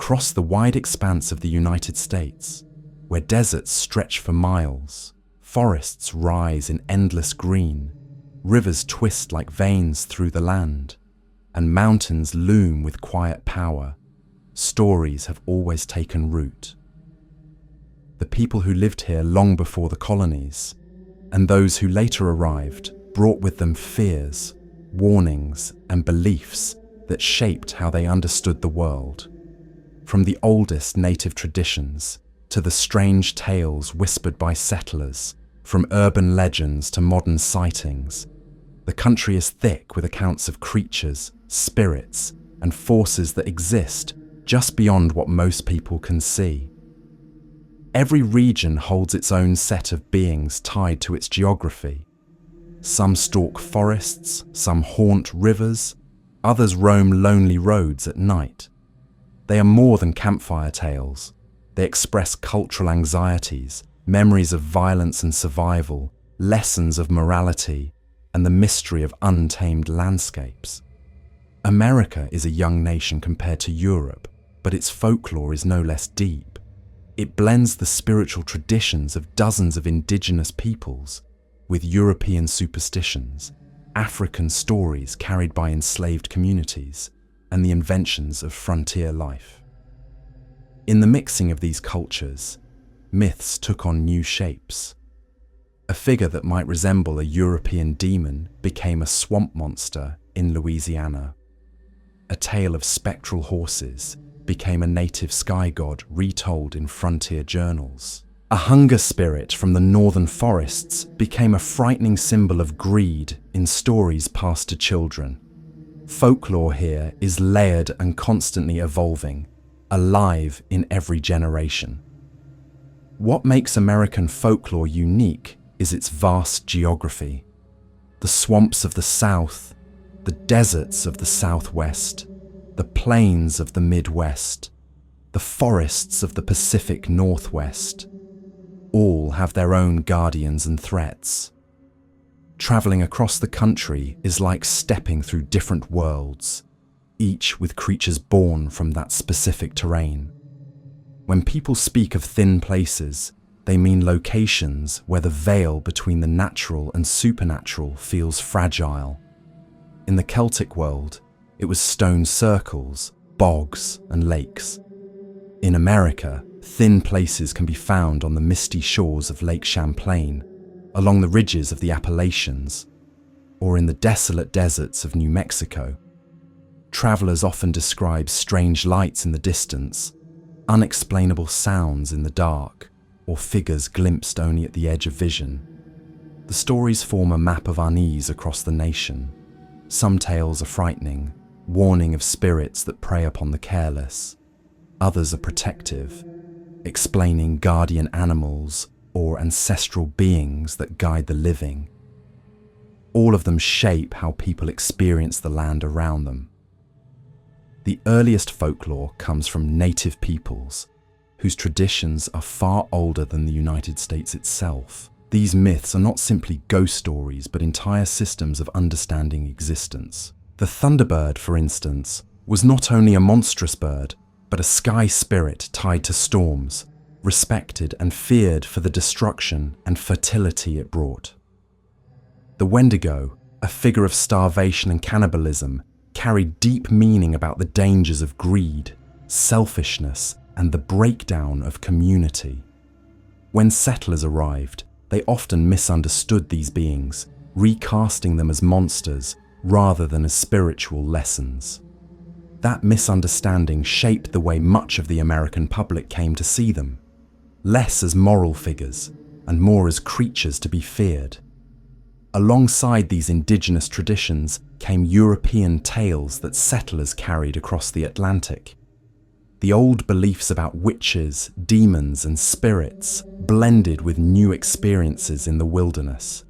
across the wide expanse of the United States, where deserts stretch for miles, forests rise in endless green, rivers twist like veins through the land, and mountains loom with quiet power, stories have always taken root. The people who lived here long before the colonies, and those who later arrived, brought with them fears, warnings, and beliefs that shaped how they understood the world. From the oldest native traditions to the strange tales whispered by settlers, from urban legends to modern sightings, the country is thick with accounts of creatures, spirits, and forces that exist just beyond what most people can see. Every region holds its own set of beings tied to its geography. Some stalk forests, some haunt rivers, others roam lonely roads at night. They are more than campfire tales. They express cultural anxieties, memories of violence and survival, lessons of morality, and the mystery of untamed landscapes. America is a young nation compared to Europe, but its folklore is no less deep. It blends the spiritual traditions of dozens of indigenous peoples with European superstitions, African stories carried by enslaved communities, and the inventions of frontier life. In the mixing of these cultures, myths took on new shapes. A figure that might resemble a European demon became a swamp monster in Louisiana. A tale of spectral horses became a native sky god retold in frontier journals. A hunger spirit from the northern forests became a frightening symbol of greed in stories passed to children. Folklore here is layered and constantly evolving, alive in every generation. What makes American folklore unique is its vast geography. The swamps of the South, the deserts of the Southwest, the plains of the Midwest, the forests of the Pacific Northwest, all have their own guardians and threats. Traveling across the country is like stepping through different worlds, each with creatures born from that specific terrain. When people speak of thin places, they mean locations where the veil between the natural and supernatural feels fragile. In the Celtic world, it was stone circles, bogs, and lakes. In America, thin places can be found on the misty shores of Lake Champlain, along the ridges of the Appalachians, or in the desolate deserts of New Mexico. Travelers often describe strange lights in the distance, unexplainable sounds in the dark, or figures glimpsed only at the edge of vision. The stories form a map of unease across the nation. Some tales are frightening, warning of spirits that prey upon the careless. Others are protective, explaining guardian animals or ancestral beings that guide the living. All of them shape how people experience the land around them. The earliest folklore comes from native peoples, whose traditions are far older than the United States itself. These myths are not simply ghost stories, but entire systems of understanding existence. The Thunderbird, for instance, was not only a monstrous bird, but a sky spirit tied to storms, respected and feared for the destruction and fertility it brought. The Wendigo, a figure of starvation and cannibalism, carried deep meaning about the dangers of greed, selfishness, and the breakdown of community. When settlers arrived, they often misunderstood these beings, recasting them as monsters rather than as spiritual lessons. That misunderstanding shaped the way much of the American public came to see them, less as moral figures and more as creatures to be feared. Alongside these indigenous traditions came European tales that settlers carried across the Atlantic. The old beliefs about witches, demons, and spirits blended with new experiences in the wilderness.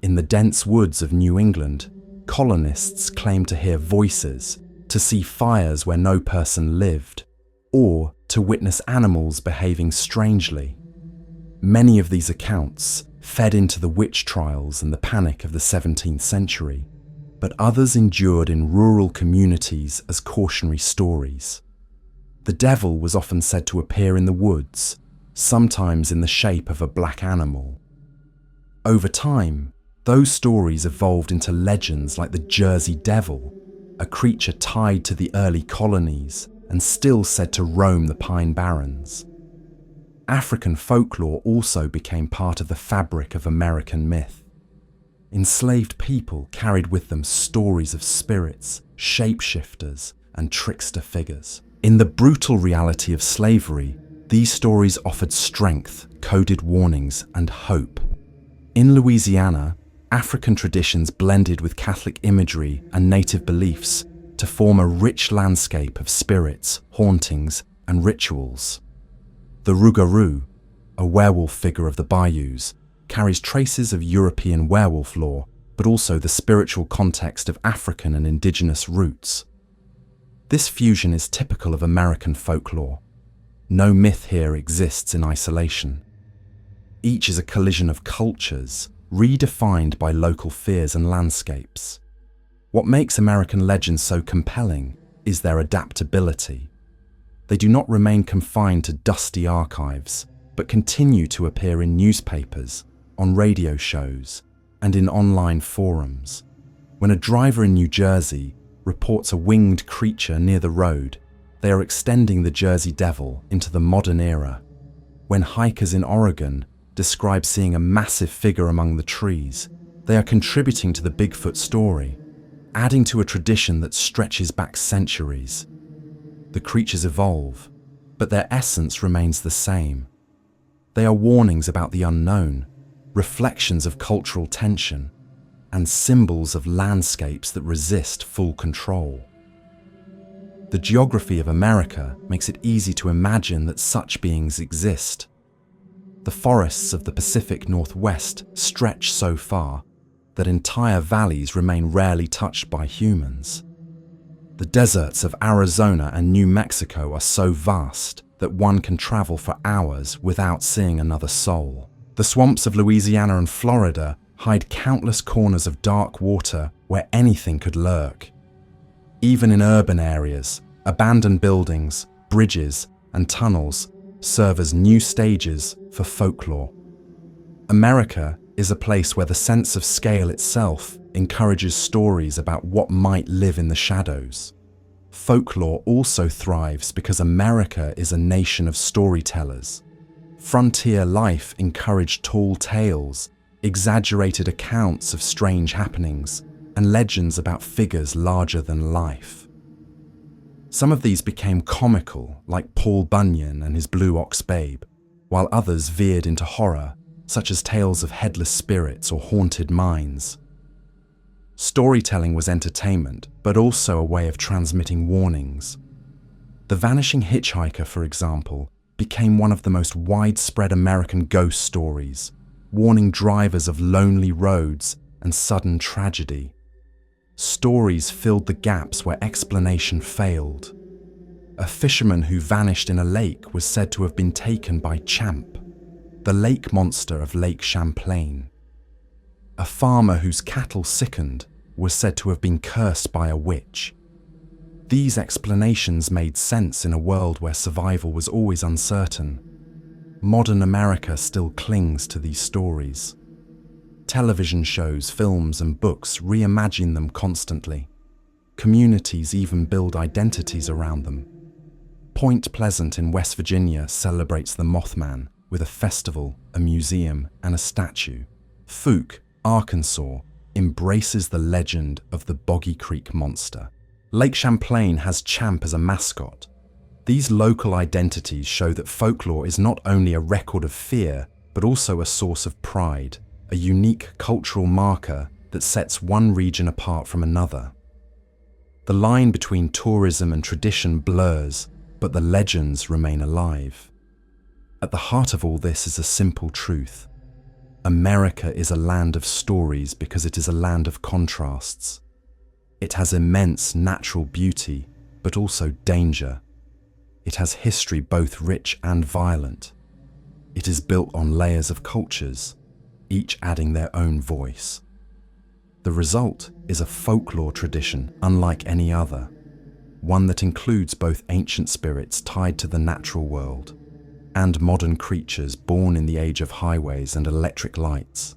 In the dense woods of New England, colonists claimed to hear voices, to see fires where no person lived, or to witness animals behaving strangely. Many of these accounts fed into the witch trials and the panic of the 17th century, but others endured in rural communities as cautionary stories. The devil was often said to appear in the woods, sometimes in the shape of a black animal. Over time, those stories evolved into legends like the Jersey Devil, a creature tied to the early colonies and still said to roam the Pine Barrens. African folklore also became part of the fabric of American myth. Enslaved people carried with them stories of spirits, shapeshifters, and trickster figures. In the brutal reality of slavery, these stories offered strength, coded warnings, and hope. In Louisiana, African traditions blended with Catholic imagery and native beliefs to form a rich landscape of spirits, hauntings, and rituals. The Rougarou, a werewolf figure of the Bayous, carries traces of European werewolf lore, but also the spiritual context of African and indigenous roots. This fusion is typical of American folklore. No myth here exists in isolation. Each is a collision of cultures, redefined by local fears and landscapes. What makes American legends so compelling is their adaptability. They do not remain confined to dusty archives, but continue to appear in newspapers, on radio shows, and in online forums. When a driver in New Jersey reports a winged creature near the road, they are extending the Jersey Devil into the modern era. When hikers in Oregon describe seeing a massive figure among the trees, they are contributing to the Bigfoot story, adding to a tradition that stretches back centuries. The creatures evolve, but their essence remains the same. They are warnings about the unknown, reflections of cultural tension, and symbols of landscapes that resist full control. The geography of America makes it easy to imagine that such beings exist. The forests of the Pacific Northwest stretch so far that entire valleys remain rarely touched by humans. The deserts of Arizona and New Mexico are so vast that one can travel for hours without seeing another soul. The swamps of Louisiana and Florida hide countless corners of dark water where anything could lurk. Even in urban areas, abandoned buildings, bridges, and tunnels serve as new stages for folklore. America is a place where the sense of scale itself encourages stories about what might live in the shadows. Folklore also thrives because America is a nation of storytellers. Frontier life encouraged tall tales, exaggerated accounts of strange happenings, and legends about figures larger than life. Some of these became comical, like Paul Bunyan and his Blue Ox Babe, while others veered into horror, such as tales of headless spirits or haunted mines. Storytelling was entertainment, but also a way of transmitting warnings. The Vanishing Hitchhiker, for example, became one of the most widespread American ghost stories, warning drivers of lonely roads and sudden tragedy. Stories filled the gaps where explanation failed. A fisherman who vanished in a lake was said to have been taken by Champ, the lake monster of Lake Champlain. A farmer whose cattle sickened was said to have been cursed by a witch. These explanations made sense in a world where survival was always uncertain. Modern America still clings to these stories. Television shows, films, and books reimagine them constantly. Communities even build identities around them. Point Pleasant in West Virginia celebrates the Mothman with a festival, a museum, and a statue. Fuke, Arkansas, embraces the legend of the Boggy Creek Monster. Lake Champlain has Champ as a mascot. These local identities show that folklore is not only a record of fear, but also a source of pride, a unique cultural marker that sets one region apart from another. The line between tourism and tradition blurs, but the legends remain alive. At the heart of all this is a simple truth. America is a land of stories because it is a land of contrasts. It has immense natural beauty, but also danger. It has history both rich and violent. It is built on layers of cultures, each adding their own voice. The result is a folklore tradition unlike any other, one that includes both ancient spirits tied to the natural world and modern creatures born in the age of highways and electric lights.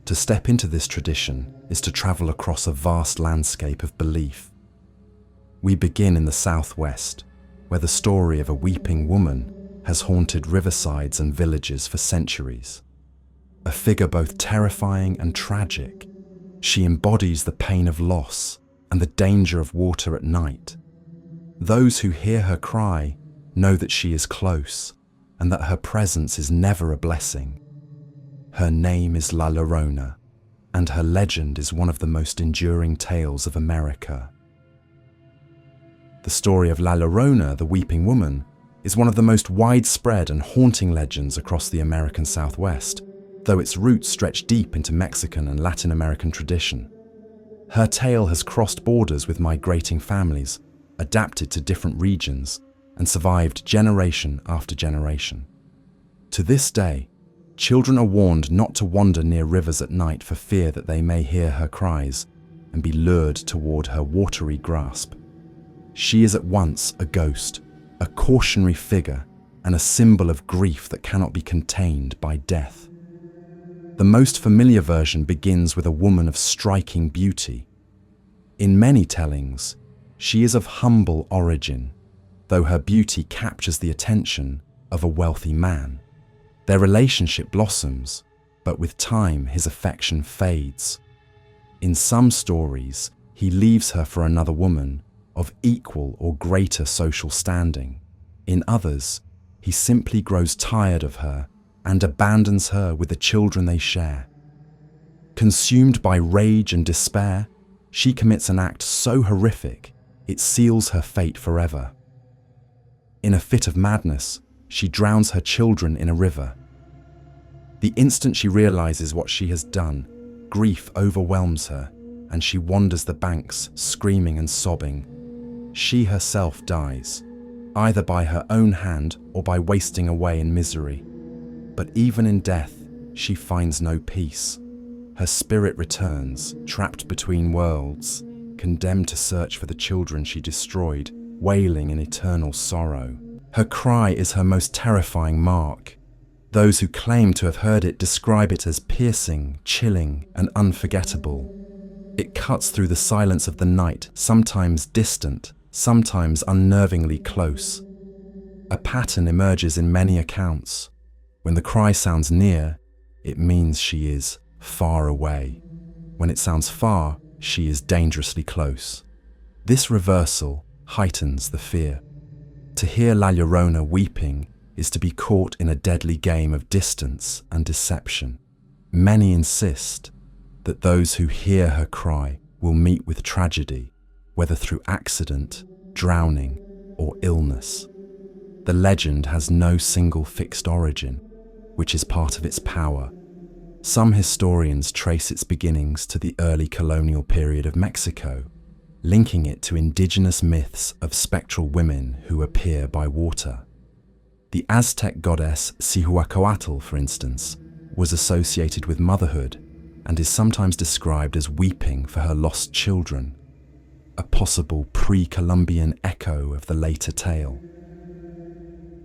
To step into this tradition is to travel across a vast landscape of belief. We begin in the southwest, where the story of a weeping woman has haunted riversides and villages for centuries. A figure both terrifying and tragic, she embodies the pain of loss and the danger of water at night. Those who hear her cry know that she is close and that her presence is never a blessing. Her name is La Llorona, and her legend is one of the most enduring tales of America. The story of La Llorona, the Weeping Woman, is one of the most widespread and haunting legends across the American Southwest, though its roots stretch deep into Mexican and Latin American tradition. Her tale has crossed borders with migrating families, adapted to different regions, and survived generation after generation. To this day, children are warned not to wander near rivers at night for fear that they may hear her cries and be lured toward her watery grasp. She is at once a ghost, a cautionary figure, and a symbol of grief that cannot be contained by death. The most familiar version begins with a woman of striking beauty. In many tellings, she is of humble origin, though her beauty captures the attention of a wealthy man. Their relationship blossoms, but with time his affection fades. In some stories, he leaves her for another woman of equal or greater social standing. In others, he simply grows tired of her and abandons her with the children they share. Consumed by rage and despair, she commits an act so horrific it seals her fate forever. In a fit of madness, she drowns her children in a river. The instant she realizes what she has done, grief overwhelms her, and she wanders the banks, screaming and sobbing. She herself dies, either by her own hand or by wasting away in misery. But even in death, she finds no peace. Her spirit returns, trapped between worlds, condemned to search for the children she destroyed, wailing in eternal sorrow. Her cry is her most terrifying mark. Those who claim to have heard it describe it as piercing, chilling, and unforgettable. It cuts through the silence of the night, sometimes distant, sometimes unnervingly close. A pattern emerges in many accounts. When the cry sounds near, it means she is far away. When it sounds far, she is dangerously close. This reversal heightens the fear. To hear La Llorona weeping is to be caught in a deadly game of distance and deception. Many insist that those who hear her cry will meet with tragedy, whether through accident, drowning, or illness. The legend has no single fixed origin, which is part of its power. Some historians trace its beginnings to the early colonial period of Mexico, linking it to indigenous myths of spectral women who appear by water. The Aztec goddess Cihuacoatl, for instance, was associated with motherhood and is sometimes described as weeping for her lost children, a possible pre-Columbian echo of the later tale.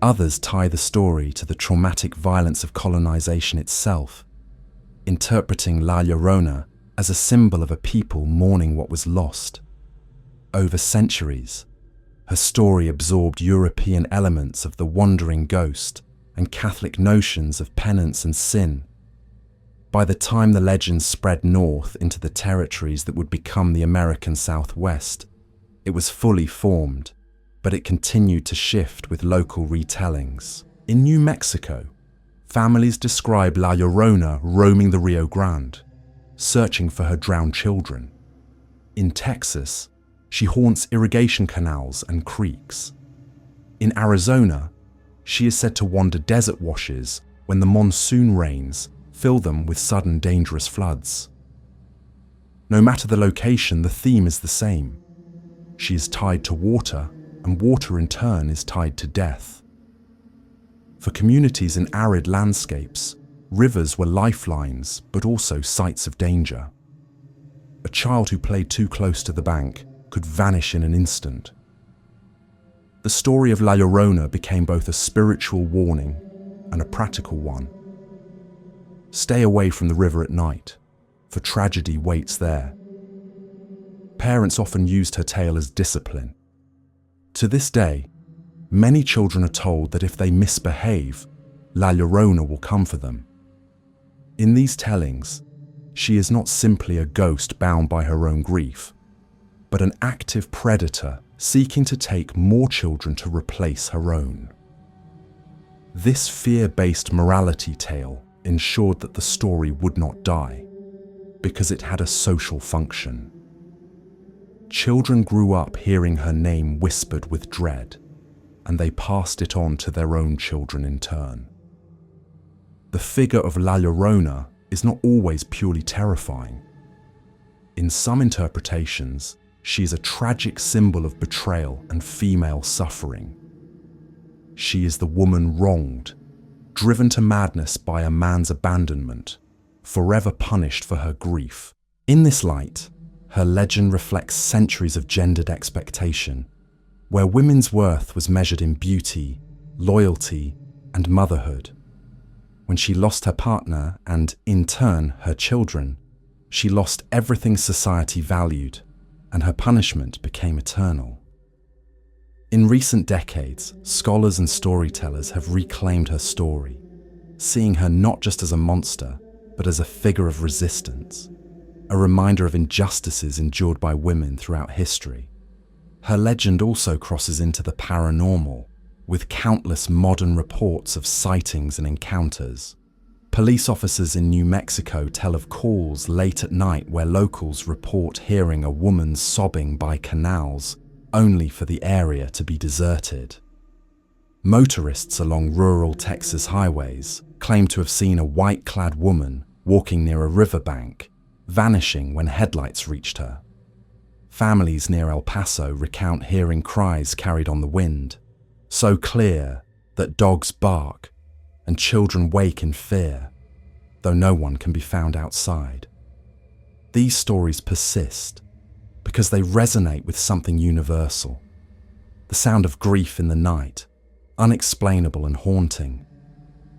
Others tie the story to the traumatic violence of colonization itself, interpreting La Llorona as a symbol of a people mourning what was lost. Over centuries, her story absorbed European elements of the wandering ghost and Catholic notions of penance and sin. By the time the legend spread north into the territories that would become the American Southwest, it was fully formed, but it continued to shift with local retellings. In New Mexico, families describe La Llorona roaming the Rio Grande, searching for her drowned children. In Texas, she haunts irrigation canals and creeks. In Arizona, she is said to wander desert washes when the monsoon rains fill them with sudden dangerous floods. No matter the location, the theme is the same. She is tied to water, and water in turn is tied to death. For communities in arid landscapes, rivers were lifelines, but also sites of danger. A child who played too close to the bank could vanish in an instant, the story of La Llorona became both a spiritual warning and a practical one. Stay away from the river at night, for tragedy waits there. Parents often used her tale as discipline. To this day, many children are told that if they misbehave, La Llorona will come for them. In these tellings, she is not simply a ghost bound by her own grief, but an active predator seeking to take more children to replace her own. This fear-based morality tale ensured that the story would not die, because it had a social function. Children grew up hearing her name whispered with dread, and they passed it on to their own children in turn. The figure of La Llorona is not always purely terrifying. In some interpretations, she is a tragic symbol of betrayal and female suffering. She is the woman wronged, driven to madness by a man's abandonment, forever punished for her grief. In this light, her legend reflects centuries of gendered expectation, where women's worth was measured in beauty, loyalty, and motherhood. When she lost her partner and, in turn, her children, she lost everything society valued, and her punishment became eternal. In recent decades, scholars and storytellers have reclaimed her story, seeing her not just as a monster, but as a figure of resistance, a reminder of injustices endured by women throughout history. Her legend also crosses into the paranormal, with countless modern reports of sightings and encounters. Police officers in New Mexico tell of calls late at night where locals report hearing a woman sobbing by canals, only for the area to be deserted. Motorists along rural Texas highways claim to have seen a white-clad woman walking near a riverbank, vanishing when headlights reached her. Families near El Paso recount hearing cries carried on the wind, so clear that dogs bark and children wake in fear, though no one can be found outside. These stories persist because they resonate with something universal: the sound of grief in the night, unexplainable and haunting.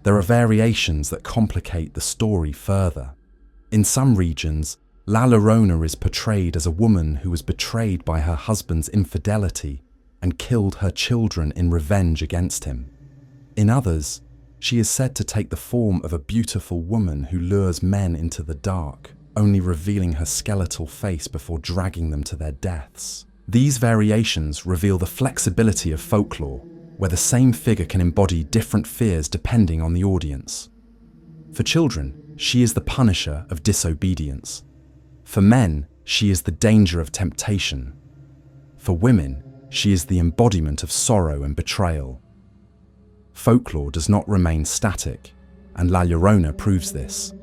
There are variations that complicate the story further. In some regions, La Llorona is portrayed as a woman who was betrayed by her husband's infidelity and killed her children in revenge against him. In others, she is said to take the form of a beautiful woman who lures men into the dark, only revealing her skeletal face before dragging them to their deaths. These variations reveal the flexibility of folklore, where the same figure can embody different fears depending on the audience. For children, she is the punisher of disobedience. For men, she is the danger of temptation. For women, she is the embodiment of sorrow and betrayal. Folklore does not remain static, and La Llorona proves this.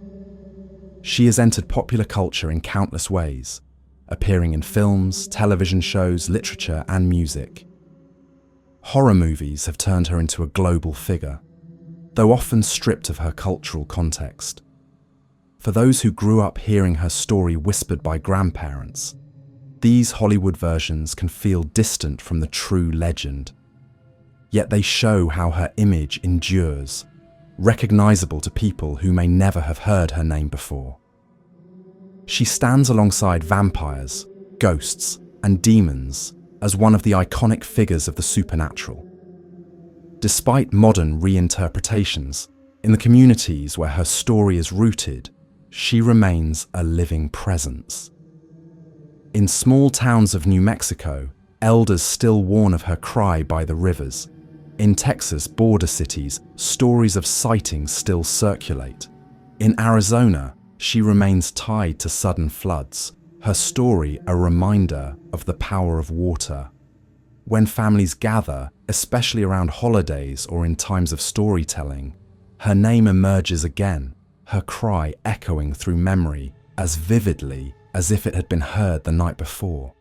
She has entered popular culture in countless ways, appearing in films, television shows, literature, and music. Horror movies have turned her into a global figure, though often stripped of her cultural context. For those who grew up hearing her story whispered by grandparents, these Hollywood versions can feel distant from the true legend. Yet they show how her image endures, recognizable to people who may never have heard her name before. She stands alongside vampires, ghosts, and demons as one of the iconic figures of the supernatural. Despite modern reinterpretations, in the communities where her story is rooted, she remains a living presence. In small towns of New Mexico, elders still warn of her cry by the rivers. In Texas border cities, stories of sightings still circulate. In Arizona, she remains tied to sudden floods, her story a reminder of the power of water. When families gather, especially around holidays or in times of storytelling, her name emerges again, her cry echoing through memory as vividly as if it had been heard the night before.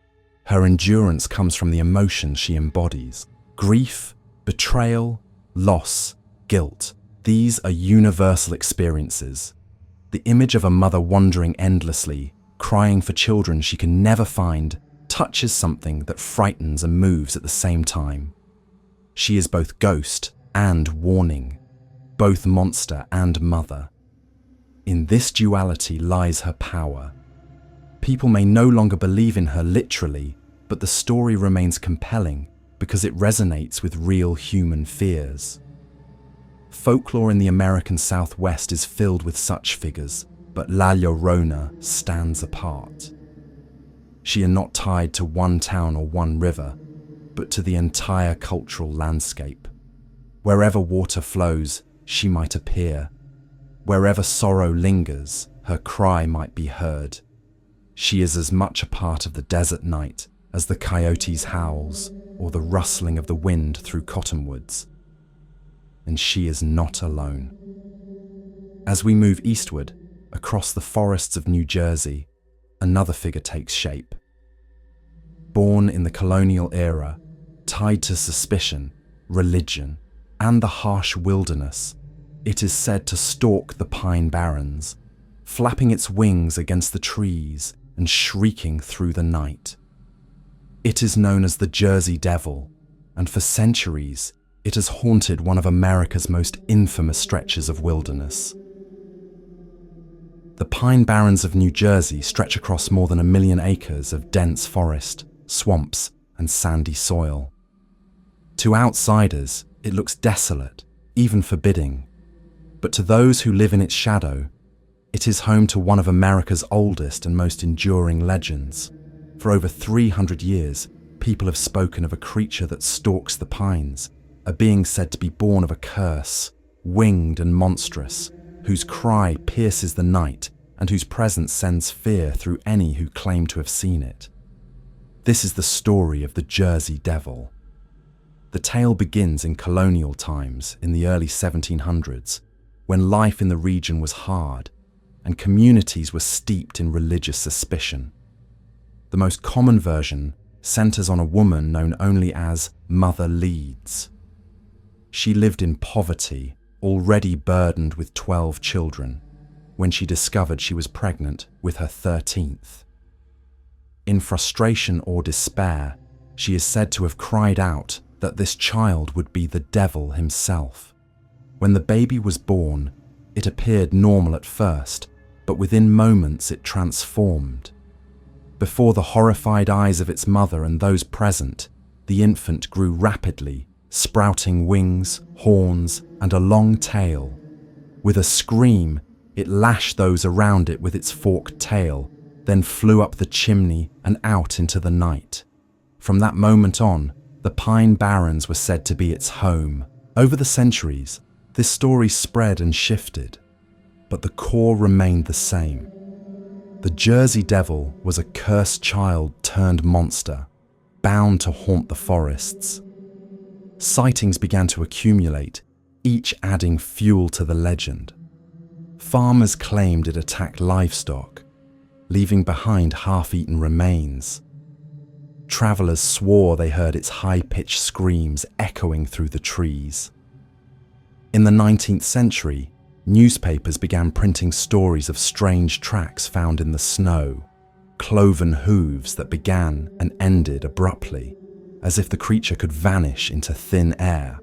Her endurance comes from the emotions she embodies: grief, betrayal, loss, guilt. These are universal experiences. The image of a mother wandering endlessly, crying for children she can never find, touches something that frightens and moves at the same time. She is both ghost and warning, both monster and mother. In this duality lies her power. People may no longer believe in her literally, but the story remains compelling because it resonates with real human fears. Folklore in the American Southwest is filled with such figures, but La Llorona stands apart. She is not tied to one town or one river, but to the entire cultural landscape. Wherever water flows, she might appear. Wherever sorrow lingers, her cry might be heard. She is as much a part of the desert night as the coyote's howls or the rustling of the wind through cottonwoods. And she is not alone. As we move eastward, across the forests of New Jersey, another figure takes shape. Born in the colonial era, tied to suspicion, religion, and the harsh wilderness, it is said to stalk the pine barrens, flapping its wings against the trees and shrieking through the night. It is known as the Jersey Devil, and for centuries, it has haunted one of America's most infamous stretches of wilderness. The Pine Barrens of New Jersey stretch across more than 1 million acres of dense forest, swamps, and sandy soil. To outsiders, it looks desolate, even forbidding. But to those who live in its shadow, it is home to one of America's oldest and most enduring legends. For over 300 years, people have spoken of a creature that stalks the pines, a being said to be born of a curse, winged and monstrous, whose cry pierces the night and whose presence sends fear through any who claim to have seen it. This is the story of the Jersey Devil. The tale begins in colonial times in the early 1700s, when life in the region was hard and communities were steeped in religious suspicion. The most common version centers on a woman known only as Mother Leeds. She lived in poverty, already burdened with 12 children, when she discovered she was pregnant with her 13th. In frustration or despair, she is said to have cried out that this child would be the devil himself. When the baby was born, it appeared normal at first, but within moments it transformed. Before the horrified eyes of its mother and those present, the infant grew rapidly, sprouting wings, horns, and a long tail. With a scream, it lashed those around it with its forked tail, then flew up the chimney and out into the night. From that moment on, the Pine Barrens were said to be its home. Over the centuries, this story spread and shifted, but the core remained the same. The Jersey Devil was a cursed child turned monster, bound to haunt the forests. Sightings began to accumulate, each adding fuel to the legend. Farmers claimed it attacked livestock, leaving behind half-eaten remains. Travelers swore they heard its high-pitched screams echoing through the trees. In the 19th century, newspapers began printing stories of strange tracks found in the snow, cloven hooves that began and ended abruptly, as if the creature could vanish into thin air.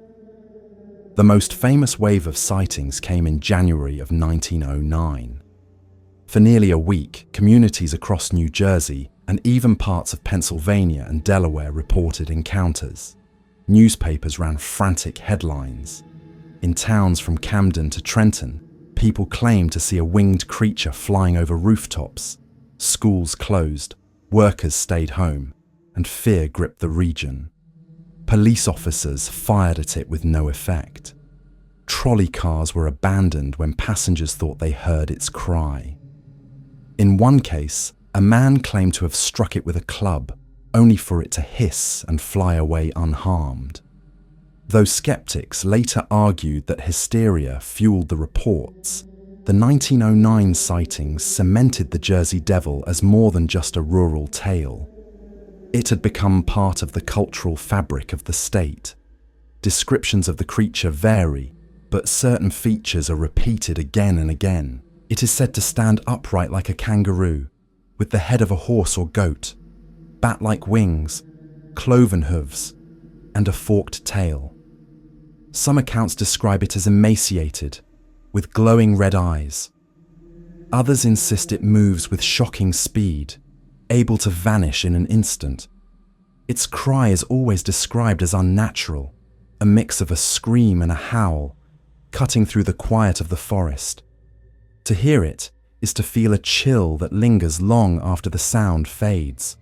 The most famous wave of sightings came in January of 1909. For nearly a week, communities across New Jersey and even parts of Pennsylvania and Delaware reported encounters. Newspapers ran frantic headlines. In towns from Camden to Trenton, people claimed to see a winged creature flying over rooftops. Schools closed, workers stayed home, and fear gripped the region. Police officers fired at it with no effect. Trolley cars were abandoned when passengers thought they heard its cry. In one case, a man claimed to have struck it with a club, only for it to hiss and fly away unharmed. Though skeptics later argued that hysteria fueled the reports, the 1909 sightings cemented the Jersey Devil as more than just a rural tale. It had become part of the cultural fabric of the state. Descriptions of the creature vary, but certain features are repeated again and again. It is said to stand upright like a kangaroo, with the head of a horse or goat, bat-like wings, cloven hooves, and a forked tail. Some accounts describe it as emaciated, with glowing red eyes. Others insist it moves with shocking speed, able to vanish in an instant. Its cry is always described as unnatural, a mix of a scream and a howl, cutting through the quiet of the forest. To hear it is to feel a chill that lingers long after the sound fades.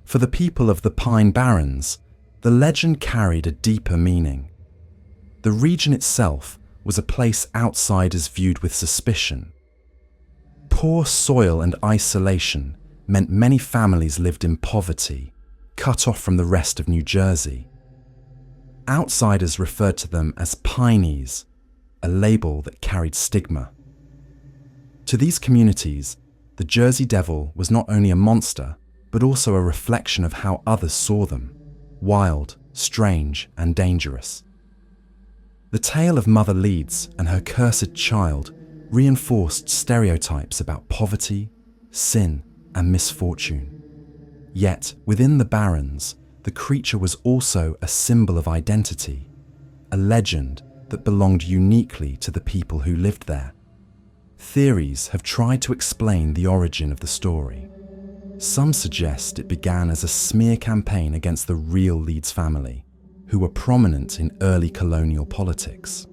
For the people of the Pine Barrens, the legend carried a deeper meaning. The region itself was a place outsiders viewed with suspicion. Poor soil and isolation meant many families lived in poverty, cut off from the rest of New Jersey. Outsiders referred to them as Pineys, a label that carried stigma. To these communities, the Jersey Devil was not only a monster, but also a reflection of how others saw them: wild, strange, and dangerous. The tale of Mother Leeds and her cursed child reinforced stereotypes about poverty, sin, and misfortune. Yet, within the Barrens, the creature was also a symbol of identity, a legend that belonged uniquely to the people who lived there. Theories have tried to explain the origin of the story. Some suggest it began as a smear campaign against the real Leeds family, who were prominent in early colonial politics.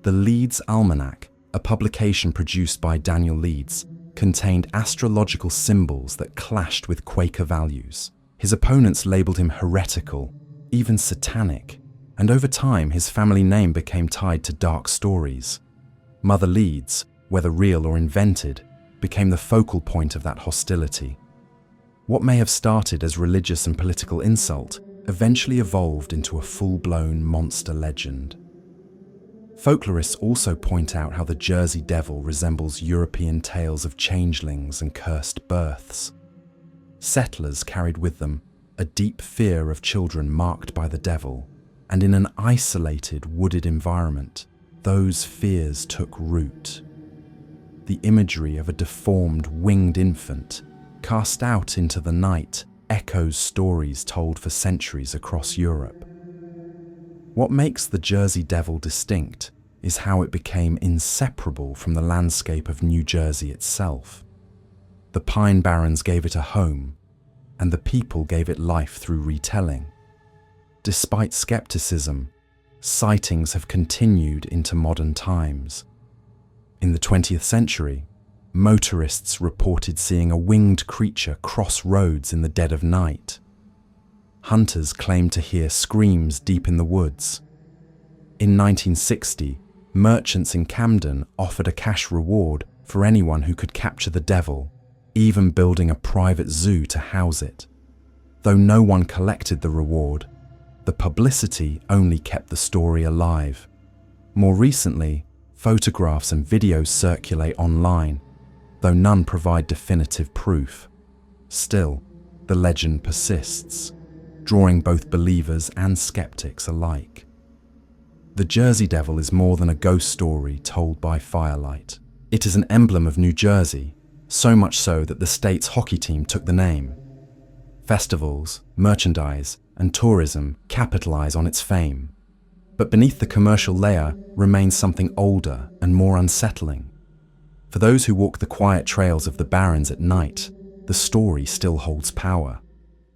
The Leeds Almanac, a publication produced by Daniel Leeds, contained astrological symbols that clashed with Quaker values. His opponents labelled him heretical, even satanic, and over time his family name became tied to dark stories. Mother Leeds, whether real or invented, became the focal point of that hostility. What may have started as religious and political insult eventually evolved into a full-blown monster legend. Folklorists also point out how the Jersey Devil resembles European tales of changelings and cursed births. Settlers carried with them a deep fear of children marked by the devil, and in an isolated, wooded environment, those fears took root. The imagery of a deformed, winged infant cast out into the night echoes stories told for centuries across Europe. What makes the Jersey Devil distinct is how it became inseparable from the landscape of New Jersey itself. The Pine Barrens gave it a home, and the people gave it life through retelling. Despite skepticism, sightings have continued into modern times. In the 20th century, motorists reported seeing a winged creature cross roads in the dead of night. Hunters claimed to hear screams deep in the woods. In 1960, merchants in Camden offered a cash reward for anyone who could capture the devil, even building a private zoo to house it. Though no one collected the reward, the publicity only kept the story alive. More recently, photographs and videos circulate online, though none provide definitive proof. Still, the legend persists, drawing both believers and skeptics alike. The Jersey Devil is more than a ghost story told by firelight. It is an emblem of New Jersey, so much so that the state's hockey team took the name. Festivals, merchandise, and tourism capitalize on its fame. But beneath the commercial layer remains something older and more unsettling. For those who walk the quiet trails of the Barrens at night, the story still holds power.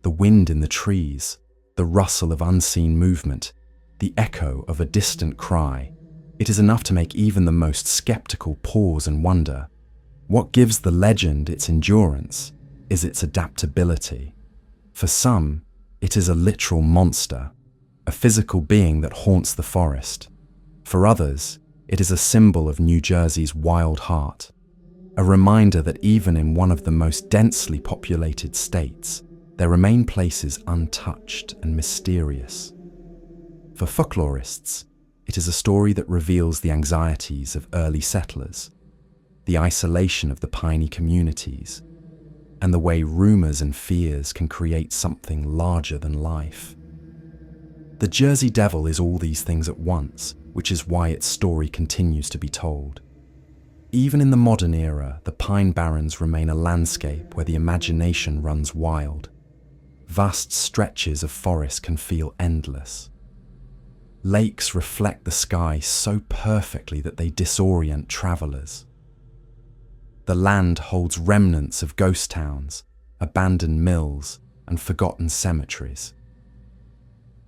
The wind in the trees, the rustle of unseen movement, the echo of a distant cry. It is enough to make even the most skeptical pause and wonder. What gives the legend its endurance is its adaptability. For some, it is a literal monster, a physical being that haunts the forest. For others, it is a symbol of New Jersey's wild heart, a reminder that even in one of the most densely populated states, there remain places untouched and mysterious. For folklorists, it is a story that reveals the anxieties of early settlers, the isolation of the piney communities, and the way rumors and fears can create something larger than life. The Jersey Devil is all these things at once, which is why its story continues to be told. Even in the modern era, the Pine Barrens remain a landscape where the imagination runs wild. Vast stretches of forest can feel endless. Lakes reflect the sky so perfectly that they disorient travelers. The land holds remnants of ghost towns, abandoned mills, and forgotten cemeteries.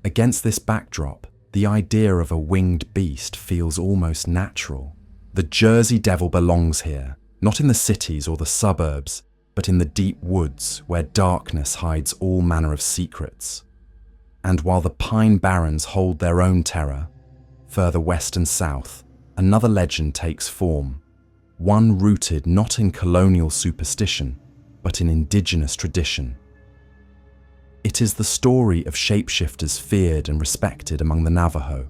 Against this backdrop, the idea of a winged beast feels almost natural. The Jersey Devil belongs here, not in the cities or the suburbs, but in the deep woods where darkness hides all manner of secrets. And while the Pine Barrens hold their own terror, further west and south, another legend takes form, one rooted not in colonial superstition, but in indigenous tradition. It is the story of shapeshifters feared and respected among the Navajo,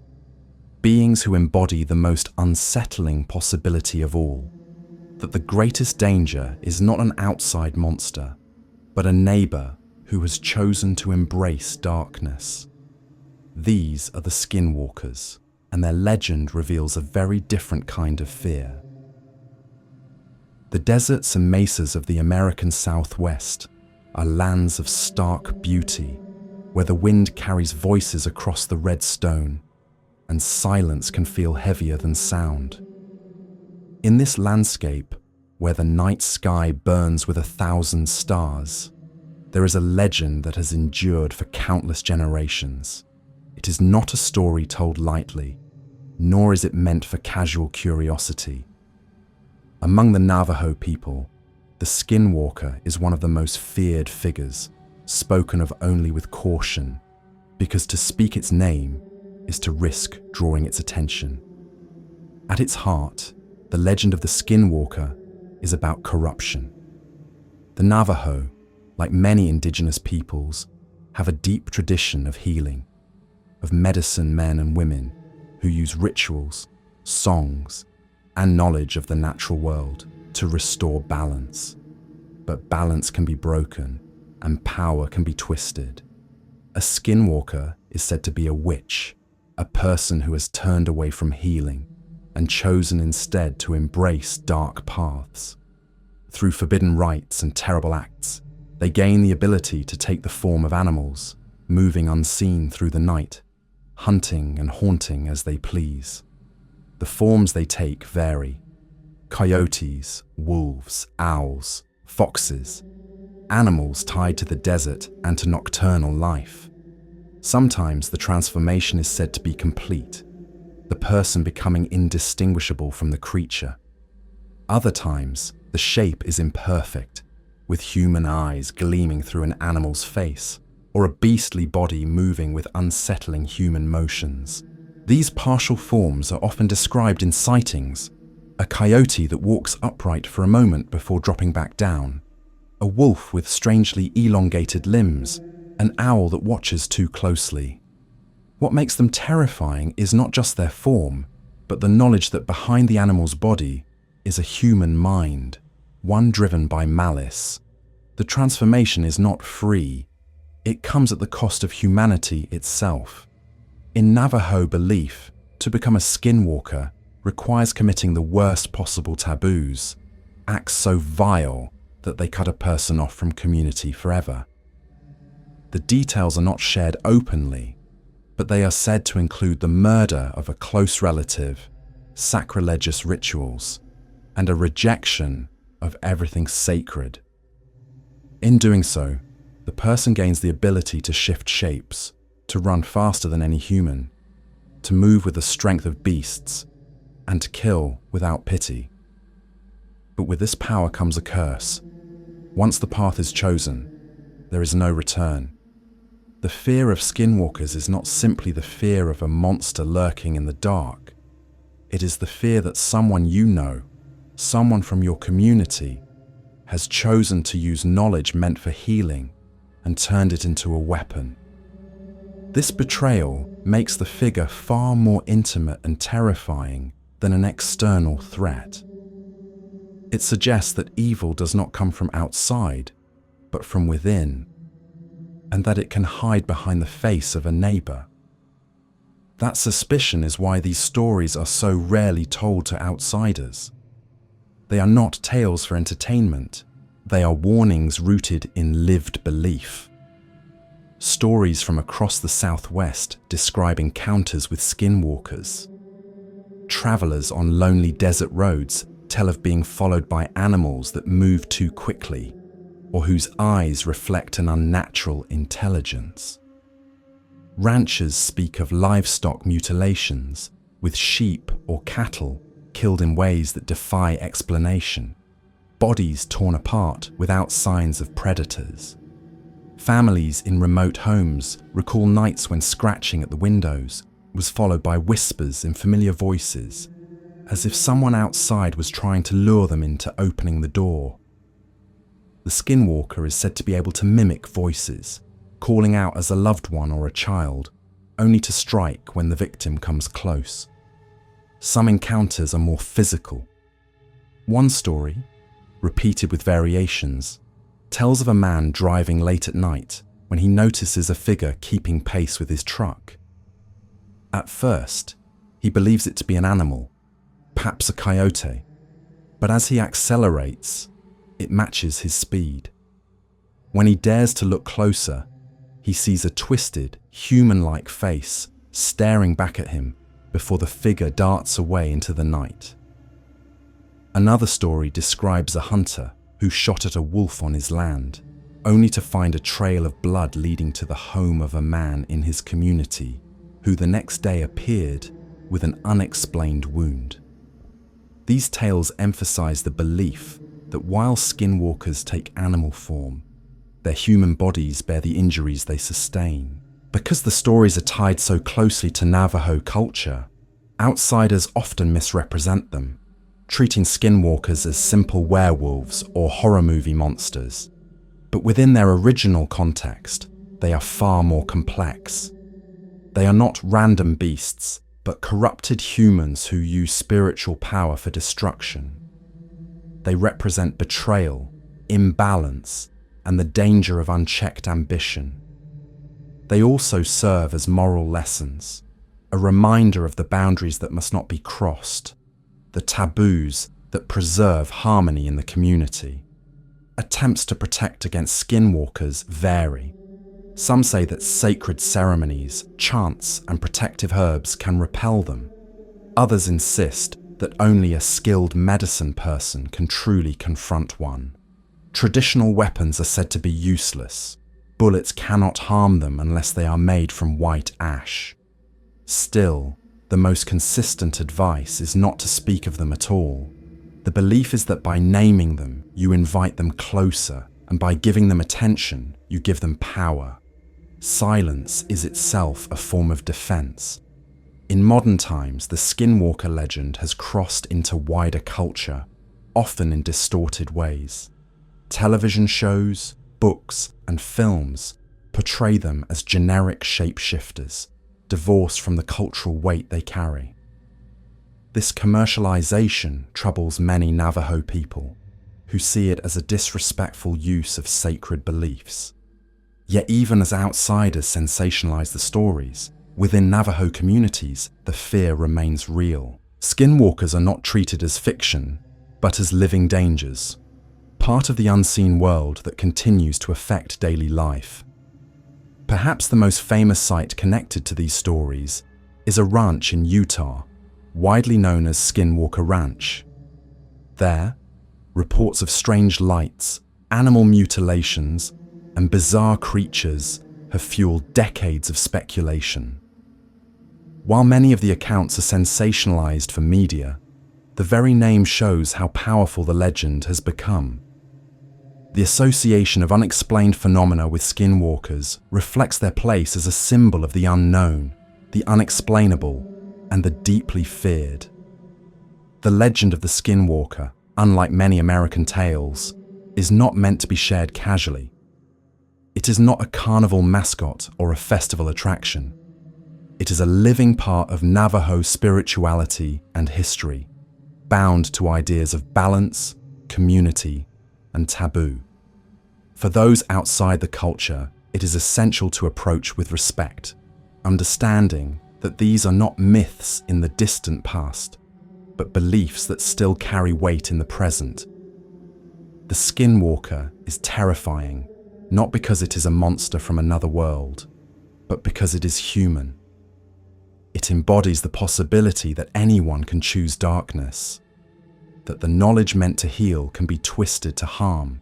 beings who embody the most unsettling possibility of all, that the greatest danger is not an outside monster, but a neighbor who has chosen to embrace darkness. These are the Skinwalkers, and their legend reveals a very different kind of fear. The deserts and mesas of the American Southwest are lands of stark beauty, where the wind carries voices across the red stone, and silence can feel heavier than sound. In this landscape, where the night sky burns with 1,000 stars, there is a legend that has endured for countless generations. It is not a story told lightly, nor is it meant for casual curiosity. Among the Navajo people, the Skinwalker is one of the most feared figures, spoken of only with caution, because to speak its name is to risk drawing its attention. At its heart, the legend of the Skinwalker is about corruption. The Navajo, like many indigenous peoples, have a deep tradition of healing, of medicine men and women who use rituals, songs, and knowledge of the natural world to restore balance. But balance can be broken and power can be twisted. A Skinwalker is said to be a witch, a person who has turned away from healing and chosen instead to embrace dark paths. Through forbidden rites and terrible acts, they gain the ability to take the form of animals, moving unseen through the night, hunting and haunting as they please. The forms they take vary: coyotes, wolves, owls, foxes, animals tied to the desert and to nocturnal life. Sometimes the transformation is said to be complete, the person becoming indistinguishable from the creature. Other times, the shape is imperfect, with human eyes gleaming through an animal's face, or a beastly body moving with unsettling human motions. These partial forms are often described in sightings: a coyote that walks upright for a moment before dropping back down, a wolf with strangely elongated limbs, an owl that watches too closely. What makes them terrifying is not just their form, but the knowledge that behind the animal's body is a human mind, one driven by malice. The transformation is not free. It comes at the cost of humanity itself. In Navajo belief, to become a Skinwalker requires committing the worst possible taboos, acts so vile that they cut a person off from community forever. The details are not shared openly, but they are said to include the murder of a close relative, sacrilegious rituals, and a rejection of everything sacred. In doing so, the person gains the ability to shift shapes, to run faster than any human, to move with the strength of beasts, and to kill without pity. But with this power comes a curse. Once the path is chosen, there is no return. The fear of Skinwalkers is not simply the fear of a monster lurking in the dark. It is the fear that someone you know, someone from your community, has chosen to use knowledge meant for healing and turned it into a weapon. This betrayal makes the figure far more intimate and terrifying than an external threat. It suggests that evil does not come from outside, but from within, and that it can hide behind the face of a neighbor. That suspicion is why these stories are so rarely told to outsiders. They are not tales for entertainment. They are warnings rooted in lived belief. Stories from across the Southwest describe encounters with skinwalkers. Travelers on lonely desert roads tell of being followed by animals that move too quickly or whose eyes reflect an unnatural intelligence. Ranchers speak of livestock mutilations, with sheep or cattle killed in ways that defy explanation, bodies torn apart without signs of predators. Families in remote homes recall nights when scratching at the windows was followed by whispers in familiar voices, as if someone outside was trying to lure them into opening the door. The skinwalker is said to be able to mimic voices, calling out as a loved one or a child, only to strike when the victim comes close. Some encounters are more physical. One story, repeated with variations, tells of a man driving late at night when he notices a figure keeping pace with his truck. At first, he believes it to be an animal, perhaps a coyote, but as he accelerates, it matches his speed. When he dares to look closer, he sees a twisted, human-like face staring back at him before the figure darts away into the night. Another story describes a hunter who shot at a wolf on his land, only to find a trail of blood leading to the home of a man in his community, who the next day appeared with an unexplained wound. These tales emphasize the belief that while skinwalkers take animal form, their human bodies bear the injuries they sustain. Because the stories are tied so closely to Navajo culture, outsiders often misrepresent them, treating skinwalkers as simple werewolves or horror movie monsters. But within their original context, they are far more complex. They are not random beasts, but corrupted humans who use spiritual power for destruction. They represent betrayal, imbalance, and the danger of unchecked ambition. They also serve as moral lessons, a reminder of the boundaries that must not be crossed, the taboos that preserve harmony in the community. Attempts to protect against skinwalkers vary. Some say that sacred ceremonies, chants, and protective herbs can repel them. Others insist that only a skilled medicine person can truly confront one. Traditional weapons are said to be useless. Bullets cannot harm them unless they are made from white ash. Still, the most consistent advice is not to speak of them at all. The belief is that by naming them, you invite them closer, and by giving them attention, you give them power. Silence is itself a form of defense. In modern times, the skinwalker legend has crossed into wider culture, often in distorted ways. Television shows, books, and films portray them as generic shapeshifters, divorced from the cultural weight they carry. This commercialization troubles many Navajo people, who see it as a disrespectful use of sacred beliefs. Yet even as outsiders sensationalize the stories, within Navajo communities, the fear remains real. Skinwalkers are not treated as fiction, but as living dangers, part of the unseen world that continues to affect daily life. Perhaps the most famous site connected to these stories is a ranch in Utah, widely known as Skinwalker Ranch. There, reports of strange lights, animal mutilations, and bizarre creatures have fueled decades of speculation. While many of the accounts are sensationalized for media, the very name shows how powerful the legend has become. The association of unexplained phenomena with skinwalkers reflects their place as a symbol of the unknown, the unexplainable, and the deeply feared. The legend of the skinwalker, unlike many American tales, is not meant to be shared casually. It is not a carnival mascot or a festival attraction. It is a living part of Navajo spirituality and history, bound to ideas of balance, community, and taboo. For those outside the culture, it is essential to approach with respect, understanding that these are not myths in the distant past, but beliefs that still carry weight in the present. The skinwalker is terrifying, not because it is a monster from another world, but because it is human. It embodies the possibility that anyone can choose darkness, that the knowledge meant to heal can be twisted to harm,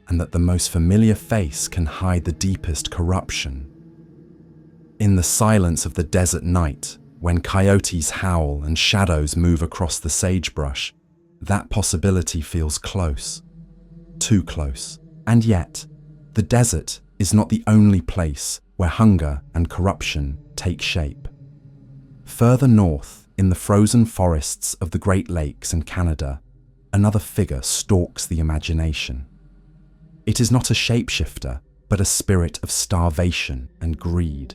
and that the most familiar face can hide the deepest corruption. In the silence of the desert night, when coyotes howl and shadows move across the sagebrush, that possibility feels close, too close. And yet, the desert is not the only place where hunger and corruption take shape. Further north, in the frozen forests of the Great Lakes and Canada, another figure stalks the imagination. It is not a shapeshifter, but a spirit of starvation and greed,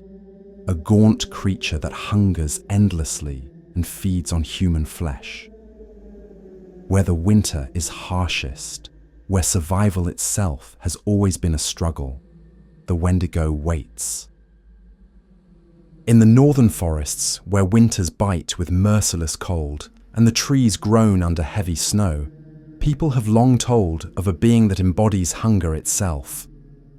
a gaunt creature that hungers endlessly and feeds on human flesh. Where the winter is harshest, where survival itself has always been a struggle, the Wendigo waits. In the northern forests, where winters bite with merciless cold and the trees groan under heavy snow, people have long told of a being that embodies hunger itself.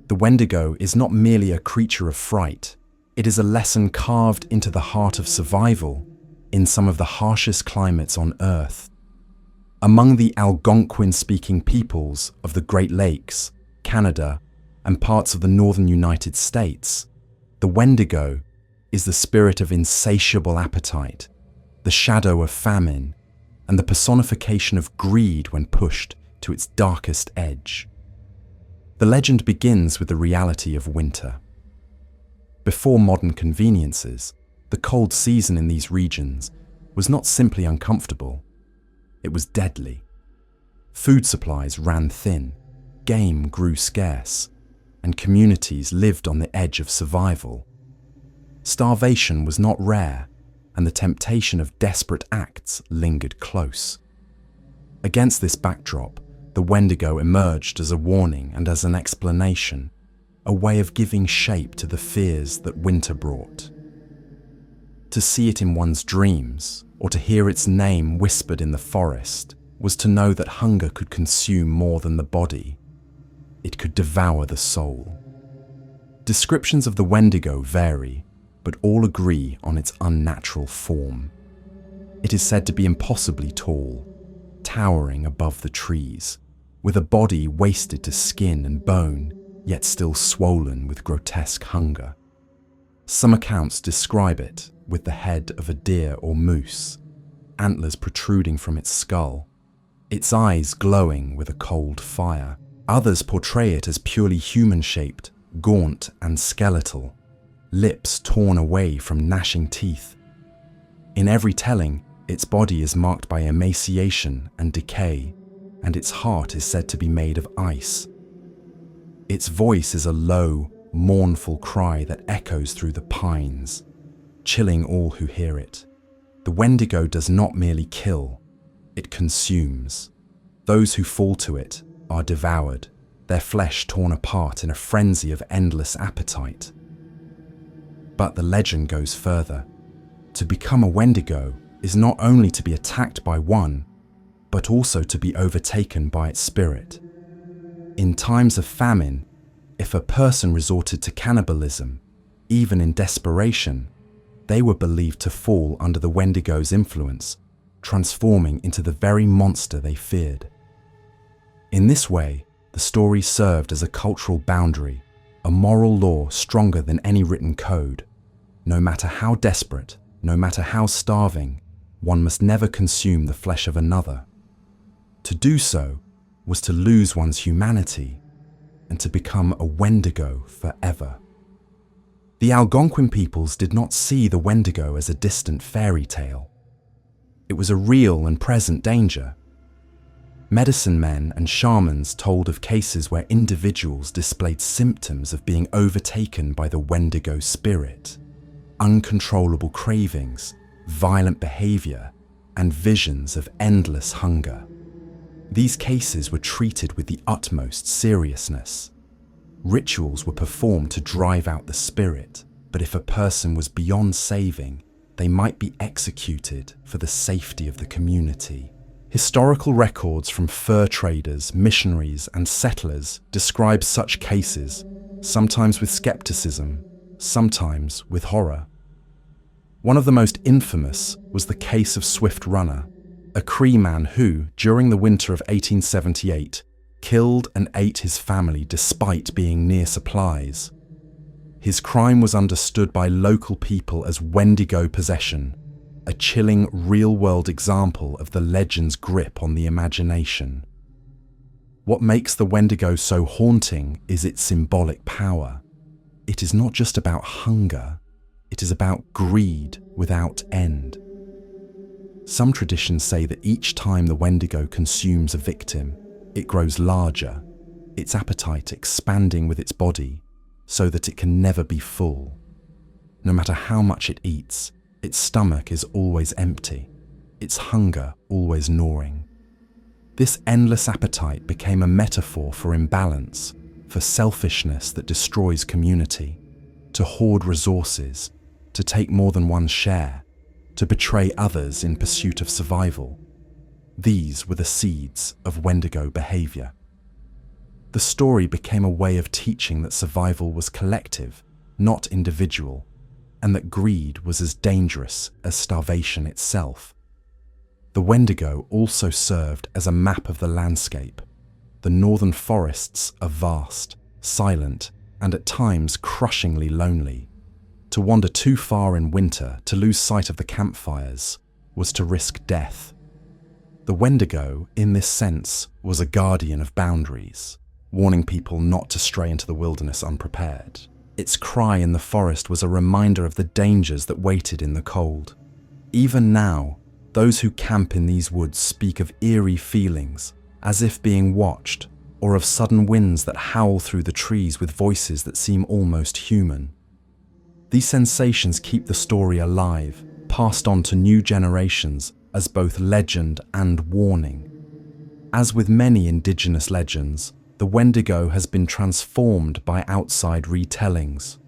The Wendigo is not merely a creature of fright, it is a lesson carved into the heart of survival in some of the harshest climates on Earth. Among the Algonquin-speaking peoples of the Great Lakes, Canada, and parts of the northern United States, the Wendigo is the spirit of insatiable appetite, the shadow of famine, and the personification of greed when pushed to its darkest edge. The legend begins with the reality of winter. Before modern conveniences, the cold season in these regions was not simply uncomfortable, it was deadly. Food supplies ran thin, game grew scarce, and communities lived on the edge of survival. Starvation was not rare, and the temptation of desperate acts lingered close. Against this backdrop, the Wendigo emerged as a warning and as an explanation, a way of giving shape to the fears that winter brought. To see it in one's dreams, or to hear its name whispered in the forest, was to know that hunger could consume more than the body. It could devour the soul. Descriptions of the Wendigo vary, but all agree on its unnatural form. It is said to be impossibly tall, towering above the trees, with a body wasted to skin and bone, yet still swollen with grotesque hunger. Some accounts describe it with the head of a deer or moose, antlers protruding from its skull, its eyes glowing with a cold fire. Others portray it as purely human-shaped, gaunt and skeletal, lips torn away from gnashing teeth. In every telling, its body is marked by emaciation and decay, and its heart is said to be made of ice. Its voice is a low, mournful cry that echoes through the pines, chilling all who hear it. The Wendigo does not merely kill, it consumes. Those who fall to it are devoured, their flesh torn apart in a frenzy of endless appetite. But the legend goes further. To become a Wendigo is not only to be attacked by one, but also to be overtaken by its spirit. In times of famine, if a person resorted to cannibalism, even in desperation, they were believed to fall under the Wendigo's influence, transforming into the very monster they feared. In this way, the story served as a cultural boundary, a moral law stronger than any written code. No matter how desperate, no matter how starving, one must never consume the flesh of another. To do so was to lose one's humanity and to become a Wendigo forever. The Algonquin peoples did not see the Wendigo as a distant fairy tale. It was a real and present danger. Medicine men and shamans told of cases where individuals displayed symptoms of being overtaken by the Wendigo spirit, uncontrollable cravings, violent behavior, and visions of endless hunger. These cases were treated with the utmost seriousness. Rituals were performed to drive out the spirit, but if a person was beyond saving, they might be executed for the safety of the community. Historical records from fur traders, missionaries, and settlers describe such cases, sometimes with skepticism, sometimes with horror. One of the most infamous was the case of Swift Runner, a Cree man who, during the winter of 1878, killed and ate his family despite being near supplies. His crime was understood by local people as Wendigo possession, a chilling real-world example of the legend's grip on the imagination. What makes the Wendigo so haunting is its symbolic power. It is not just about hunger, it is about greed without end. Some traditions say that each time the Wendigo consumes a victim, it grows larger, its appetite expanding with its body, so that it can never be full. No matter how much it eats, its stomach is always empty, its hunger always gnawing. This endless appetite became a metaphor for imbalance, for selfishness that destroys community, to hoard resources, to take more than one's share, to betray others in pursuit of survival. These were the seeds of Wendigo behavior. The story became a way of teaching that survival was collective, not individual, and that greed was as dangerous as starvation itself. The Wendigo also served as a map of the landscape. The northern forests are vast, silent, and at times crushingly lonely. To wander too far in winter, to lose sight of the campfires, was to risk death. The Wendigo, in this sense, was a guardian of boundaries, warning people not to stray into the wilderness unprepared. Its cry in the forest was a reminder of the dangers that waited in the cold. Even now, those who camp in these woods speak of eerie feelings, as if being watched, or of sudden winds that howl through the trees with voices that seem almost human. These sensations keep the story alive, passed on to new generations as both legend and warning. As with many indigenous legends, the Wendigo has been transformed by outside retellings.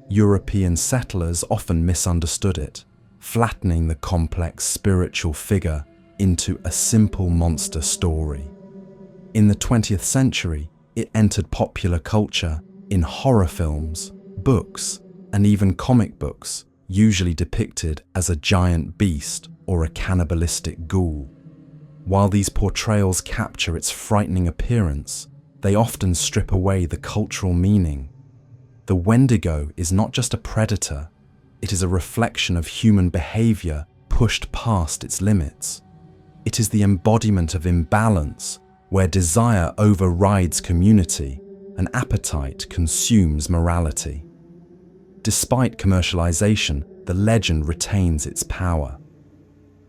European settlers often misunderstood it, flattening the complex spiritual figure into a simple monster story. In the 20th century, it entered popular culture in horror films, books, and even comic books, usually depicted as a giant beast or a cannibalistic ghoul. While these portrayals capture its frightening appearance, they often strip away the cultural meaning. The Wendigo is not just a predator, it is a reflection of human behavior pushed past its limits. It is the embodiment of imbalance, where desire overrides community and appetite consumes morality. Despite commercialization, the legend retains its power.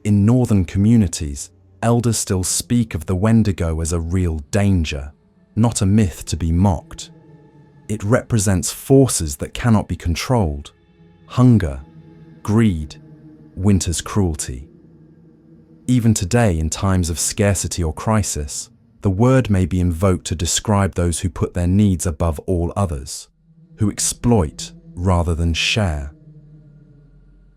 In northern communities, elders still speak of the Wendigo as a real danger, not a myth to be mocked. It represents forces that cannot be controlled: hunger, greed, winter's cruelty. Even today, in times of scarcity or crisis, the word may be invoked to describe those who put their needs above all others, who exploit rather than share.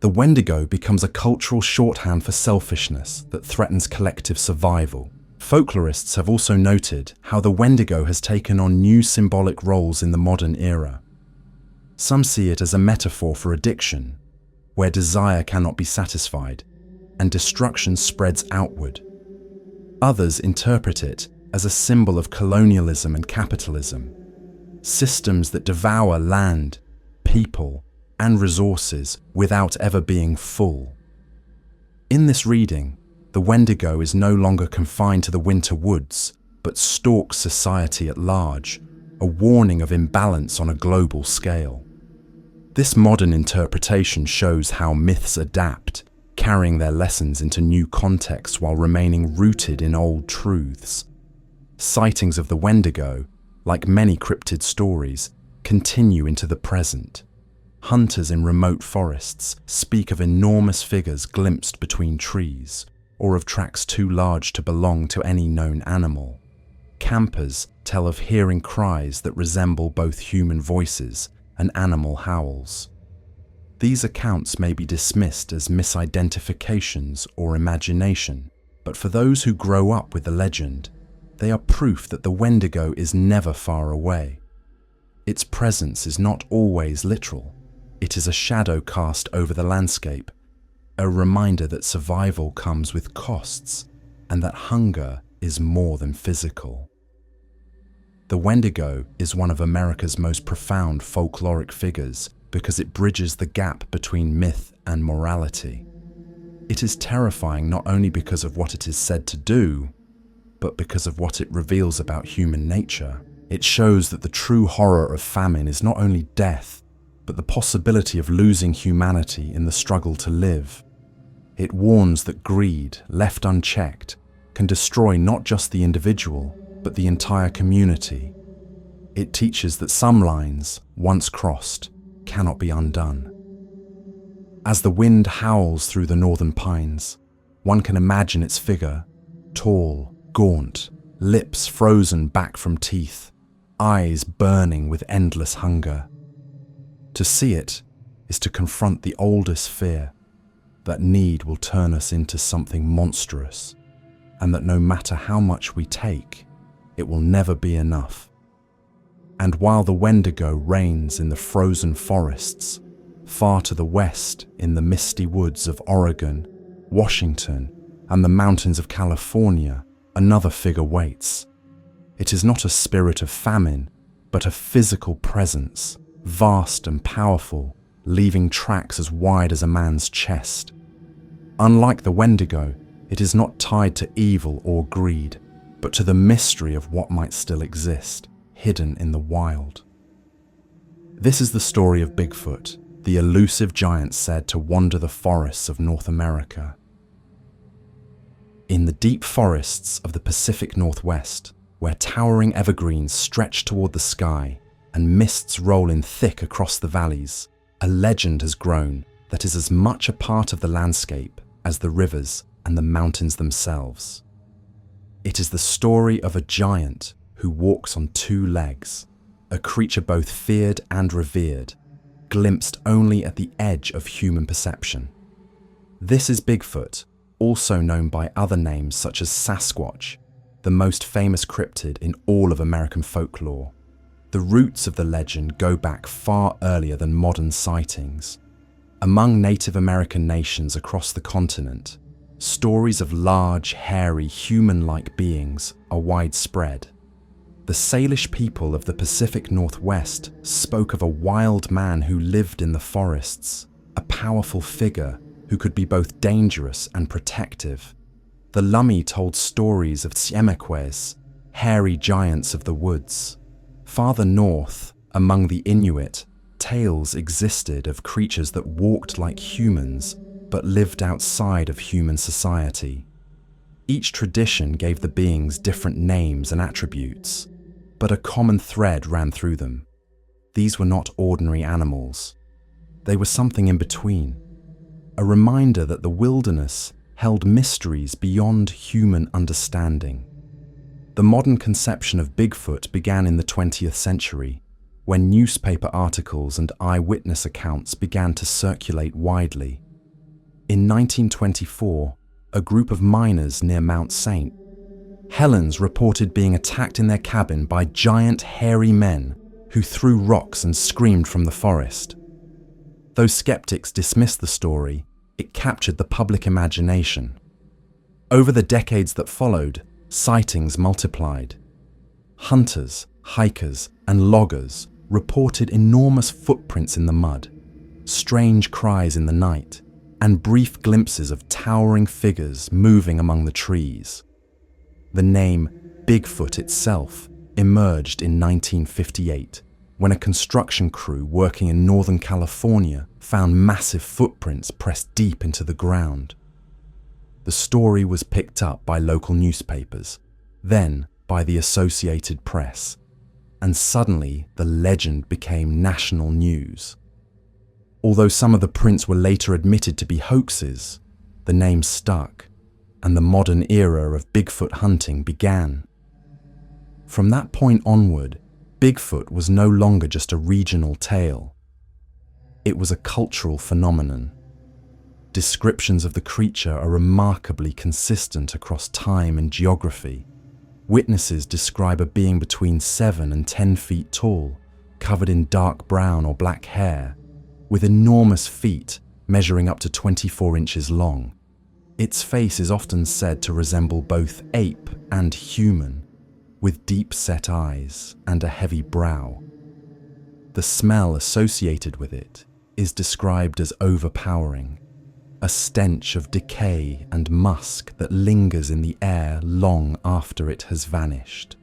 The Wendigo becomes a cultural shorthand for selfishness that threatens collective survival. Folklorists have also noted how the Wendigo has taken on new symbolic roles in the modern era. Some see it as a metaphor for addiction, where desire cannot be satisfied and destruction spreads outward. Others interpret it as a symbol of colonialism and capitalism, systems that devour land, people, and resources without ever being full. In this reading, the Wendigo is no longer confined to the winter woods, but stalks society at large, a warning of imbalance on a global scale. This modern interpretation shows how myths adapt, carrying their lessons into new contexts while remaining rooted in old truths. Sightings of the Wendigo, like many cryptid stories, continue into the present. Hunters in remote forests speak of enormous figures glimpsed between trees, or of tracks too large to belong to any known animal. Campers tell of hearing cries that resemble both human voices and animal howls. These accounts may be dismissed as misidentifications or imagination, But for those who grow up with the legend, they are proof that the Wendigo is never far away. Its presence is not always literal. It is a shadow cast over the landscape, a reminder that survival comes with costs and that hunger is more than physical. The Wendigo is one of America's most profound folkloric figures because it bridges the gap between myth and morality. It is terrifying not only because of what it is said to do, but because of what it reveals about human nature. It shows that the true horror of famine is not only death, but the possibility of losing humanity in the struggle to live. It warns that greed, left unchecked, can destroy not just the individual, but the entire community. It teaches that some lines, once crossed, cannot be undone. As the wind howls through the northern pines, one can imagine its figure, tall, gaunt, lips frozen back from teeth, eyes burning with endless hunger. To see it is to confront the oldest fear, that need will turn us into something monstrous, and that no matter how much we take, it will never be enough. And while the Wendigo reigns in the frozen forests, far to the west in the misty woods of Oregon, Washington, and the mountains of California, another figure waits. It is not a spirit of famine, but a physical presence, vast and powerful, leaving tracks as wide as a man's chest. Unlike the Wendigo, it is not tied to evil or greed, but to the mystery of what might still exist, hidden in the wild. This is the story of Bigfoot, the elusive giant said to wander the forests of North America. In the deep forests of the Pacific Northwest, where towering evergreens stretch toward the sky and mists roll in thick across the valleys, a legend has grown that is as much a part of the landscape as the rivers and the mountains themselves. It is the story of a giant who walks on two legs, a creature both feared and revered, glimpsed only at the edge of human perception. This is Bigfoot, also known by other names such as Sasquatch, the most famous cryptid in all of American folklore. The roots of the legend go back far earlier than modern sightings. Among Native American nations across the continent, stories of large, hairy, human-like beings are widespread. The Salish people of the Pacific Northwest spoke of a wild man who lived in the forests, a powerful figure who could be both dangerous and protective. The Lummi told stories of Tsiemekwes, hairy giants of the woods. Farther north, among the Inuit, tales existed of creatures that walked like humans but lived outside of human society. Each tradition gave the beings different names and attributes, but a common thread ran through them. These were not ordinary animals. They were something in between, a reminder that the wilderness held mysteries beyond human understanding. The modern conception of Bigfoot began in the 20th century, when newspaper articles and eyewitness accounts began to circulate widely. In 1924, a group of miners near Mount St. Helens reported being attacked in their cabin by giant hairy men who threw rocks and screamed from the forest. Though skeptics dismissed the story, it captured the public imagination. Over the decades that followed, sightings multiplied. Hunters, hikers, and loggers reported enormous footprints in the mud, strange cries in the night, and brief glimpses of towering figures moving among the trees. The name Bigfoot itself emerged in 1958, when a construction crew working in Northern California found massive footprints pressed deep into the ground. The story was picked up by local newspapers, then by the Associated Press, and suddenly the legend became national news. Although some of the prints were later admitted to be hoaxes, the name stuck, and the modern era of Bigfoot hunting began. From that point onward, Bigfoot was no longer just a regional tale. It was a cultural phenomenon. Descriptions of the creature are remarkably consistent across time and geography. Witnesses describe a being between 7 and 10 feet tall, covered in dark brown or black hair, with enormous feet measuring up to 24 inches long. Its face is often said to resemble both ape and human, with deep-set eyes and a heavy brow. The smell associated with it is described as overpowering, a stench of decay and musk that lingers in the air long after it has vanished.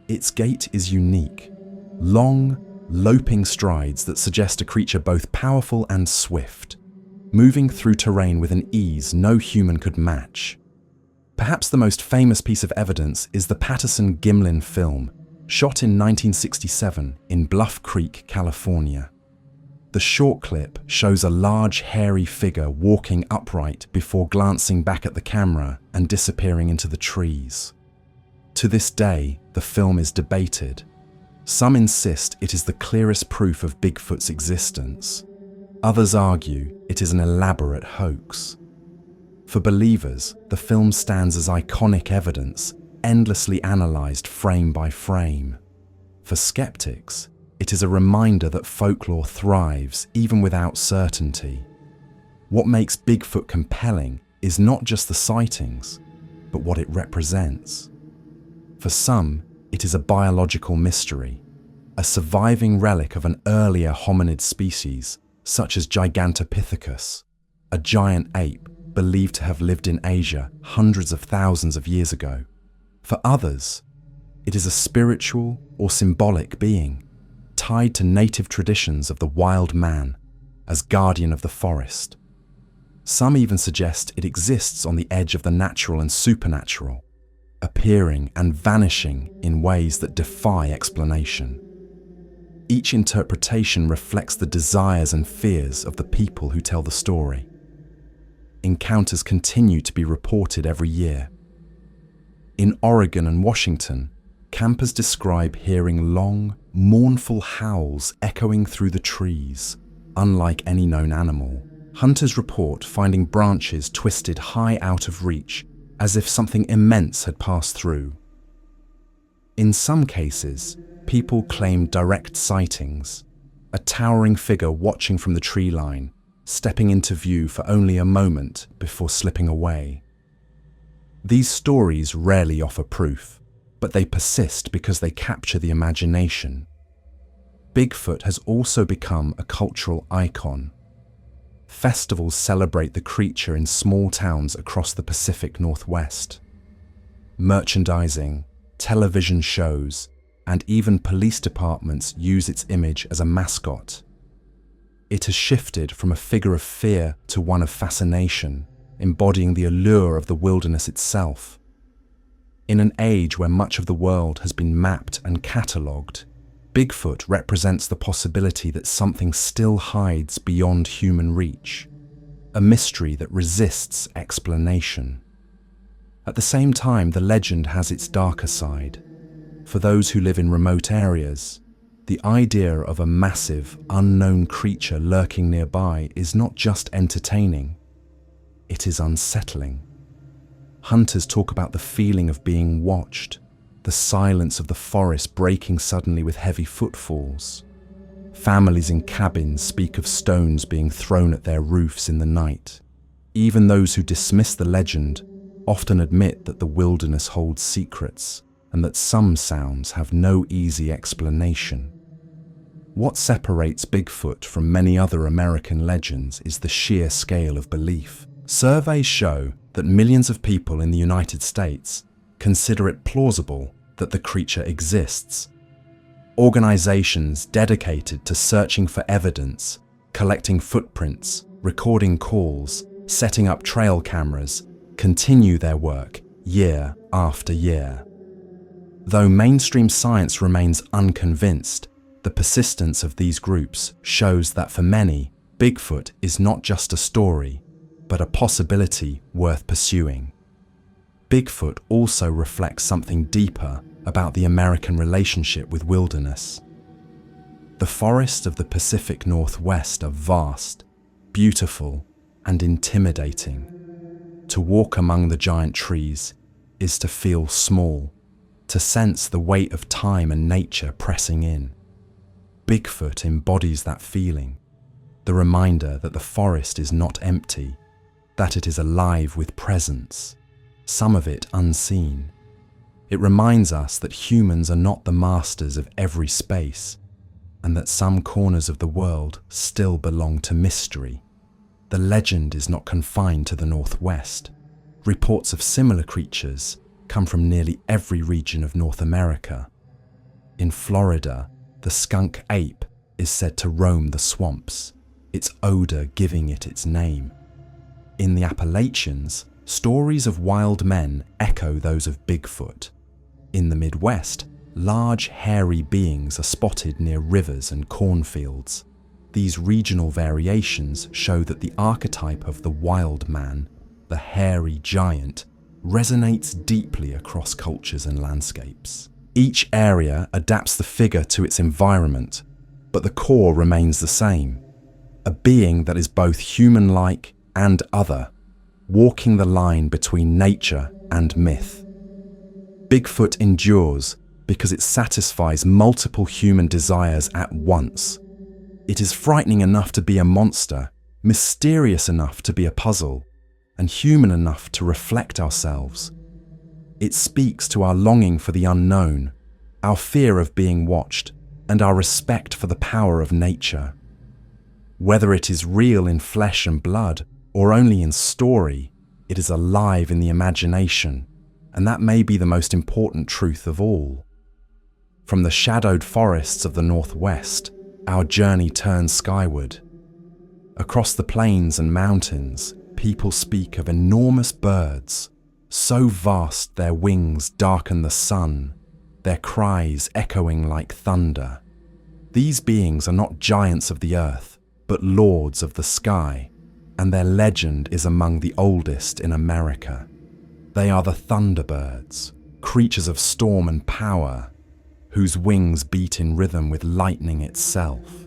Its gait is unique, long, loping strides that suggest a creature both powerful and swift, moving through terrain with an ease no human could match. Perhaps the most famous piece of evidence is the Patterson-Gimlin film, shot in 1967 in Bluff Creek, California. The short clip shows a large, hairy figure walking upright before glancing back at the camera and disappearing into the trees. To this day, the film is debated. Some insist it is the clearest proof of Bigfoot's existence. Others argue it is an elaborate hoax. For believers, the film stands as iconic evidence, endlessly analysed frame by frame. For skeptics, it is a reminder that folklore thrives even without certainty. What makes Bigfoot compelling is not just the sightings, but what it represents. For some, it is a biological mystery, a surviving relic of an earlier hominid species, such as Gigantopithecus, a giant ape believed to have lived in Asia hundreds of thousands of years ago. For others, it is a spiritual or symbolic being, tied to native traditions of the wild man as guardian of the forest. Some even suggest it exists on the edge of the natural and supernatural, appearing and vanishing in ways that defy explanation. Each interpretation reflects the desires and fears of the people who tell the story. Encounters continue to be reported every year. In Oregon and Washington, campers describe hearing long, mournful howls echoing through the trees, unlike any known animal. Hunters report finding branches twisted high out of reach, as if something immense had passed through. In some cases, people claim direct sightings, a towering figure watching from the tree line, stepping into view for only a moment before slipping away. These stories rarely offer proof, but they persist because they capture the imagination. Bigfoot has also become a cultural icon. Festivals celebrate the creature in small towns across the Pacific Northwest. Merchandising, television shows, and even police departments use its image as a mascot. It has shifted from a figure of fear to one of fascination, embodying the allure of the wilderness itself. In an age where much of the world has been mapped and catalogued, Bigfoot represents the possibility that something still hides beyond human reach, a mystery that resists explanation. At the same time, the legend has its darker side. For those who live in remote areas, the idea of a massive, unknown creature lurking nearby is not just entertaining, it is unsettling. Hunters talk about the feeling of being watched, the silence of the forest breaking suddenly with heavy footfalls. Families in cabins speak of stones being thrown at their roofs in the night. Even those who dismiss the legend often admit that the wilderness holds secrets and that some sounds have no easy explanation. What separates Bigfoot from many other American legends is the sheer scale of belief. Surveys show that millions of people in the United States consider it plausible that the creature exists. Organizations dedicated to searching for evidence, collecting footprints, recording calls, setting up trail cameras, continue their work year after year. Though mainstream science remains unconvinced, the persistence of these groups shows that for many, Bigfoot is not just a story, but a possibility worth pursuing. Bigfoot also reflects something deeper about the American relationship with wilderness. The forests of the Pacific Northwest are vast, beautiful, and intimidating. To walk among the giant trees is to feel small, to sense the weight of time and nature pressing in. Bigfoot embodies that feeling, the reminder that the forest is not empty, that it is alive with presence, some of it unseen. It reminds us that humans are not the masters of every space, and that some corners of the world still belong to mystery. The legend is not confined to the Northwest. Reports of similar creatures come from nearly every region of North America. In Florida, the skunk ape is said to roam the swamps, its odor giving it its name. In the Appalachians, stories of wild men echo those of Bigfoot. In the Midwest, large hairy beings are spotted near rivers and cornfields. These regional variations show that the archetype of the wild man, the hairy giant, resonates deeply across cultures and landscapes. Each area adapts the figure to its environment, but the core remains the same. A being that is both human-like and other, walking the line between nature and myth. Bigfoot endures because it satisfies multiple human desires at once. It is frightening enough to be a monster, mysterious enough to be a puzzle, and human enough to reflect ourselves. It speaks to our longing for the unknown, our fear of being watched, and our respect for the power of nature. Whether it is real in flesh and blood or only in story, it is alive in the imagination, and that may be the most important truth of all. From the shadowed forests of the Northwest, our journey turns skyward. Across the plains and mountains, people speak of enormous birds, so vast their wings darken the sun, their cries echoing like thunder. These beings are not giants of the earth, but lords of the sky, and their legend is among the oldest in America. They are the Thunderbirds, creatures of storm and power, whose wings beat in rhythm with lightning itself.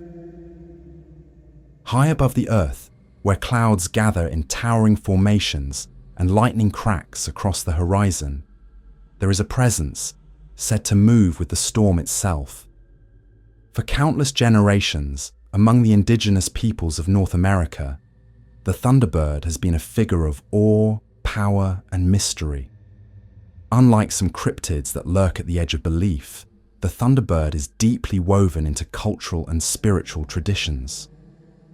High above the earth, where clouds gather in towering formations and lightning cracks across the horizon, there is a presence said to move with the storm itself. For countless generations, among the indigenous peoples of North America, the Thunderbird has been a figure of awe, power, and mystery. Unlike some cryptids that lurk at the edge of belief, the Thunderbird is deeply woven into cultural and spiritual traditions.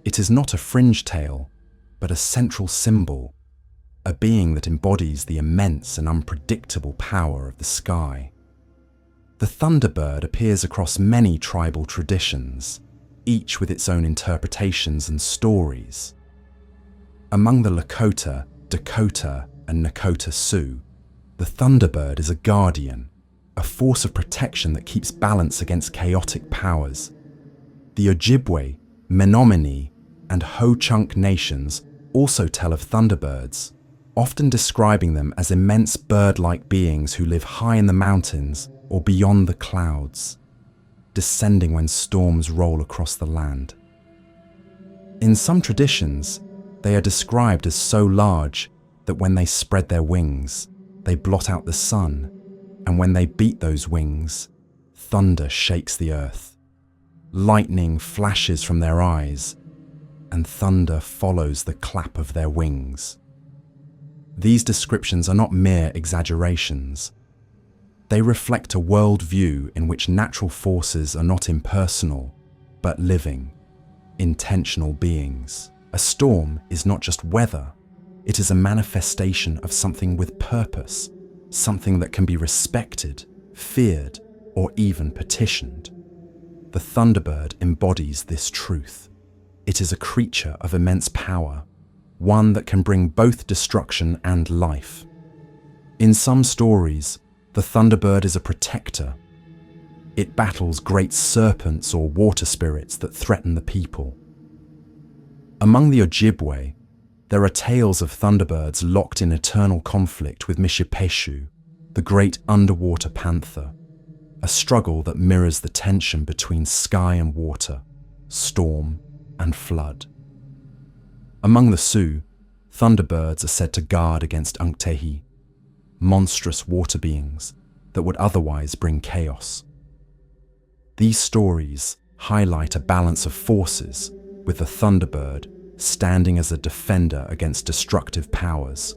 It is not a fringe tale, but a central symbol, a being that embodies the immense and unpredictable power of the sky. The Thunderbird appears across many tribal traditions, each with its own interpretations and stories. Among the Lakota, Dakota, and Nakota Sioux, the Thunderbird is a guardian, a force of protection that keeps balance against chaotic powers. The Ojibwe, Menominee, and Ho-Chunk nations also tell of Thunderbirds, often describing them as immense bird-like beings who live high in the mountains or beyond the clouds, descending when storms roll across the land. In some traditions, they are described as so large that when they spread their wings, they blot out the sun, and when they beat those wings, thunder shakes the earth. Lightning flashes from their eyes, and thunder follows the clap of their wings. These descriptions are not mere exaggerations. They reflect a worldview in which natural forces are not impersonal, but living, intentional beings. A storm is not just weather, it is a manifestation of something with purpose, something that can be respected, feared, or even petitioned. The Thunderbird embodies this truth. It is a creature of immense power, one that can bring both destruction and life. In some stories, the Thunderbird is a protector. It battles great serpents or water spirits that threaten the people. Among the Ojibwe, there are tales of Thunderbirds locked in eternal conflict with Mishipeshu, the great underwater panther, a struggle that mirrors the tension between sky and water, storm and flood. Among the Sioux, Thunderbirds are said to guard against Unktehi, monstrous water beings that would otherwise bring chaos. These stories highlight a balance of forces, with the Thunderbird standing as a defender against destructive powers.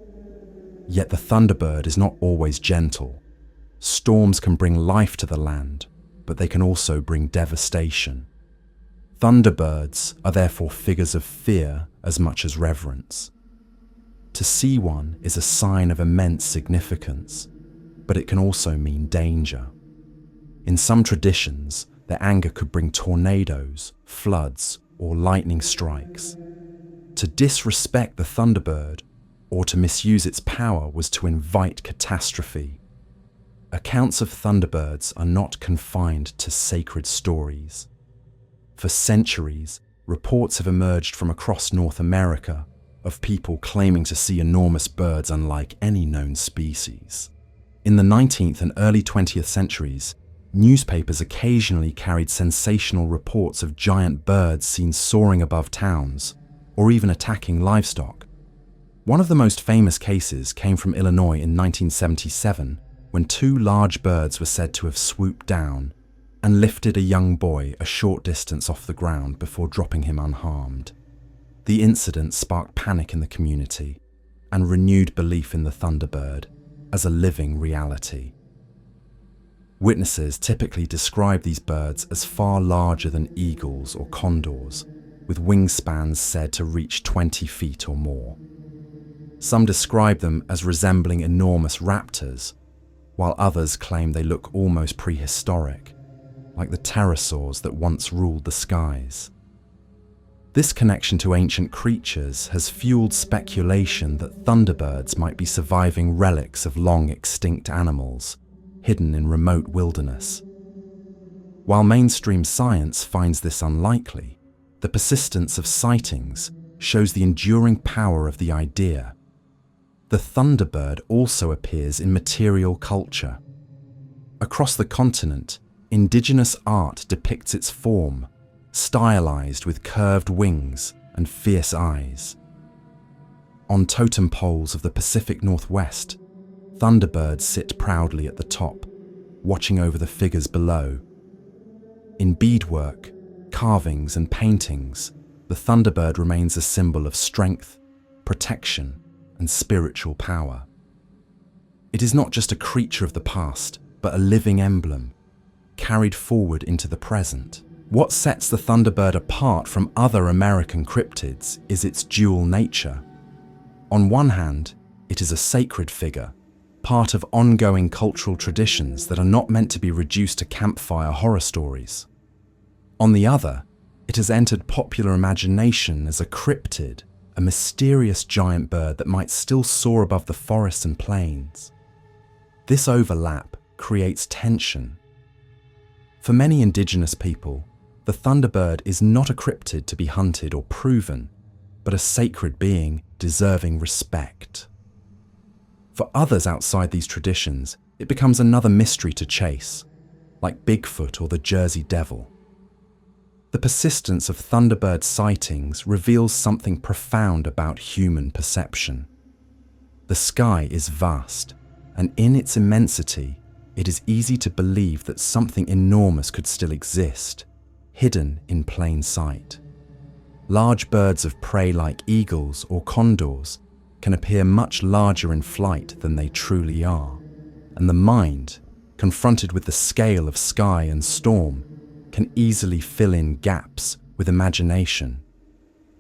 Yet the Thunderbird is not always gentle. Storms can bring life to the land, but they can also bring devastation. Thunderbirds are therefore figures of fear as much as reverence. To see one is a sign of immense significance, but it can also mean danger. In some traditions, their anger could bring tornadoes, floods, or lightning strikes. To disrespect the Thunderbird or to misuse its power was to invite catastrophe. Accounts of Thunderbirds are not confined to sacred stories. For centuries, reports have emerged from across North America of people claiming to see enormous birds unlike any known species. In the 19th and early 20th centuries, newspapers occasionally carried sensational reports of giant birds seen soaring above towns, or even attacking livestock. One of the most famous cases came from Illinois in 1977, when two large birds were said to have swooped down and lifted a young boy a short distance off the ground before dropping him unharmed. The incident sparked panic in the community and renewed belief in the Thunderbird as a living reality. Witnesses typically describe these birds as far larger than eagles or condors, with wingspans said to reach 20 feet or more. Some describe them as resembling enormous raptors, while others claim they look almost prehistoric, like the pterosaurs that once ruled the skies. This connection to ancient creatures has fueled speculation that Thunderbirds might be surviving relics of long extinct animals, hidden in remote wilderness. While mainstream science finds this unlikely, the persistence of sightings shows the enduring power of the idea. The Thunderbird also appears in material culture. Across the continent, indigenous art depicts its form, stylized with curved wings and fierce eyes. On totem poles of the Pacific Northwest, Thunderbirds sit proudly at the top, watching over the figures below. In beadwork, carvings and paintings, the Thunderbird remains a symbol of strength, protection, and spiritual power. It is not just a creature of the past, but a living emblem, carried forward into the present. What sets the Thunderbird apart from other American cryptids is its dual nature. On one hand, it is a sacred figure, part of ongoing cultural traditions that are not meant to be reduced to campfire horror stories. On the other, it has entered popular imagination as a cryptid, a mysterious giant bird that might still soar above the forests and plains. This overlap creates tension. For many indigenous people, the Thunderbird is not a cryptid to be hunted or proven, but a sacred being deserving respect. For others outside these traditions, it becomes another mystery to chase, like Bigfoot or the Jersey Devil. The persistence of Thunderbird sightings reveals something profound about human perception. The sky is vast, and in its immensity, it is easy to believe that something enormous could still exist, hidden in plain sight. Large birds of prey like eagles or condors can appear much larger in flight than they truly are, and the mind, confronted with the scale of sky and storm, can easily fill in gaps with imagination.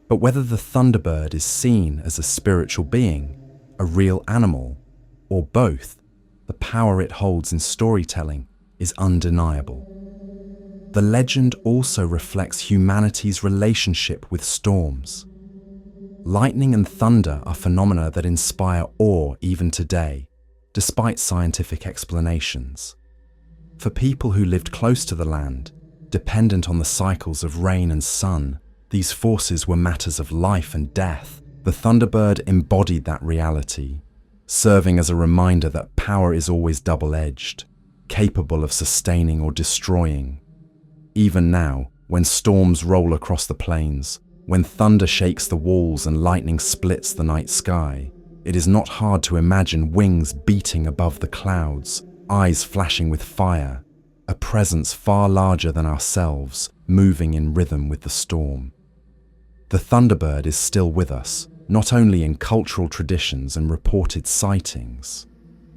But whether the Thunderbird is seen as a spiritual being, a real animal, or both, the power it holds in storytelling is undeniable. The legend also reflects humanity's relationship with storms. Lightning and thunder are phenomena that inspire awe even today, despite scientific explanations. For people who lived close to the land, dependent on the cycles of rain and sun, these forces were matters of life and death. The Thunderbird embodied that reality, serving as a reminder that power is always double-edged, capable of sustaining or destroying. Even now, when storms roll across the plains, When thunder shakes the walls and lightning splits the night sky, it is not hard to imagine wings beating above the clouds, eyes flashing with fire, a presence far larger than ourselves, moving in rhythm with the storm. The Thunderbird is still with us, not only in cultural traditions and reported sightings,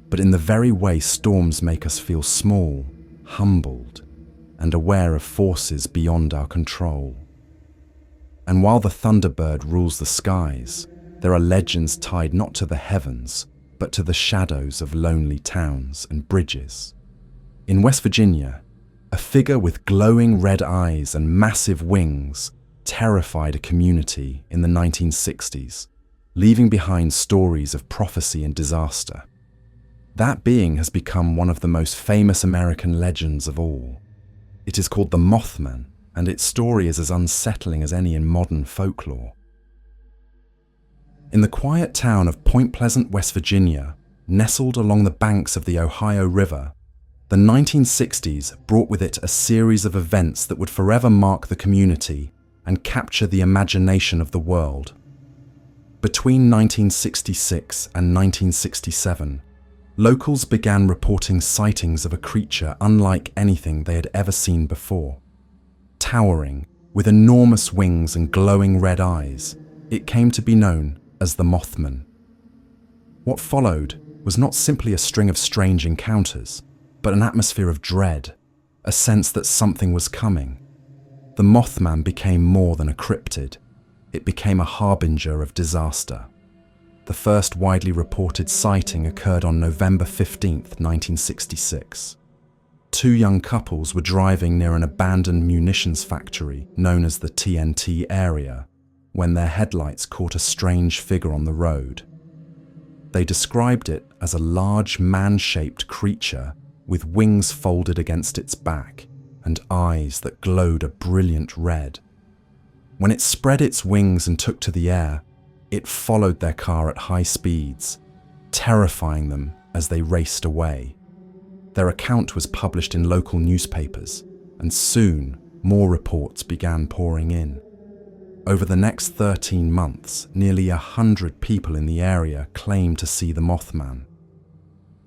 but in the very way storms make us feel small, humbled, and aware of forces beyond our control. And while the Thunderbird rules the skies, there are legends tied not to the heavens, but to the shadows of lonely towns and bridges. In West Virginia, a figure with glowing red eyes and massive wings terrified a community in the 1960s, leaving behind stories of prophecy and disaster. That being has become one of the most famous American legends of all. It is called the Mothman, and its story is as unsettling as any in modern folklore. In the quiet town of Point Pleasant, West Virginia, nestled along the banks of the Ohio River, the 1960s brought with it a series of events that would forever mark the community and capture the imagination of the world. Between 1966 and 1967, locals began reporting sightings of a creature unlike anything they had ever seen before. Towering, with enormous wings and glowing red eyes, it came to be known as the Mothman. What followed was not simply a string of strange encounters, but an atmosphere of dread, a sense that something was coming. The Mothman became more than a cryptid. It became a harbinger of disaster. The first widely reported sighting occurred on November 15, 1966. Two young couples were driving near an abandoned munitions factory known as the TNT area when their headlights caught a strange figure on the road. They described it as a large man-shaped creature with wings folded against its back and eyes that glowed a brilliant red. When it spread its wings and took to the air, it followed their car at high speeds, terrifying them as they raced away. Their account was published in local newspapers, and soon more reports began pouring in. Over the next 13 months, nearly 100 people in the area claimed to see the Mothman.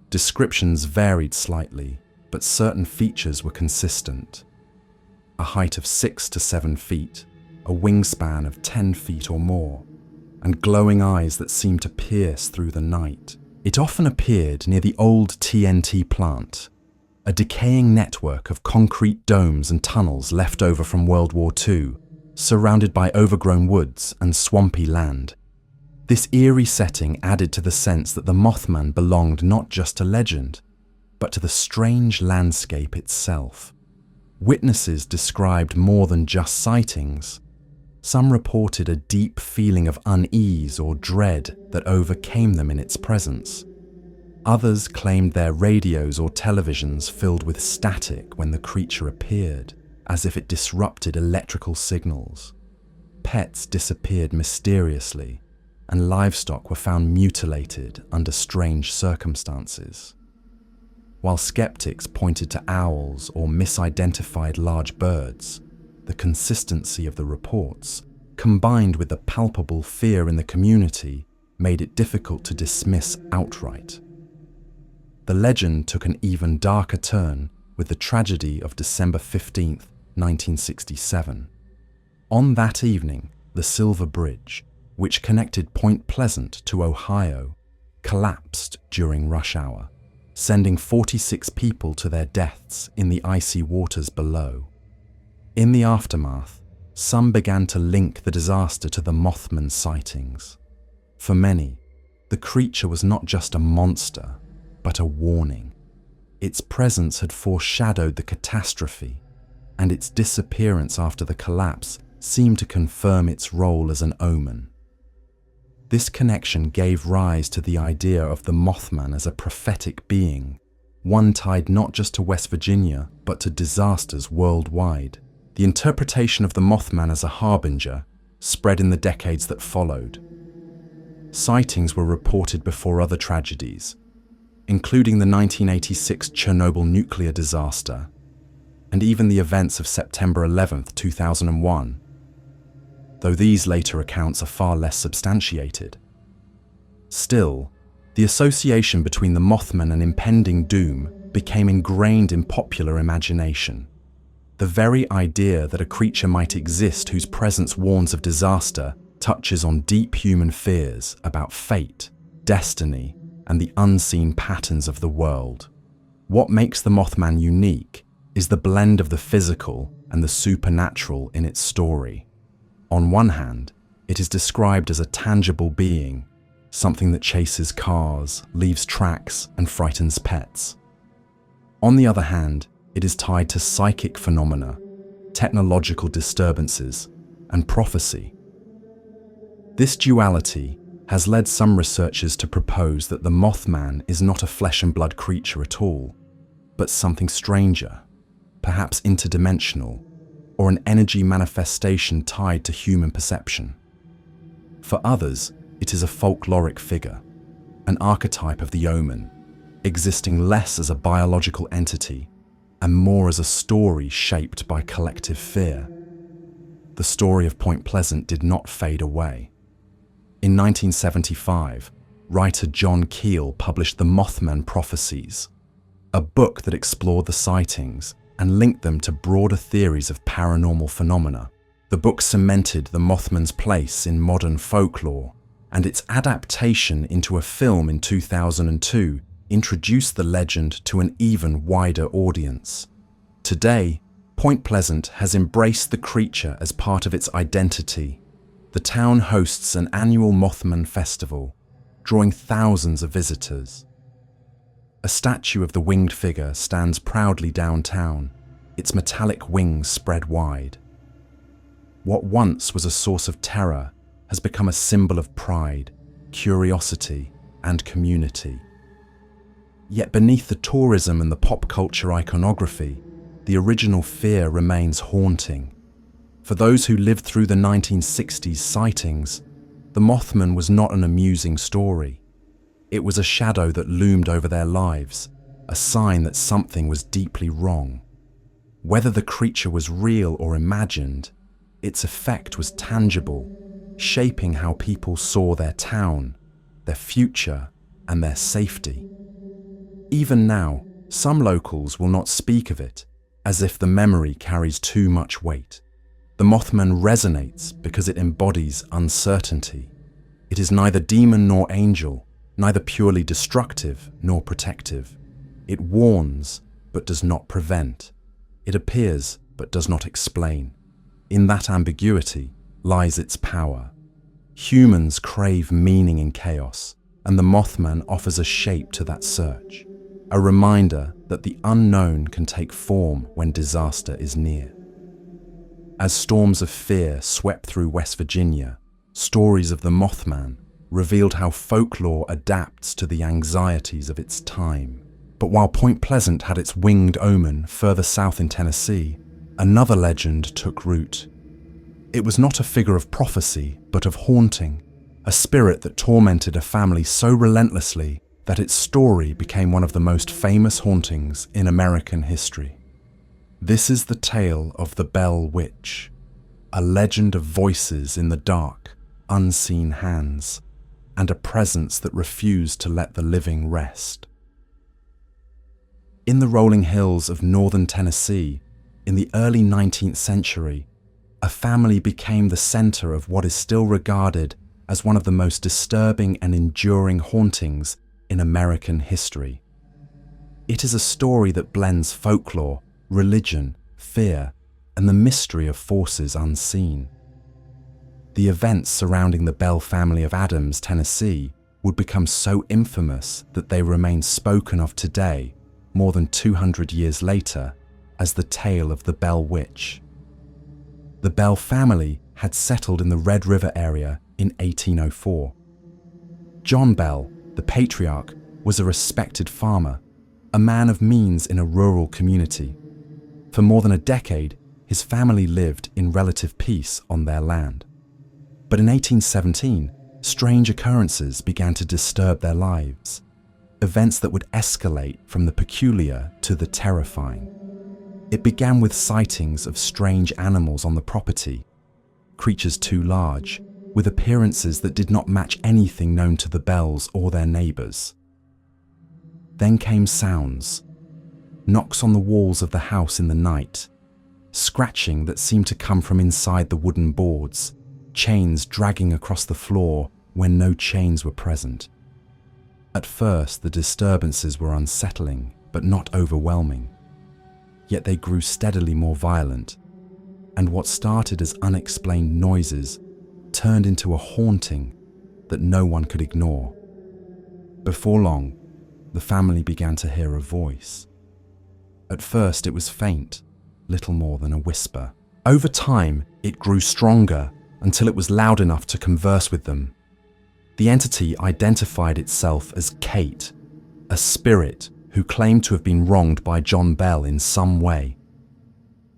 Descriptions varied slightly, but certain features were consistent. A height of 6 to 7 feet, a wingspan of 10 feet or more, and glowing eyes that seemed to pierce through the night. It often appeared near the old TNT plant, a decaying network of concrete domes and tunnels left over from World War II, surrounded by overgrown woods and swampy land. This eerie setting added to the sense that the Mothman belonged not just to legend, but to the strange landscape itself. Witnesses described more than just sightings. Some reported a deep feeling of unease or dread that overcame them in its presence. Others claimed their radios or televisions filled with static when the creature appeared, as if it disrupted electrical signals. Pets disappeared mysteriously, and livestock were found mutilated under strange circumstances. While skeptics pointed to owls or misidentified large birds, the consistency of the reports, combined with the palpable fear in the community, made it difficult to dismiss outright. The legend took an even darker turn with the tragedy of December 15, 1967. On that evening, the Silver Bridge, which connected Point Pleasant to Ohio, collapsed during rush hour, sending 46 people to their deaths in the icy waters below. In the aftermath, some began to link the disaster to the Mothman sightings. For many, the creature was not just a monster, but a warning. Its presence had foreshadowed the catastrophe, and its disappearance after the collapse seemed to confirm its role as an omen. This connection gave rise to the idea of the Mothman as a prophetic being, one tied not just to West Virginia, but to disasters worldwide. The interpretation of the Mothman as a harbinger spread in the decades that followed. Sightings were reported before other tragedies, including the 1986 Chernobyl nuclear disaster, and even the events of September 11, 2001. though these later accounts are far less substantiated. Still, the association between the Mothman and impending doom became ingrained in popular imagination. The very idea that a creature might exist whose presence warns of disaster touches on deep human fears about fate, destiny, and the unseen patterns of the world. What makes the Mothman unique is the blend of the physical and the supernatural in its story. On one hand, it is described as a tangible being, something that chases cars, leaves tracks, and frightens pets. On the other hand, it is tied to psychic phenomena, technological disturbances, and prophecy. This duality has led some researchers to propose that the Mothman is not a flesh and blood creature at all, but something stranger, perhaps interdimensional, or an energy manifestation tied to human perception. For others, it is a folkloric figure, an archetype of the omen, existing less as a biological entity and more as a story shaped by collective fear. The story of Point Pleasant did not fade away. In 1975, writer John Keel published The Mothman Prophecies, a book that explored the sightings and linked them to broader theories of paranormal phenomena. The book cemented the Mothman's place in modern folklore, and its adaptation into a film in 2002 introduced the legend to an even wider audience. Today, Point Pleasant has embraced the creature as part of its identity. The town hosts an annual Mothman festival, drawing thousands of visitors. A statue of the winged figure stands proudly downtown, its metallic wings spread wide. What once was a source of terror has become a symbol of pride, curiosity, and community. Yet beneath the tourism and the pop culture iconography, the original fear remains haunting. For those who lived through the 1960s sightings, the Mothman was not an amusing story. It was a shadow that loomed over their lives, a sign that something was deeply wrong. Whether the creature was real or imagined, its effect was tangible, shaping how people saw their town, their future, and their safety. Even now, some locals will not speak of it, as if the memory carries too much weight. The Mothman resonates because it embodies uncertainty. It is neither demon nor angel, neither purely destructive nor protective. It warns, but does not prevent. It appears, but does not explain. In that ambiguity lies its power. Humans crave meaning in chaos, and the Mothman offers a shape to that search, a reminder that the unknown can take form when disaster is near. As storms of fear swept through West Virginia, stories of the Mothman revealed how folklore adapts to the anxieties of its time. But while Point Pleasant had its winged omen further south in Tennessee, another legend took root. It was not a figure of prophecy, but of haunting, a spirit that tormented a family so relentlessly that its story became one of the most famous hauntings in American history. This is the tale of the Bell Witch, a legend of voices in the dark, unseen hands, and a presence that refused to let the living rest. In the rolling hills of northern Tennessee, in the early 19th century, a family became the center of what is still regarded as one of the most disturbing and enduring hauntings in American history. It is a story that blends folklore, religion, fear, and the mystery of forces unseen. The events surrounding the Bell family of Adams, Tennessee, would become so infamous that they remain spoken of today, more than 200 years later, as the tale of the Bell Witch. The Bell family had settled in the Red River area in 1804. John Bell, the patriarch, was a respected farmer, a man of means in a rural community. For more than a decade, his family lived in relative peace on their land. But in 1817, strange occurrences began to disturb their lives, events that would escalate from the peculiar to the terrifying. It began with sightings of strange animals on the property. creatures too large, with appearances that did not match anything known to the Bells or their neighbours. Then came sounds, knocks on the walls of the house in the night, scratching that seemed to come from inside the wooden boards, chains dragging across the floor when no chains were present. At first, the disturbances were unsettling, but not overwhelming. Yet they grew steadily more violent, and what started as unexplained noises turned into a haunting that no one could ignore. Before long, the family began to hear a voice. At first, it was faint, little more than a whisper. Over time, it grew stronger until it was loud enough to converse with them. The entity identified itself as Kate, a spirit who claimed to have been wronged by John Bell in some way.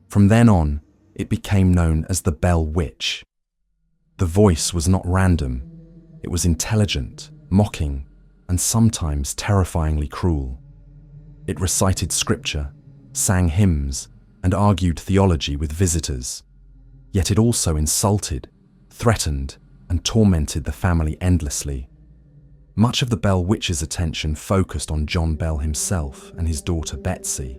From then on, it became known as the Bell Witch. The voice was not random. It was intelligent, mocking, and sometimes terrifyingly cruel. It recited scripture, sang hymns, and argued theology with visitors. Yet it also insulted, threatened, and tormented the family endlessly. Much of the Bell Witch's attention focused on John Bell himself and his daughter Betsy.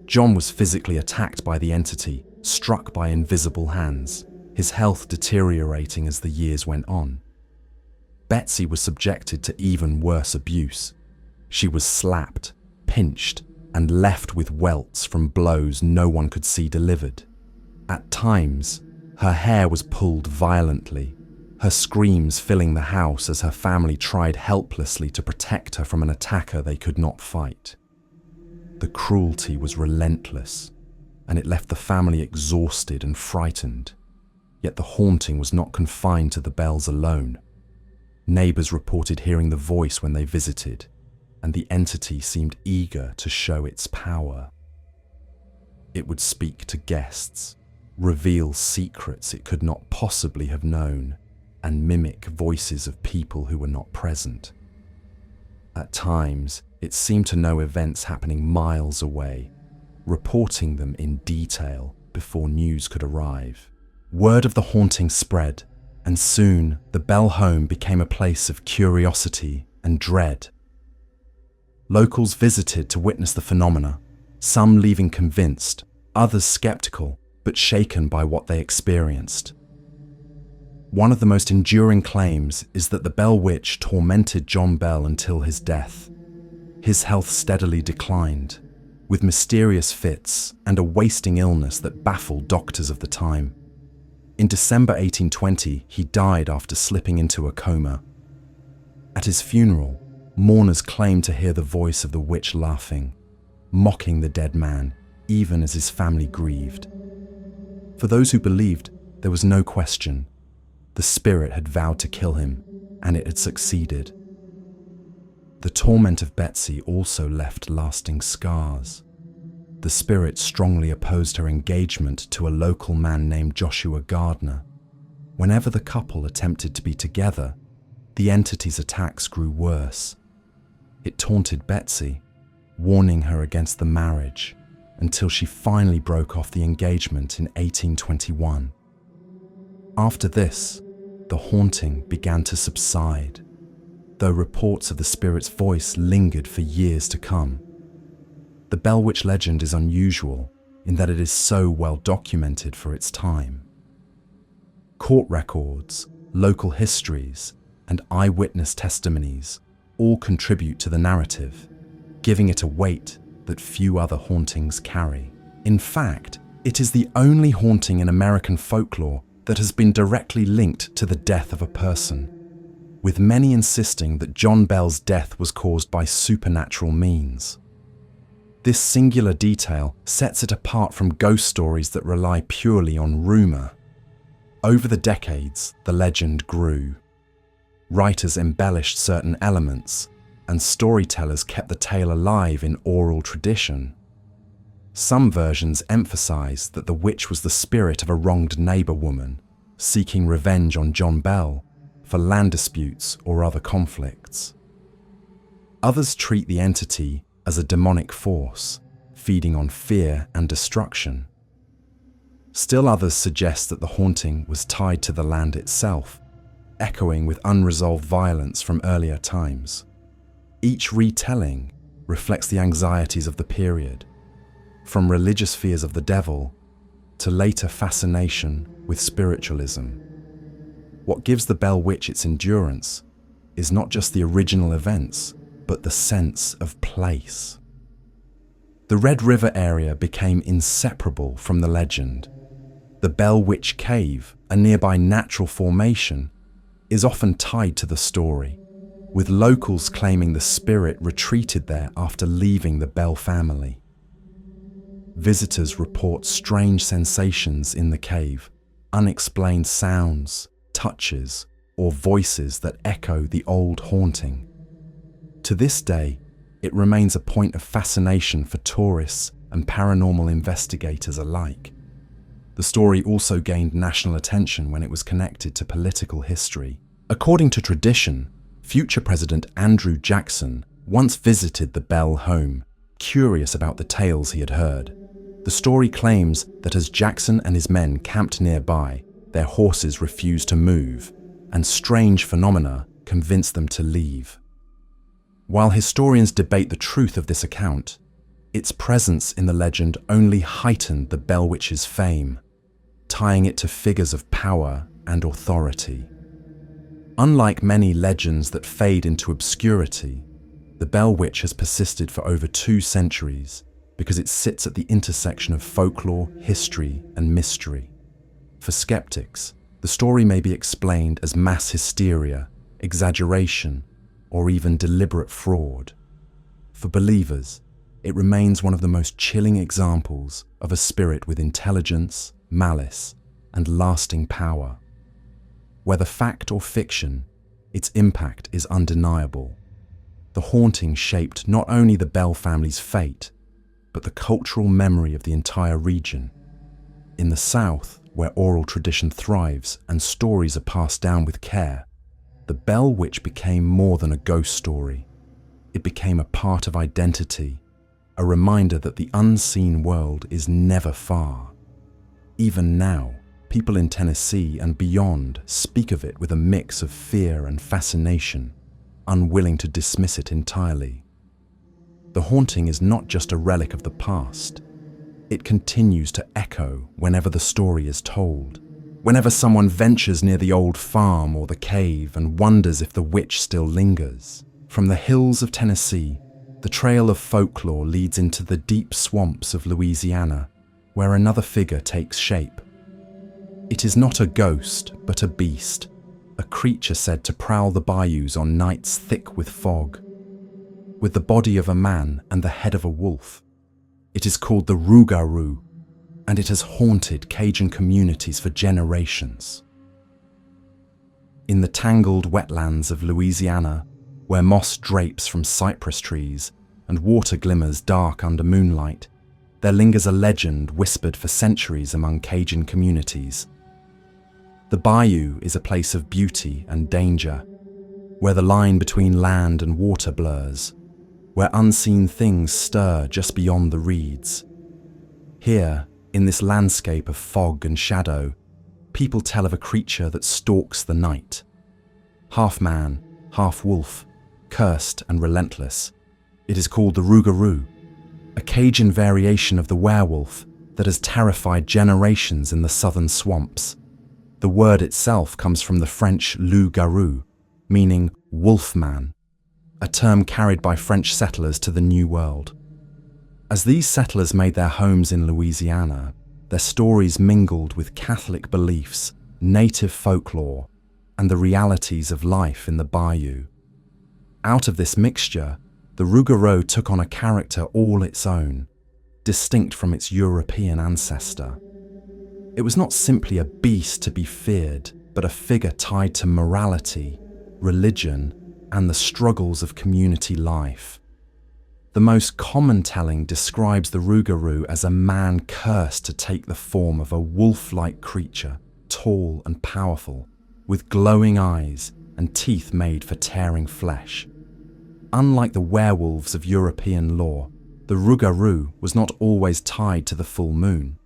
John was physically attacked by the entity, struck by invisible hands, his health deteriorating as the years went on. Betsy was subjected to even worse abuse. She was slapped, pinched, and left with welts from blows no one could see delivered. At times, her hair was pulled violently, her screams filling the house as her family tried helplessly to protect her from an attacker they could not fight. The cruelty was relentless, and it left the family exhausted and frightened. Yet the haunting was not confined to the Bells alone. Neighbours reported hearing the voice when they visited, and the entity seemed eager to show its power. It would speak to guests, reveal secrets it could not possibly have known, and mimic voices of people who were not present. At times, it seemed to know events happening miles away, reporting them in detail before news could arrive. Word of the haunting spread, and soon the Bell home became a place of curiosity and dread. Locals visited to witness the phenomena, some leaving convinced, others skeptical, but shaken by what they experienced. One of the most enduring claims is that the Bell Witch tormented John Bell until his death. His health steadily declined, with mysterious fits and a wasting illness that baffled doctors of the time. In December 1820, he died after slipping into a coma. At his funeral, mourners claimed to hear the voice of the witch laughing, mocking the dead man, even as his family grieved. For those who believed, there was no question. The spirit had vowed to kill him, and it had succeeded. The torment of Betsy also left lasting scars. The spirit strongly opposed her engagement to a local man named Joshua Gardner. Whenever the couple attempted to be together, the entity's attacks grew worse. It taunted Betsy, warning her against the marriage, until she finally broke off the engagement in 1821. After this, the haunting began to subside, though reports of the spirit's voice lingered for years to come. The Bell Witch legend is unusual in that it is so well documented for its time. Court records, local histories, and eyewitness testimonies all contribute to the narrative, giving it a weight that few other hauntings carry. In fact, it is the only haunting in American folklore that has been directly linked to the death of a person, with many insisting that John Bell's death was caused by supernatural means. This singular detail sets it apart from ghost stories that rely purely on rumour. Over the decades, the legend grew. Writers embellished certain elements, and storytellers kept the tale alive in oral tradition. Some versions emphasize that the witch was the spirit of a wronged neighbour woman, seeking revenge on John Bell for land disputes or other conflicts. Others treat the entity as a demonic force, feeding on fear and destruction. Still others suggest that the haunting was tied to the land itself, echoing with unresolved violence from earlier times. Each retelling reflects the anxieties of the period, from religious fears of the devil to later fascination with spiritualism. What gives the Bell Witch its endurance is not just the original events, but the sense of place. The Red River area became inseparable from the legend. The Bell Witch Cave, a nearby natural formation, is often tied to the story, with locals claiming the spirit retreated there after leaving the Bell family. Visitors report strange sensations in the cave, unexplained sounds, touches, or voices that echo the old haunting. To this day, it remains a point of fascination for tourists and paranormal investigators alike. The story also gained national attention when it was connected to political history. According to tradition, future President Andrew Jackson once visited the Bell home, curious about the tales he had heard. The story claims that as Jackson and his men camped nearby, their horses refused to move, and strange phenomena convinced them to leave. While historians debate the truth of this account, its presence in the legend only heightened the Bell Witch's fame, tying it to figures of power and authority. Unlike many legends that fade into obscurity, the Bell Witch has persisted for over 2 centuries because it sits at the intersection of folklore, history, and mystery. For skeptics, the story may be explained as mass hysteria, exaggeration, or even deliberate fraud. For believers, it remains one of the most chilling examples of a spirit with intelligence, malice, and lasting power. Whether fact or fiction, its impact is undeniable. The haunting shaped not only the Bell family's fate, but the cultural memory of the entire region. In the South, where oral tradition thrives and stories are passed down with care, the Bell Witch became more than a ghost story. It became a part of identity, a reminder that the unseen world is never far. Even now, people in Tennessee and beyond speak of it with a mix of fear and fascination, unwilling to dismiss it entirely. The haunting is not just a relic of the past. It continues to echo whenever the story is told. Whenever someone ventures near the old farm or the cave and wonders if the witch still lingers. From the hills of Tennessee, the trail of folklore leads into the deep swamps of Louisiana, where another figure takes shape. It is not a ghost, but a beast, a creature said to prowl the bayous on nights thick with fog. With the body of a man and the head of a wolf, it is called the Rougarou, and it has haunted Cajun communities for generations. In the tangled wetlands of Louisiana, where moss drapes from cypress trees and water glimmers dark under moonlight, there lingers a legend whispered for centuries among Cajun communities. The Bayou is a place of beauty and danger, where the line between land and water blurs, where unseen things stir just beyond the reeds. Here, in this landscape of fog and shadow, people tell of a creature that stalks the night. Half man, half wolf, cursed and relentless. It is called the Rougarou, a Cajun variation of the werewolf that has terrified generations in the southern swamps. The word itself comes from the French loup-garou, meaning wolf-man, a term carried by French settlers to the New World. As these settlers made their homes in Louisiana, their stories mingled with Catholic beliefs, native folklore, and the realities of life in the bayou. Out of this mixture, the Rougarou took on a character all its own, distinct from its European ancestor. It was not simply a beast to be feared, but a figure tied to morality, religion, and the struggles of community life. The most common telling describes the Rougarou as a man cursed to take the form of a wolf-like creature, tall and powerful, with glowing eyes and teeth made for tearing flesh. Unlike the werewolves of European lore, the Rougarou was not always tied to the full moon.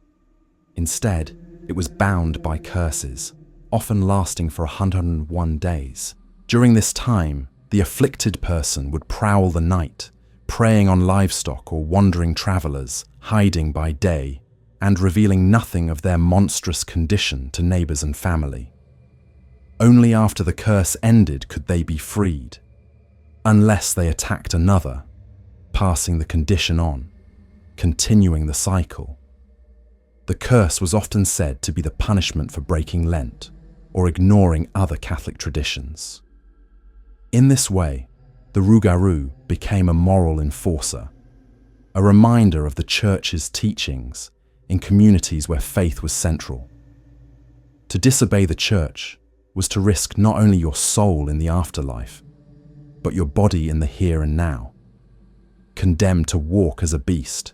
Instead, it was bound by curses, often lasting for 101 days. During this time, the afflicted person would prowl the night, preying on livestock or wandering travelers, hiding by day, and revealing nothing of their monstrous condition to neighbors and family. Only after the curse ended could they be freed, unless they attacked another, passing the condition on, continuing the cycle. The curse was often said to be the punishment for breaking Lent or ignoring other Catholic traditions. In this way, the Rougarou became a moral enforcer, a reminder of the Church's teachings in communities where faith was central. To disobey the Church was to risk not only your soul in the afterlife, but your body in the here and now, condemned to walk as a beast.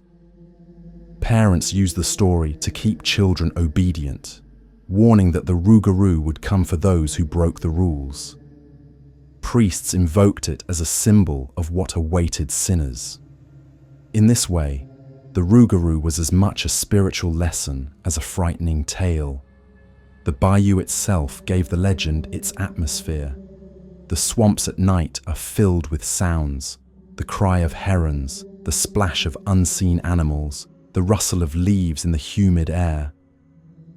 Parents used the story to keep children obedient, warning that the Rougarou would come for those who broke the rules. Priests invoked it as a symbol of what awaited sinners. In this way, the Rougarou was as much a spiritual lesson as a frightening tale. The bayou itself gave the legend its atmosphere. The swamps at night are filled with sounds, the cry of herons, the splash of unseen animals, the rustle of leaves in the humid air.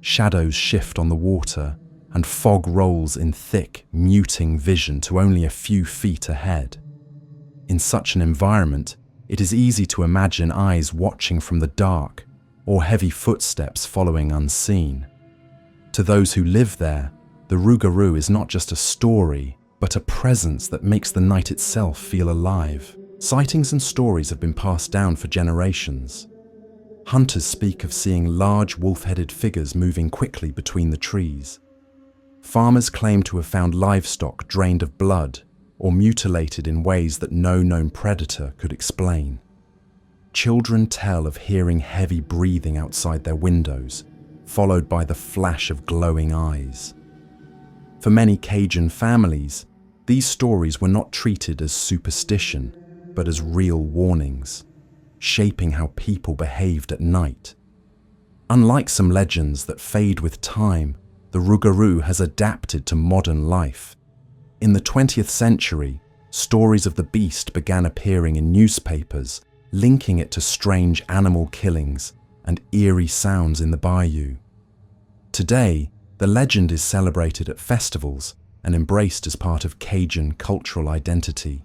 Shadows shift on the water, and fog rolls in thick, muting vision to only a few feet ahead. In such an environment, it is easy to imagine eyes watching from the dark, or heavy footsteps following unseen. To those who live there, the Rougarou is not just a story, but a presence that makes the night itself feel alive. Sightings and stories have been passed down for generations. Hunters speak of seeing large wolf-headed figures moving quickly between the trees. Farmers claim to have found livestock drained of blood or mutilated in ways that no known predator could explain. Children tell of hearing heavy breathing outside their windows, followed by the flash of glowing eyes. For many Cajun families, these stories were not treated as superstition, but as real warnings, shaping how people behaved at night. Unlike some legends that fade with time, the Rougarou has adapted to modern life. In the 20th century, stories of the beast began appearing in newspapers, linking it to strange animal killings and eerie sounds in the bayou. Today, the legend is celebrated at festivals and embraced as part of Cajun cultural identity.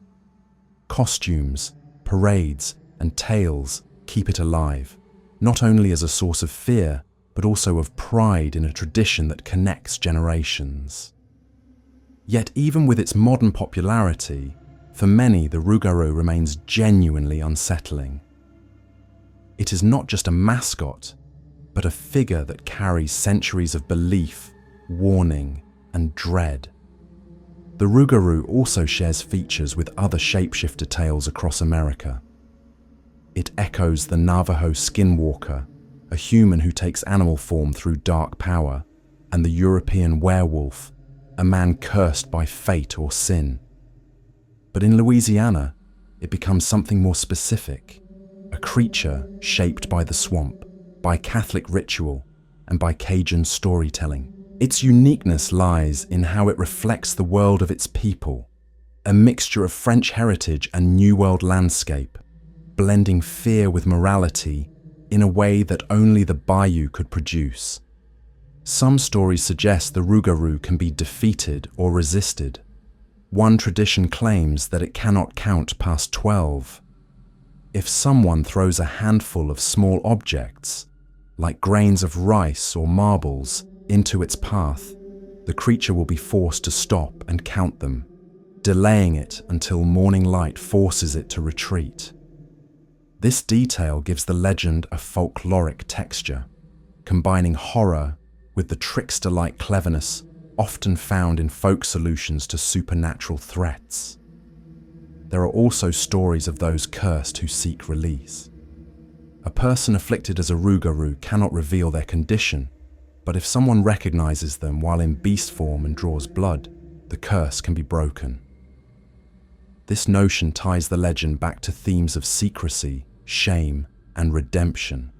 Costumes, parades, and tales keep it alive, not only as a source of fear, but also of pride in a tradition that connects generations. Yet even with its modern popularity, for many the Rougarou remains genuinely unsettling. It is not just a mascot, but a figure that carries centuries of belief, warning, and dread. The Rougarou also shares features with other shapeshifter tales across America. It echoes the Navajo Skinwalker, a human who takes animal form through dark power, and the European werewolf, a man cursed by fate or sin. But in Louisiana, it becomes something more specific, a creature shaped by the swamp, by Catholic ritual, and by Cajun storytelling. Its uniqueness lies in how it reflects the world of its people, a mixture of French heritage and New World landscape, blending fear with morality in a way that only the Bayou could produce. Some stories suggest the Rougarou can be defeated or resisted. One tradition claims that it cannot count past 12. If someone throws a handful of small objects, like grains of rice or marbles, into its path, the creature will be forced to stop and count them, delaying it until morning light forces it to retreat. This detail gives the legend a folkloric texture, combining horror with the trickster-like cleverness often found in folk solutions to supernatural threats. There are also stories of those cursed who seek release. A person afflicted as a Rougarou cannot reveal their condition, but if someone recognizes them while in beast form and draws blood, the curse can be broken. This notion ties the legend back to themes of secrecy, shame, and redemption,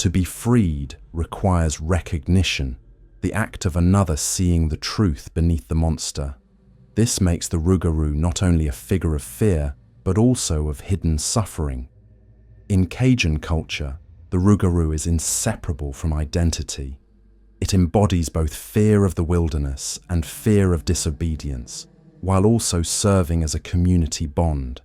To be freed requires recognition, the act of another seeing the truth beneath the monster. This makes the Rougarou not only a figure of fear, but also of hidden suffering. In Cajun culture, the Rougarou is inseparable from identity. It embodies both fear of the wilderness and fear of disobedience, while also serving as a community bond.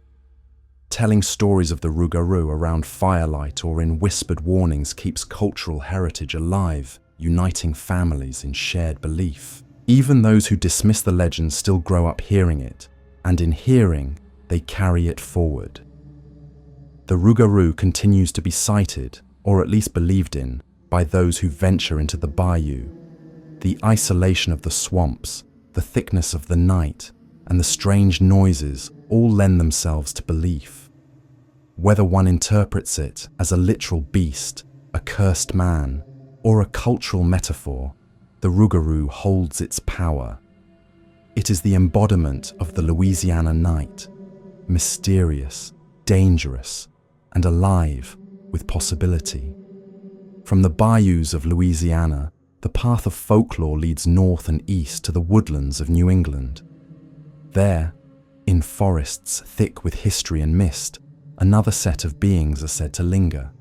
Telling stories of the Rougarou around firelight or in whispered warnings keeps cultural heritage alive, uniting families in shared belief. Even those who dismiss the legend still grow up hearing it, and in hearing, they carry it forward. The Rougarou continues to be cited, or at least believed in, by those who venture into the Bayou. The isolation of the swamps, the thickness of the night, and the strange noises all lend themselves to belief. Whether one interprets it as a literal beast, a cursed man, or a cultural metaphor, the Rougarou holds its power. It is the embodiment of the Louisiana night, mysterious, dangerous, and alive with possibility. From the bayous of Louisiana, the path of folklore leads north and east to the woodlands of New England. There, in forests thick with history and mist, another set of beings are said to linger.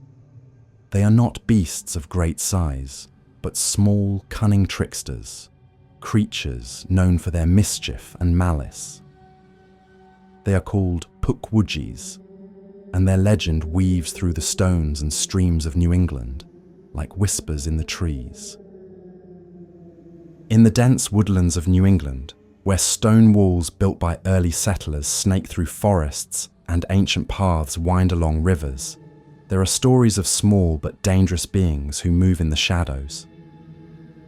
They are not beasts of great size, but small, cunning tricksters, creatures known for their mischief and malice. They are called Pukwudgies, and their legend weaves through the stones and streams of New England, like whispers in the trees. In the dense woodlands of New England, where stone walls built by early settlers snake through forests and ancient paths wind along rivers, there are stories of small but dangerous beings who move in the shadows.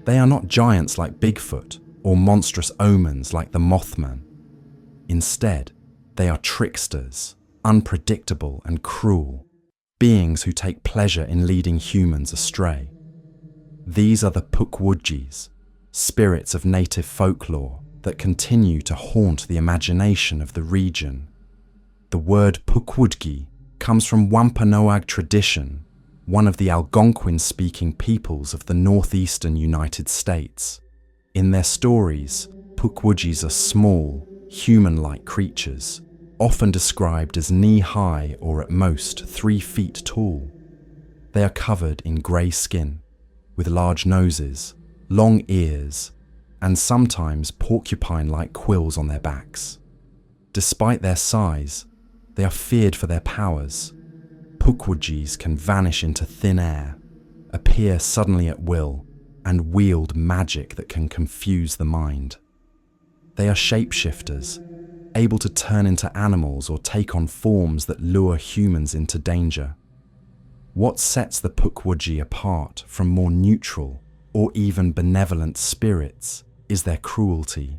They are not giants like Bigfoot or monstrous omens like the Mothman. Instead, they are tricksters, unpredictable and cruel, beings who take pleasure in leading humans astray. These are the Pukwudgies, spirits of native folklore that continue to haunt the imagination of the region. The word Pukwudgie comes from Wampanoag tradition, one of the Algonquin-speaking peoples of the northeastern United States. In their stories, Pukwudgies are small, human-like creatures, often described as knee-high or at most 3 feet tall. They are covered in grey skin, with large noses, long ears, and sometimes porcupine-like quills on their backs. Despite their size, they are feared for their powers. Pukwudgies can vanish into thin air, appear suddenly at will, and wield magic that can confuse the mind. They are shapeshifters, able to turn into animals or take on forms that lure humans into danger. What sets the Pukwudgie apart from more neutral or even benevolent spirits is their cruelty.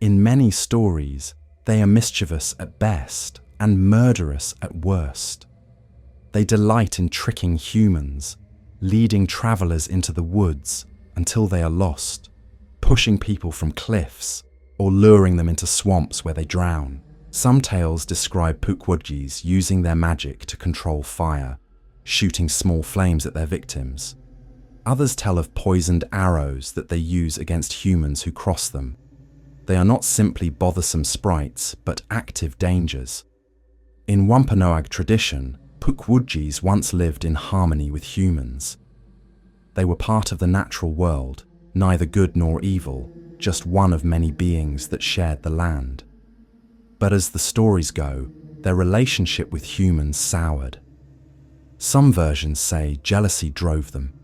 In many stories, they are mischievous at best and murderous at worst. They delight in tricking humans, leading travelers into the woods until they are lost, pushing people from cliffs, or luring them into swamps where they drown. Some tales describe Pukwudgies using their magic to control fire, shooting small flames at their victims. Others tell of poisoned arrows that they use against humans who cross them. They are not simply bothersome sprites, but active dangers. In Wampanoag tradition, Pukwudgies once lived in harmony with humans. They were part of the natural world, neither good nor evil, just one of many beings that shared the land. But as the stories go, their relationship with humans soured. Some versions say jealousy drove them,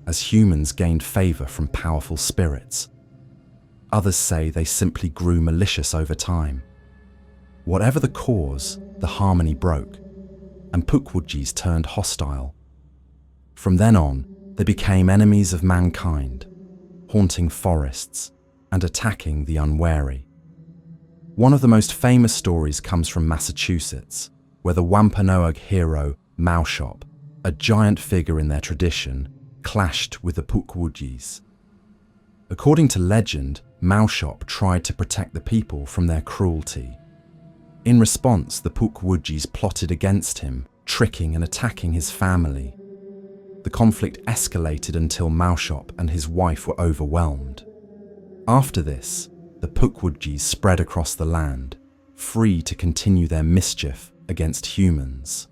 as humans gained favor from powerful spirits. Others say they simply grew malicious over time. Whatever the cause, the harmony broke, and Pukwudgies turned hostile. From then on, they became enemies of mankind, haunting forests and attacking the unwary. One of the most famous stories comes from Massachusetts, where the Wampanoag hero Maushop, a giant figure in their tradition, clashed with the Pukwudgies. According to legend, Maushop tried to protect the people from their cruelty. In response, the Pukwudgies plotted against him, tricking and attacking his family. The conflict escalated until Maushop and his wife were overwhelmed. After this, the Pukwudgies spread across the land, free to continue their mischief against humans.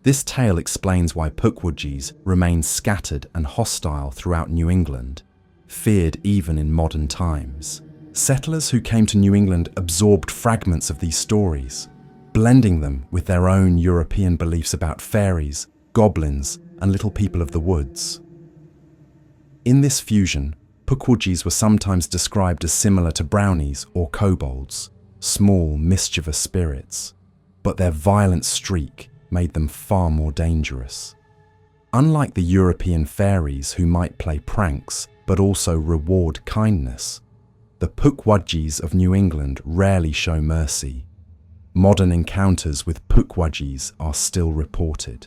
This tale explains why Pukwudgies remain scattered and hostile throughout New England, feared even in modern times. Settlers who came to New England absorbed fragments of these stories, blending them with their own European beliefs about fairies, goblins, and little people of the woods. In this fusion, Pukwudgies were sometimes described as similar to brownies or kobolds, small, mischievous spirits, but their violent streak made them far more dangerous. Unlike the European fairies who might play pranks but also reward kindness, the Pukwudgies of New England rarely show mercy. Modern encounters with Pukwudgies are still reported.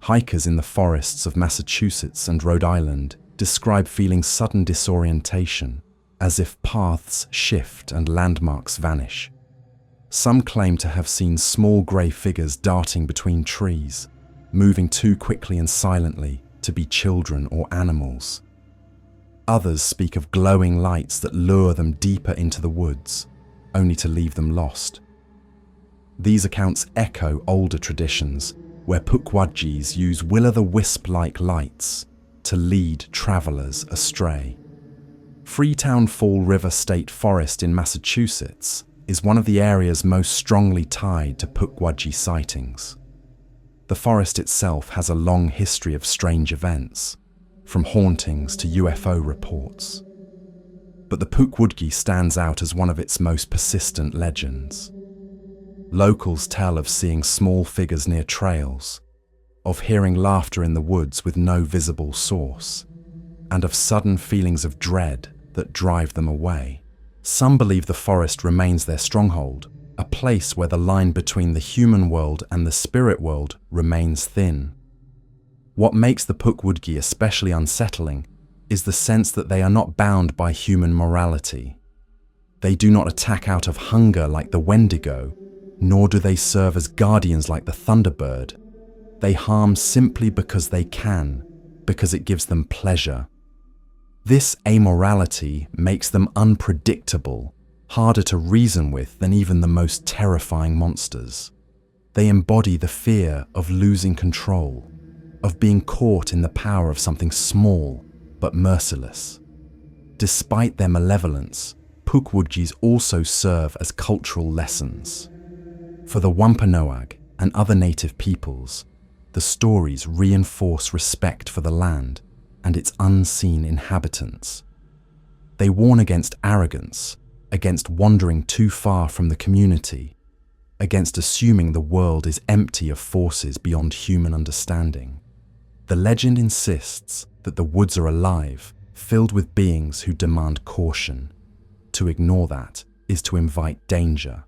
Hikers in the forests of Massachusetts and Rhode Island describe feeling sudden disorientation, as if paths shift and landmarks vanish. Some claim to have seen small grey figures darting between trees, moving too quickly and silently to be children or animals. Others speak of glowing lights that lure them deeper into the woods, only to leave them lost. These accounts echo older traditions, where Pukwudgies use will-o'-the-wisp-like lights to lead travelers astray. Freetown Fall River State Forest in Massachusetts is one of the areas most strongly tied to Pukwudgie sightings. The forest itself has a long history of strange events, from hauntings to UFO reports. But the Pukwudgie stands out as one of its most persistent legends. Locals tell of seeing small figures near trails, of hearing laughter in the woods with no visible source, and of sudden feelings of dread that drive them away. Some believe the forest remains their stronghold, a place where the line between the human world and the spirit world remains thin. What makes the Pukwudgie especially unsettling is the sense that they are not bound by human morality. They do not attack out of hunger like the Wendigo, nor do they serve as guardians like the Thunderbird. They harm simply because they can, because it gives them pleasure. This amorality makes them unpredictable, harder to reason with than even the most terrifying monsters. They embody the fear of losing control, of being caught in the power of something small but merciless. Despite their malevolence, Pukwudgies also serve as cultural lessons. For the Wampanoag and other native peoples, the stories reinforce respect for the land and its unseen inhabitants. They warn against arrogance, against wandering too far from the community, against assuming the world is empty of forces beyond human understanding. The legend insists that the woods are alive, filled with beings who demand caution. To ignore that is to invite danger.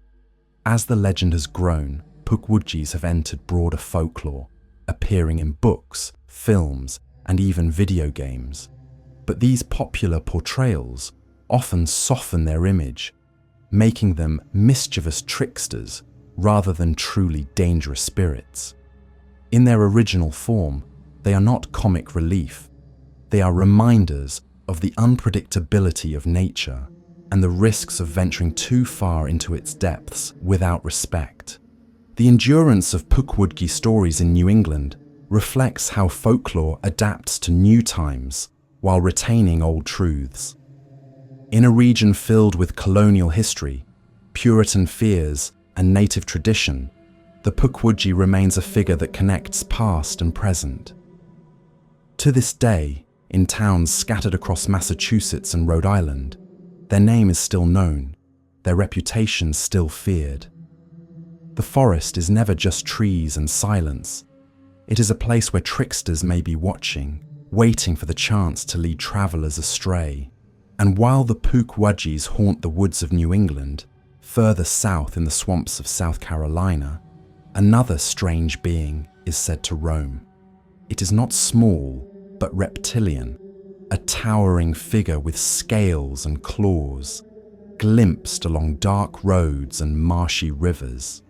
As the legend has grown, Pukwudgies have entered broader folklore, appearing in books, films, and even video games. But these popular portrayals often soften their image, making them mischievous tricksters rather than truly dangerous spirits. In their original form, they are not comic relief. They are reminders of the unpredictability of nature and the risks of venturing too far into its depths without respect. The endurance of Pukwudgie stories in New England reflects how folklore adapts to new times while retaining old truths. In a region filled with colonial history, Puritan fears, and native tradition, the Pukwudgie remains a figure that connects past and present. To this day, in towns scattered across Massachusetts and Rhode Island, their name is still known, their reputation still feared. The forest is never just trees and silence. It is a place where tricksters may be watching, waiting for the chance to lead travelers astray. And while the Pukwudgies haunt the woods of New England, further south in the swamps of South Carolina, another strange being is said to roam. It is not small, but reptilian, a towering figure with scales and claws, glimpsed along dark roads and marshy rivers.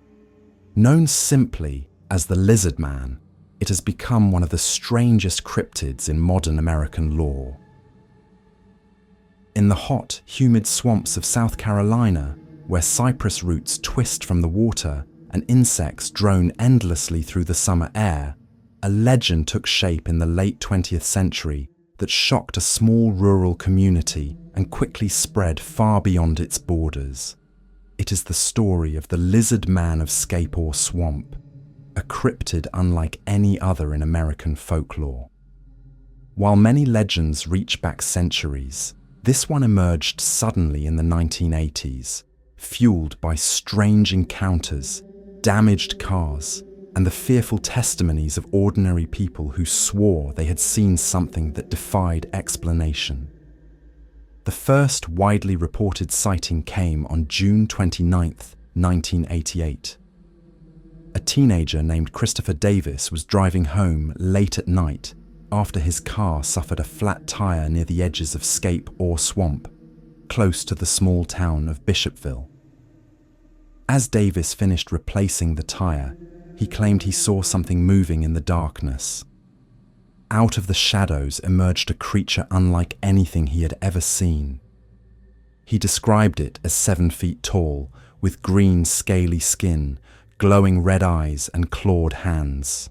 Known simply as the Lizard Man, it has become one of the strangest cryptids in modern American lore. In the hot, humid swamps of South Carolina, where cypress roots twist from the water and insects drone endlessly through the summer air, a legend took shape in the late 20th century that shocked a small rural community and quickly spread far beyond its borders. It is the story of the lizard man of Scape Swamp, a cryptid unlike any other in American folklore. While many legends reach back centuries, this one emerged suddenly in the 1980s, fueled by strange encounters, damaged cars, and the fearful testimonies of ordinary people who swore they had seen something that defied explanation. The first widely reported sighting came on June 29, 1988. A teenager named Christopher Davis was driving home late at night after his car suffered a flat tire near the edges of Scape Swamp, close to the small town of Bishopville. As Davis finished replacing the tire, he claimed he saw something moving in the darkness. Out of the shadows emerged a creature unlike anything he had ever seen. He described it as 7 feet tall, with green, scaly skin, glowing red eyes, and clawed hands.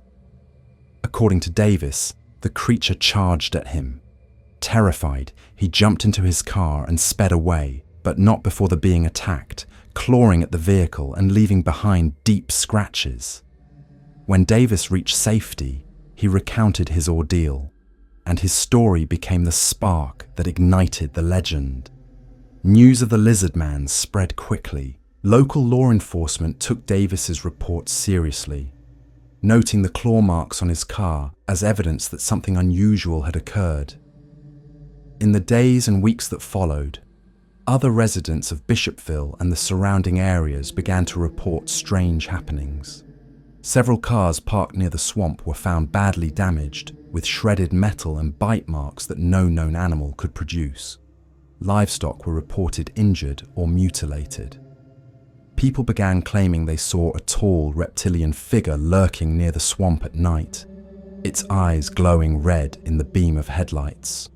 According to Davis, the creature charged at him. Terrified, he jumped into his car and sped away, but not before the being attacked, clawing at the vehicle and leaving behind deep scratches. When Davis reached safety, he recounted his ordeal, and his story became the spark that ignited the legend. News of the lizard man spread quickly. Local law enforcement took Davis's report seriously, noting the claw marks on his car as evidence that something unusual had occurred. In the days and weeks that followed, other residents of Bishopville and the surrounding areas began to report strange happenings. Several cars parked near the swamp were found badly damaged, with shredded metal and bite marks that no known animal could produce. Livestock were reported injured or mutilated. People began claiming they saw a tall reptilian figure lurking near the swamp at night, its eyes glowing red in the beam of headlights.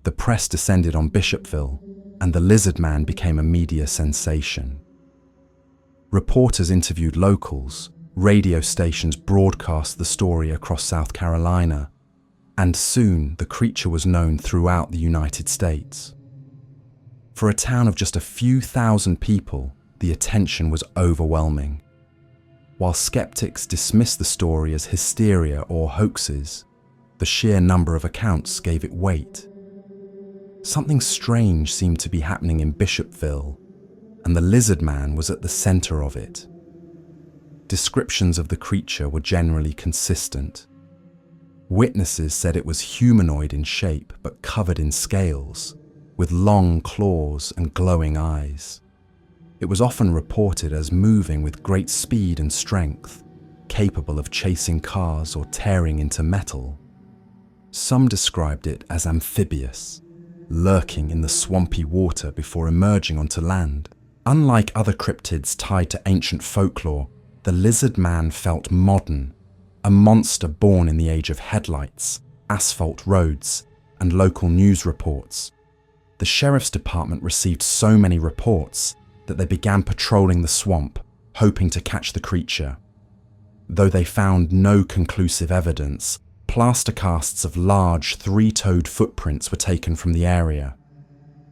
The press descended on Bishopville, and the lizard man became a media sensation. Reporters interviewed locals, radio stations broadcast the story across South Carolina, and soon the creature was known throughout the United States. For a town of just a few thousand people, the attention was overwhelming. While skeptics dismissed the story as hysteria or hoaxes, the sheer number of accounts gave it weight. Something strange seemed to be happening in Bishopville, and the lizard man was at the center of it. Descriptions of the creature were generally consistent. Witnesses said it was humanoid in shape but covered in scales, with long claws and glowing eyes. It was often reported as moving with great speed and strength, capable of chasing cars or tearing into metal. Some described it as amphibious, lurking in the swampy water before emerging onto land. Unlike other cryptids tied to ancient folklore, the lizard man felt modern, a monster born in the age of headlights, asphalt roads, and local news reports. The sheriff's department received so many reports that they began patrolling the swamp, hoping to catch the creature. Though they found no conclusive evidence, plaster casts of large three-toed footprints were taken from the area.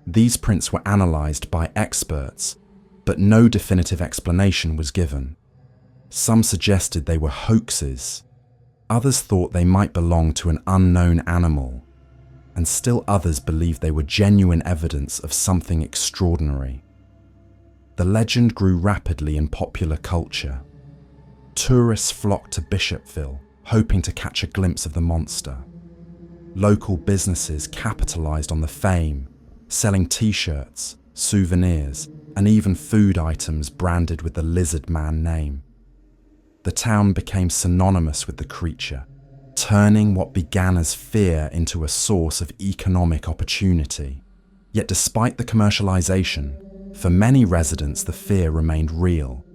These prints were analysed by experts, but no definitive explanation was given. Some suggested they were hoaxes. Others thought they might belong to an unknown animal, and still others believed they were genuine evidence of something extraordinary. The legend grew rapidly in popular culture. Tourists flocked to Bishopville, hoping to catch a glimpse of the monster. Local businesses capitalized on the fame, selling t-shirts, souvenirs, and even food items branded with the lizard man name. The town became synonymous with the creature, turning what began as fear into a source of economic opportunity. Yet despite the commercialization, for many residents the fear remained real.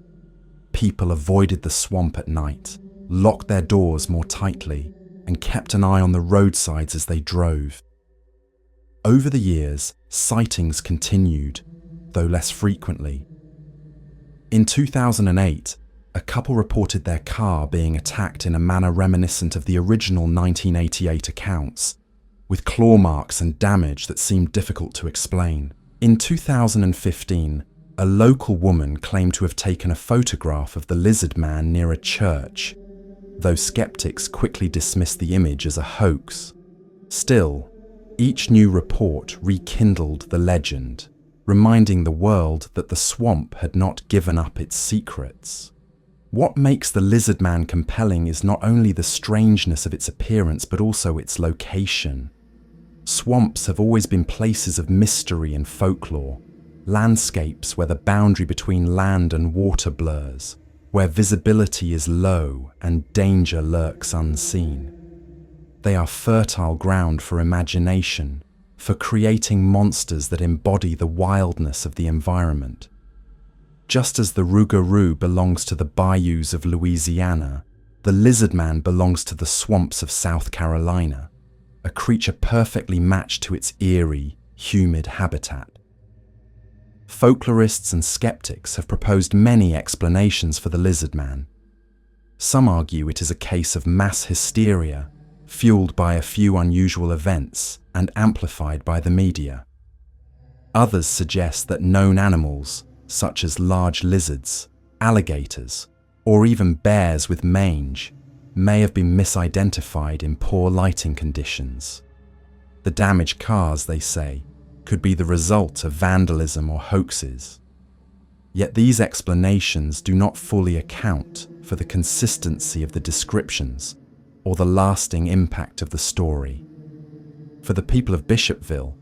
People avoided the swamp at night, locked their doors more tightly, and kept an eye on the roadsides as they drove. Over the years, sightings continued, though less frequently. In 2008, a couple reported their car being attacked in a manner reminiscent of the original 1988 accounts, with claw marks and damage that seemed difficult to explain. In 2015, a local woman claimed to have taken a photograph of the lizard man near a church, though skeptics quickly dismissed the image as a hoax. Still, each new report rekindled the legend, reminding the world that the swamp had not given up its secrets. What makes the lizard man compelling is not only the strangeness of its appearance, but also its location. Swamps have always been places of mystery and folklore, landscapes where the boundary between land and water blurs, where visibility is low and danger lurks unseen. They are fertile ground for imagination, for creating monsters that embody the wildness of the environment. Just as the Rougarou belongs to the bayous of Louisiana, the lizard man belongs to the swamps of South Carolina, a creature perfectly matched to its eerie, humid habitat. Folklorists and skeptics have proposed many explanations for the lizard man. Some argue it is a case of mass hysteria, fueled by a few unusual events and amplified by the media. Others suggest that known animals, such as large lizards, alligators, or even bears with mange, may have been misidentified in poor lighting conditions. The damaged cars, they say, could be the result of vandalism or hoaxes. Yet these explanations do not fully account for the consistency of the descriptions or the lasting impact of the story. For the people of Bishopville,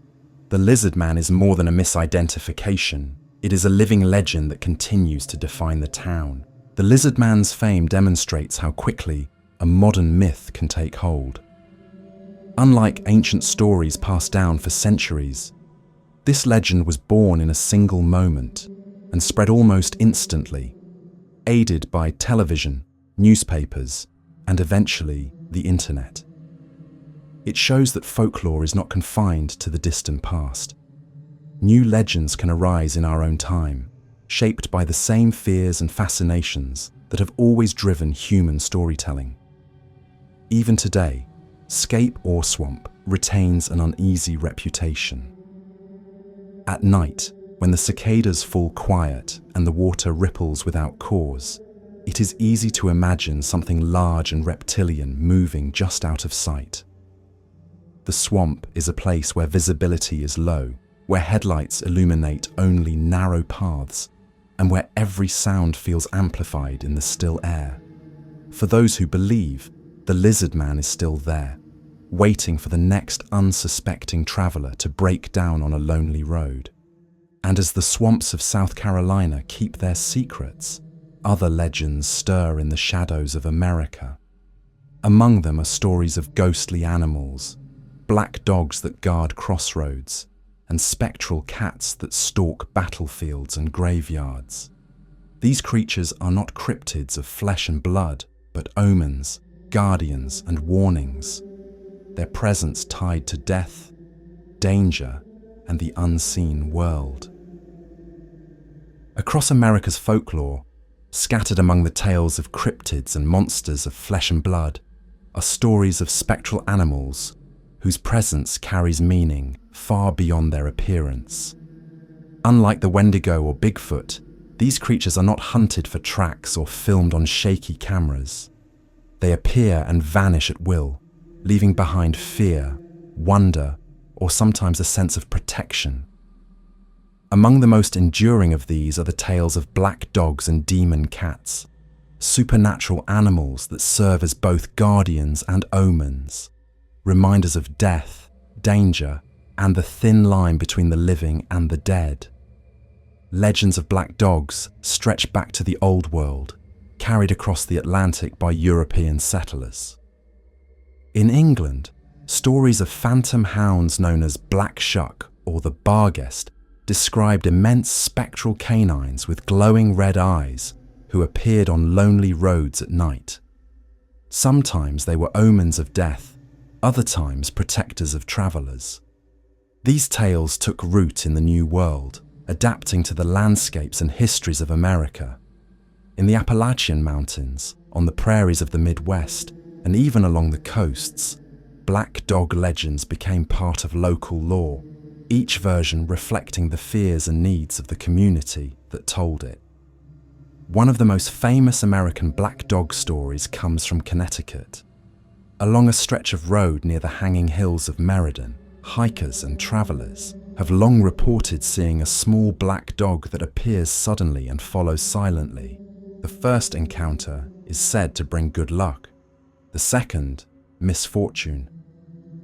the lizard man is more than a misidentification. It is a living legend that continues to define the town. The lizard man's fame demonstrates how quickly a modern myth can take hold. Unlike ancient stories passed down for centuries, this legend was born in a single moment and spread almost instantly, aided by television, newspapers, and eventually the internet. It shows that folklore is not confined to the distant past. New legends can arise in our own time, shaped by the same fears and fascinations that have always driven human storytelling. Even today, Scape or Swamp retains an uneasy reputation. At night, when the cicadas fall quiet and the water ripples without cause, it is easy to imagine something large and reptilian moving just out of sight. The swamp is a place where visibility is low, where headlights illuminate only narrow paths, and where every sound feels amplified in the still air. For those who believe, the lizard man is still there, waiting for the next unsuspecting traveler to break down on a lonely road. And as the swamps of South Carolina keep their secrets, other legends stir in the shadows of America. Among them are stories of ghostly animals, black dogs that guard crossroads, and spectral cats that stalk battlefields and graveyards. These creatures are not cryptids of flesh and blood, but omens, guardians, and warnings, their presence tied to death, danger, and the unseen world. Across America's folklore, scattered among the tales of cryptids and monsters of flesh and blood, are stories of spectral animals whose presence carries meaning far beyond their appearance. Unlike the Wendigo or Bigfoot, these creatures are not hunted for tracks or filmed on shaky cameras. They appear and vanish at will, leaving behind fear, wonder, or sometimes a sense of protection. Among the most enduring of these are the tales of black dogs and demon cats, supernatural animals that serve as both guardians and omens, reminders of death, danger, and the thin line between the living and the dead. Legends of black dogs stretch back to the Old World, carried across the Atlantic by European settlers. In England, stories of phantom hounds known as Black Shuck or the Barghest described immense spectral canines with glowing red eyes who appeared on lonely roads at night. Sometimes they were omens of death, other times protectors of travelers. These tales took root in the New World, adapting to the landscapes and histories of America. In the Appalachian Mountains, on the prairies of the Midwest, and even along the coasts, black dog legends became part of local lore, each version reflecting the fears and needs of the community that told it. One of the most famous American black dog stories comes from Connecticut. Along a stretch of road near the hanging hills of Meriden, hikers and travelers have long reported seeing a small black dog that appears suddenly and follows silently. The first encounter is said to bring good luck, the second, misfortune.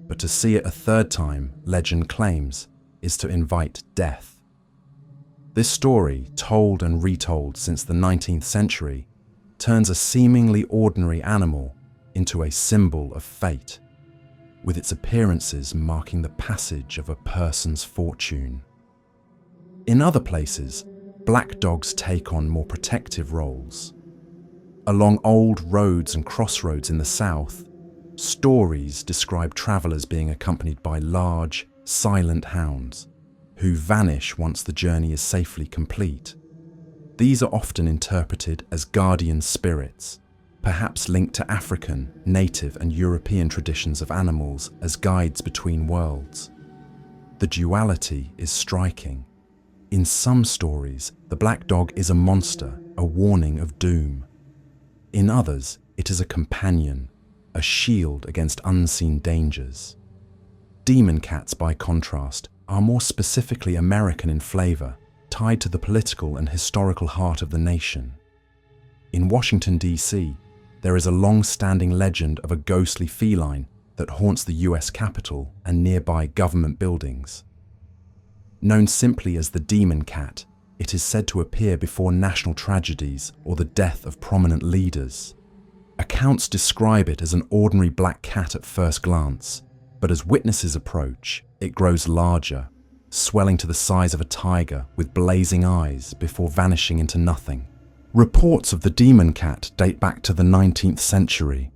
But to see it a third time, legend claims, is to invite death. This story, told and retold since the 19th century, turns a seemingly ordinary animal into a symbol of fate, with its appearances marking the passage of a person's fortune. In other places, black dogs take on more protective roles. Along old roads and crossroads in the South, stories describe travelers being accompanied by large, silent hounds who vanish once the journey is safely complete. These are often interpreted as guardian spirits, perhaps linked to African, native, and European traditions of animals as guides between worlds. The duality is striking. In some stories, the black dog is a monster, a warning of doom. In others, it is a companion, a shield against unseen dangers. Demon cats, by contrast, are more specifically American in flavor, tied to the political and historical heart of the nation. In Washington, D.C., there is a long-standing legend of a ghostly feline that haunts the US Capitol and nearby government buildings. Known simply as the demon cat, it is said to appear before national tragedies or the death of prominent leaders. Accounts describe it as an ordinary black cat at first glance, but as witnesses approach, it grows larger, swelling to the size of a tiger with blazing eyes before vanishing into nothing. Reports of the demon cat date back to the 19th century,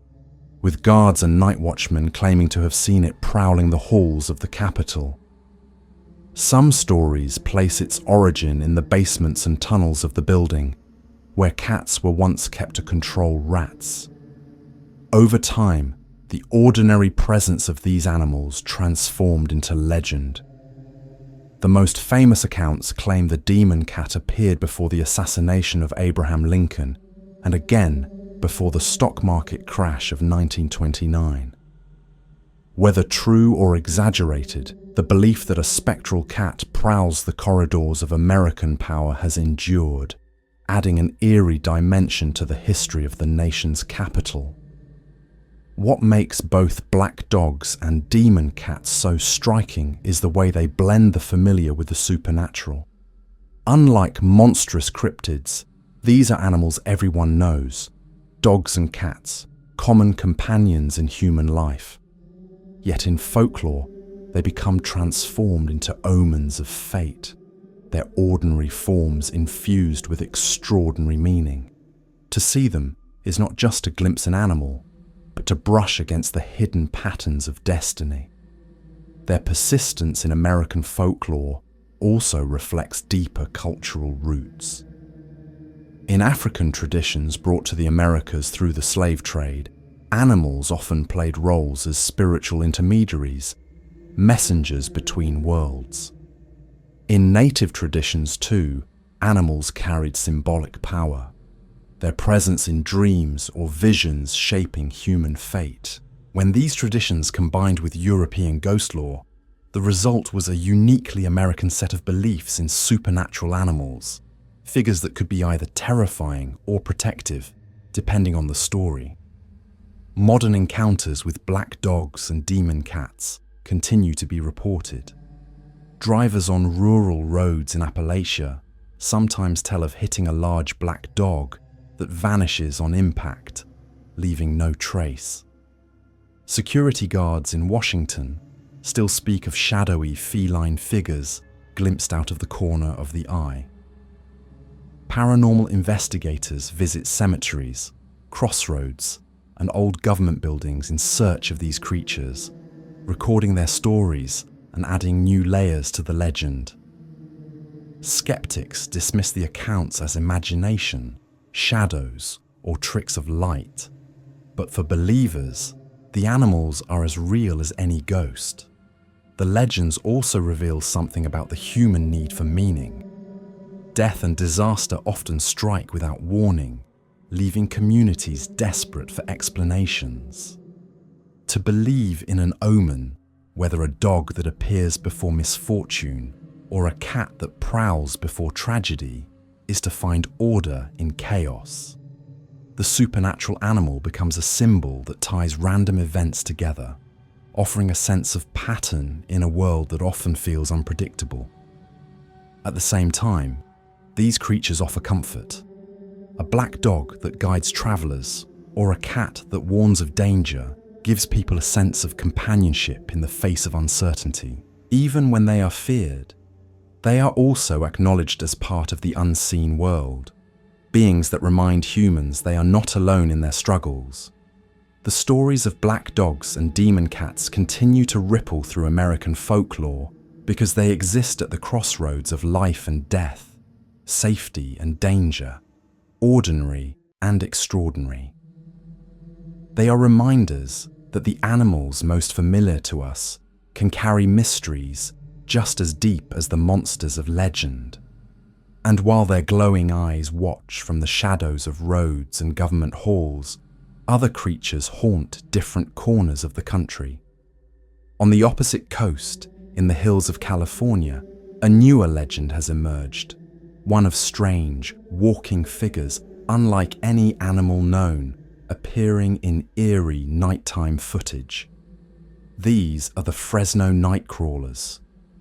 with guards and night watchmen claiming to have seen it prowling the halls of the Capitol. Some stories place its origin in the basements and tunnels of the building, where cats were once kept to control rats. Over time, the ordinary presence of these animals transformed into legend. The most famous accounts claim the demon cat appeared before the assassination of Abraham Lincoln, and again before the stock market crash of 1929. Whether true or exaggerated, the belief that a spectral cat prowls the corridors of American power has endured, adding an eerie dimension to the history of the nation's capital. What makes both black dogs and demon cats so striking is the way they blend the familiar with the supernatural. Unlike monstrous cryptids, these are animals everyone knows, dogs and cats, common companions in human life. Yet in folklore, they become transformed into omens of fate, their ordinary forms infused with extraordinary meaning. To see them is not just to glimpse an animal, but to brush against the hidden patterns of destiny. Their persistence in American folklore also reflects deeper cultural roots. In African traditions brought to the Americas through the slave trade, animals often played roles as spiritual intermediaries, messengers between worlds. In native traditions too, animals carried symbolic power, their presence in dreams or visions shaping human fate. When these traditions combined with European ghost lore, the result was a uniquely American set of beliefs in supernatural animals, figures that could be either terrifying or protective, depending on the story. Modern encounters with black dogs and demon cats continue to be reported. Drivers on rural roads in Appalachia sometimes tell of hitting a large black dog that vanishes on impact, leaving no trace. Security guards in Washington still speak of shadowy feline figures glimpsed out of the corner of the eye. Paranormal investigators visit cemeteries, crossroads, and old government buildings in search of these creatures, recording their stories and adding new layers to the legend. Skeptics dismiss the accounts as imagination, shadows, or tricks of light. But for believers, the animals are as real as any ghost. The legends also reveal something about the human need for meaning. Death and disaster often strike without warning, leaving communities desperate for explanations. To believe in an omen, whether a dog that appears before misfortune or a cat that prowls before tragedy, is to find order in chaos. The supernatural animal becomes a symbol that ties random events together, offering a sense of pattern in a world that often feels unpredictable. At the same time, these creatures offer comfort. A black dog that guides travelers, or a cat that warns of danger, gives people a sense of companionship in the face of uncertainty. Even when they are feared, they are also acknowledged as part of the unseen world, beings that remind humans they are not alone in their struggles. The stories of black dogs and demon cats continue to ripple through American folklore because they exist at the crossroads of life and death, safety and danger, ordinary and extraordinary. They are reminders that the animals most familiar to us can carry mysteries just as deep as the monsters of legend. And while their glowing eyes watch from the shadows of roads and government halls, other creatures haunt different corners of the country. On the opposite coast, in the hills of California, a newer legend has emerged, one of strange, walking figures unlike any animal known, appearing in eerie nighttime footage. These are the Fresno Nightcrawlers,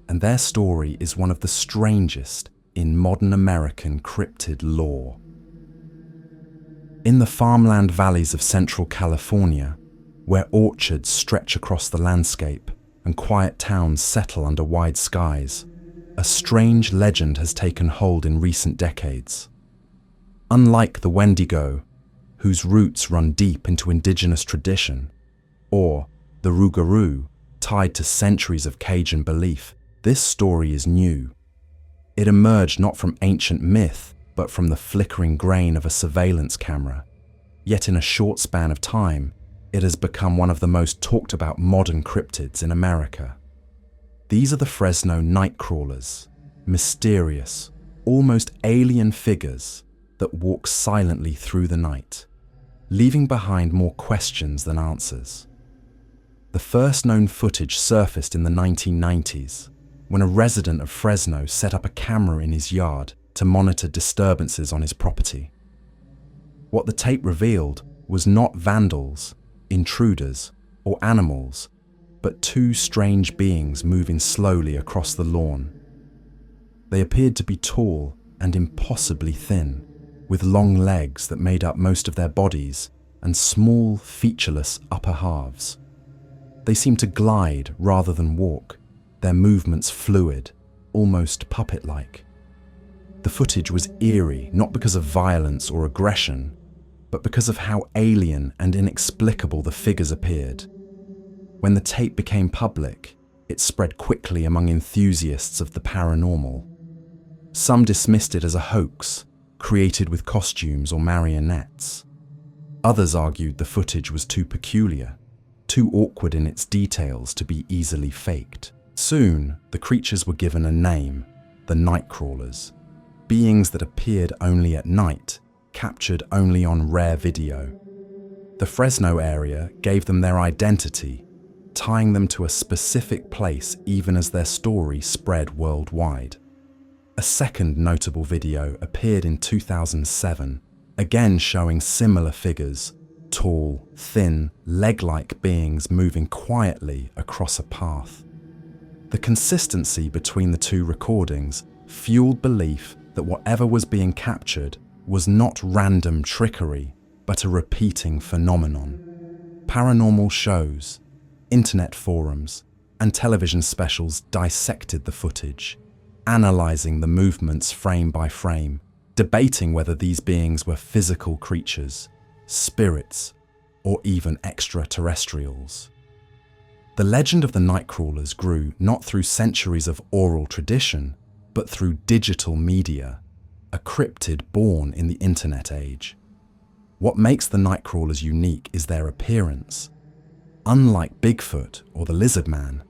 and their story is one of the strangest in modern American cryptid lore. In the farmland valleys of central California, where orchards stretch across the landscape and quiet towns settle under wide skies, a strange legend has taken hold in recent decades. Unlike the Wendigo, whose roots run deep into indigenous tradition, or the Rougarou, tied to centuries of Cajun belief, this story is new. It emerged not from ancient myth, but from the flickering grain of a surveillance camera. Yet in a short span of time, it has become one of the most talked about modern cryptids in America. These are the Fresno Nightcrawlers, mysterious, almost alien figures that walk silently through the night, leaving behind more questions than answers. The first known footage surfaced in the 1990s, when a resident of Fresno set up a camera in his yard to monitor disturbances on his property. What the tape revealed was not vandals, intruders, or animals, but two strange beings moving slowly across the lawn. They appeared to be tall and impossibly thin, with long legs that made up most of their bodies and small, featureless upper halves. They seemed to glide rather than walk, their movements fluid, almost puppet-like. The footage was eerie, not because of violence or aggression, but because of how alien and inexplicable the figures appeared. When the tape became public, it spread quickly among enthusiasts of the paranormal. Some dismissed it as a hoax, created with costumes or marionettes. Others argued the footage was too peculiar, too awkward in its details to be easily faked. Soon, the creatures were given a name, the Nightcrawlers, beings that appeared only at night, captured only on rare video. The Fresno area gave them their identity, tying them to a specific place even as their story spread worldwide. A second notable video appeared in 2007, again showing similar figures, tall, thin, leg-like beings moving quietly across a path. The consistency between the two recordings fueled belief that whatever was being captured was not random trickery, but a repeating phenomenon. Paranormal shows, internet forums, and television specials dissected the footage, analyzing the movements frame by frame, debating whether these beings were physical creatures, spirits, or even extraterrestrials. The legend of the Nightcrawlers grew not through centuries of oral tradition, but through digital media, a cryptid born in the internet age. What makes the Nightcrawlers unique is their appearance. Unlike Bigfoot or the Lizard Man,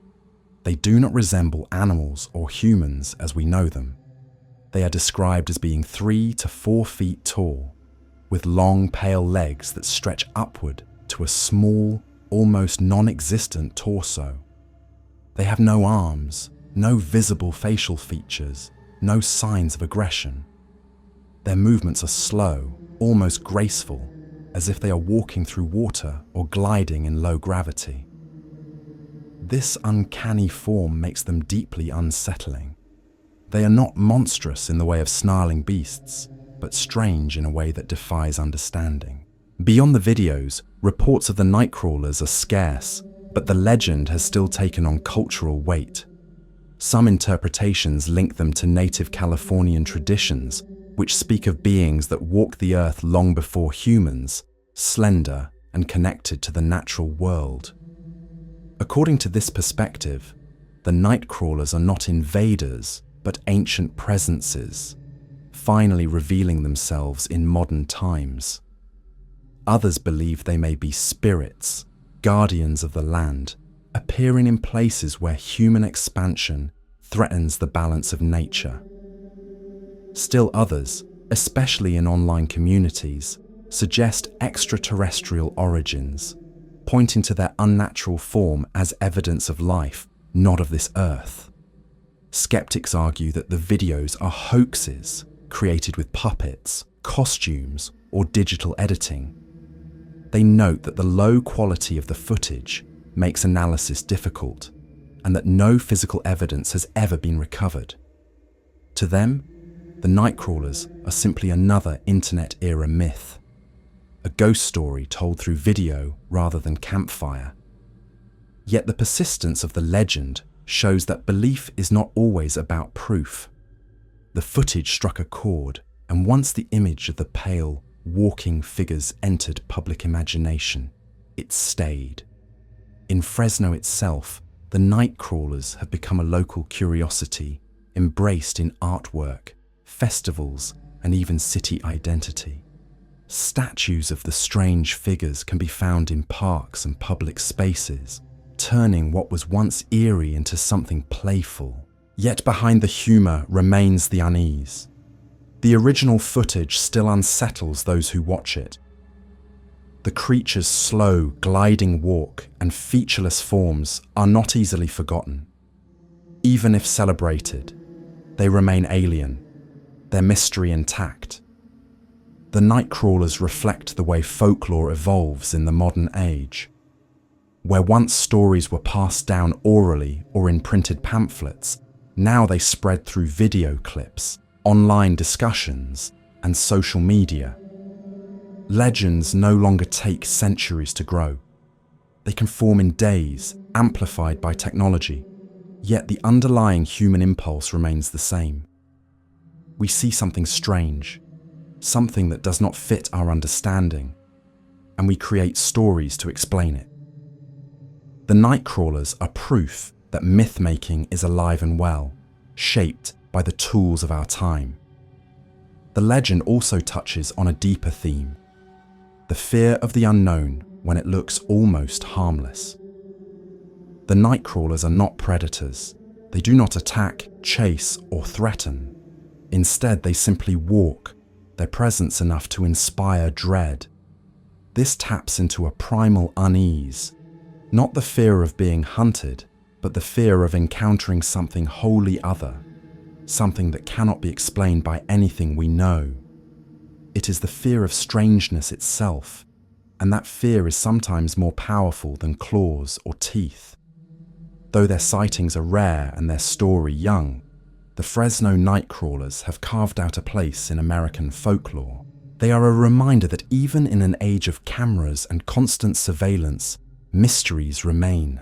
they do not resemble animals or humans as we know them. They are described as being 3 to 4 feet tall, with long pale legs that stretch upward to a small, almost non-existent torso. They have no arms, no visible facial features, no signs of aggression. Their movements are slow, almost graceful, as if they are walking through water or gliding in low gravity. This uncanny form makes them deeply unsettling. They are not monstrous in the way of snarling beasts, but strange in a way that defies understanding. Beyond the videos, reports of the Nightcrawlers are scarce, but the legend has still taken on cultural weight. Some interpretations link them to native Californian traditions, which speak of beings that walked the earth long before humans, slender and connected to the natural world. According to this perspective, the Nightcrawlers are not invaders, but ancient presences, finally revealing themselves in modern times. Others believe they may be spirits, guardians of the land, appearing in places where human expansion threatens the balance of nature. Still others, especially in online communities, suggest extraterrestrial origins, pointing to their unnatural form as evidence of life, not of this earth. Skeptics argue that the videos are hoaxes created with puppets, costumes, or digital editing. They note that the low quality of the footage makes analysis difficult, and that no physical evidence has ever been recovered. To them, the Nightcrawlers are simply another internet-era myth, a ghost story told through video rather than campfire. Yet the persistence of the legend shows that belief is not always about proof. The footage struck a chord, and once the image of the pale, walking figures entered public imagination, it stayed. In Fresno itself, the Nightcrawlers have become a local curiosity, embraced in artwork, festivals, and even city identity. Statues of the strange figures can be found in parks and public spaces, turning what was once eerie into something playful. Yet behind the humor remains the unease. The original footage still unsettles those who watch it. The creature's slow, gliding walk and featureless forms are not easily forgotten. Even if celebrated, they remain alien, their mystery intact. The Nightcrawlers reflect the way folklore evolves in the modern age. Where once stories were passed down orally or in printed pamphlets, now they spread through video clips, online discussions, and social media. Legends no longer take centuries to grow. They can form in days, amplified by technology, yet the underlying human impulse remains the same. We see something strange, something that does not fit our understanding, and we create stories to explain it. The Nightcrawlers are proof that myth-making is alive and well, shaped by the tools of our time. The legend also touches on a deeper theme, the fear of the unknown when it looks almost harmless. The Nightcrawlers are not predators. They do not attack, chase, or threaten. Instead, they simply walk, their presence enough to inspire dread. This taps into a primal unease, not the fear of being hunted, but the fear of encountering something wholly other, something that cannot be explained by anything we know. It is the fear of strangeness itself, and that fear is sometimes more powerful than claws or teeth. Though their sightings are rare and their story young, the Fresno Nightcrawlers have carved out a place in American folklore. They are a reminder that even in an age of cameras and constant surveillance, mysteries remain.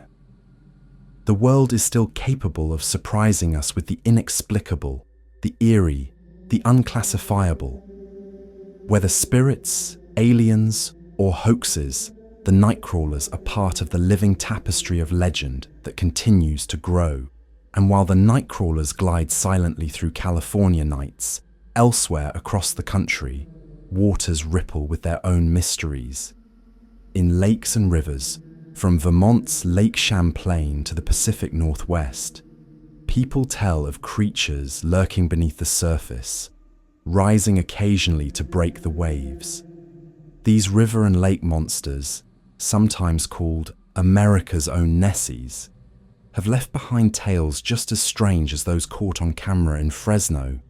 The world is still capable of surprising us with the inexplicable, the eerie, the unclassifiable. Whether spirits, aliens, or hoaxes, the Nightcrawlers are part of the living tapestry of legend that continues to grow. And while the Nightcrawlers glide silently through California nights, elsewhere across the country, waters ripple with their own mysteries. In lakes and rivers, from Vermont's Lake Champlain to the Pacific Northwest, people tell of creatures lurking beneath the surface, rising occasionally to break the waves. These river and lake monsters, sometimes called America's own Nessies, have left behind tales just as strange as those caught on camera in Fresno.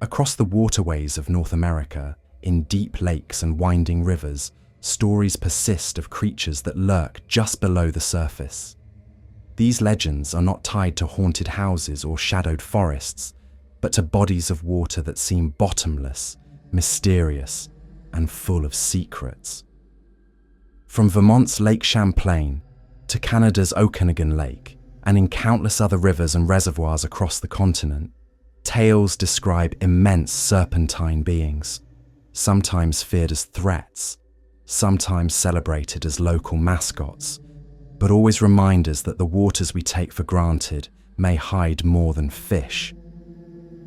Across the waterways of North America, in deep lakes and winding rivers, stories persist of creatures that lurk just below the surface. These legends are not tied to haunted houses or shadowed forests, but to bodies of water that seem bottomless, mysterious, and full of secrets. From Vermont's Lake Champlain to Canada's Okanagan Lake, and in countless other rivers and reservoirs across the continent, tales describe immense serpentine beings, sometimes feared as threats, sometimes celebrated as local mascots, but always reminders that the waters we take for granted may hide more than fish.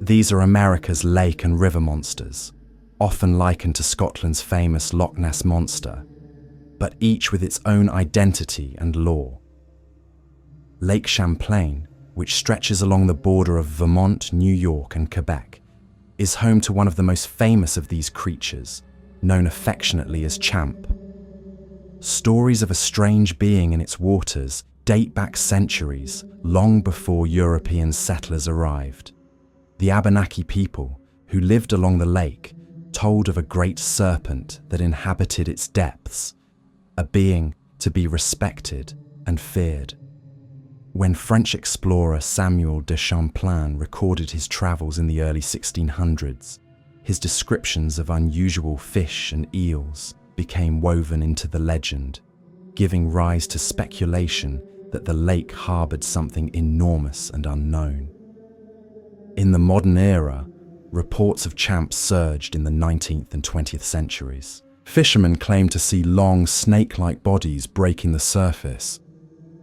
These are America's lake and river monsters, often likened to Scotland's famous Loch Ness Monster, but each with its own identity and lore. Lake Champlain, which stretches along the border of Vermont, New York, and Quebec, is home to one of the most famous of these creatures, known affectionately as Champ. Stories of a strange being in its waters date back centuries, long before European settlers arrived. The Abenaki people, who lived along the lake, told of a great serpent that inhabited its depths, a being to be respected and feared. When French explorer Samuel de Champlain recorded his travels in the early 1600s, his descriptions of unusual fish and eels became woven into the legend, giving rise to speculation that the lake harbored something enormous and unknown. In the modern era, reports of Champs surged in the 19th and 20th centuries. Fishermen claimed to see long, snake-like bodies breaking the surface.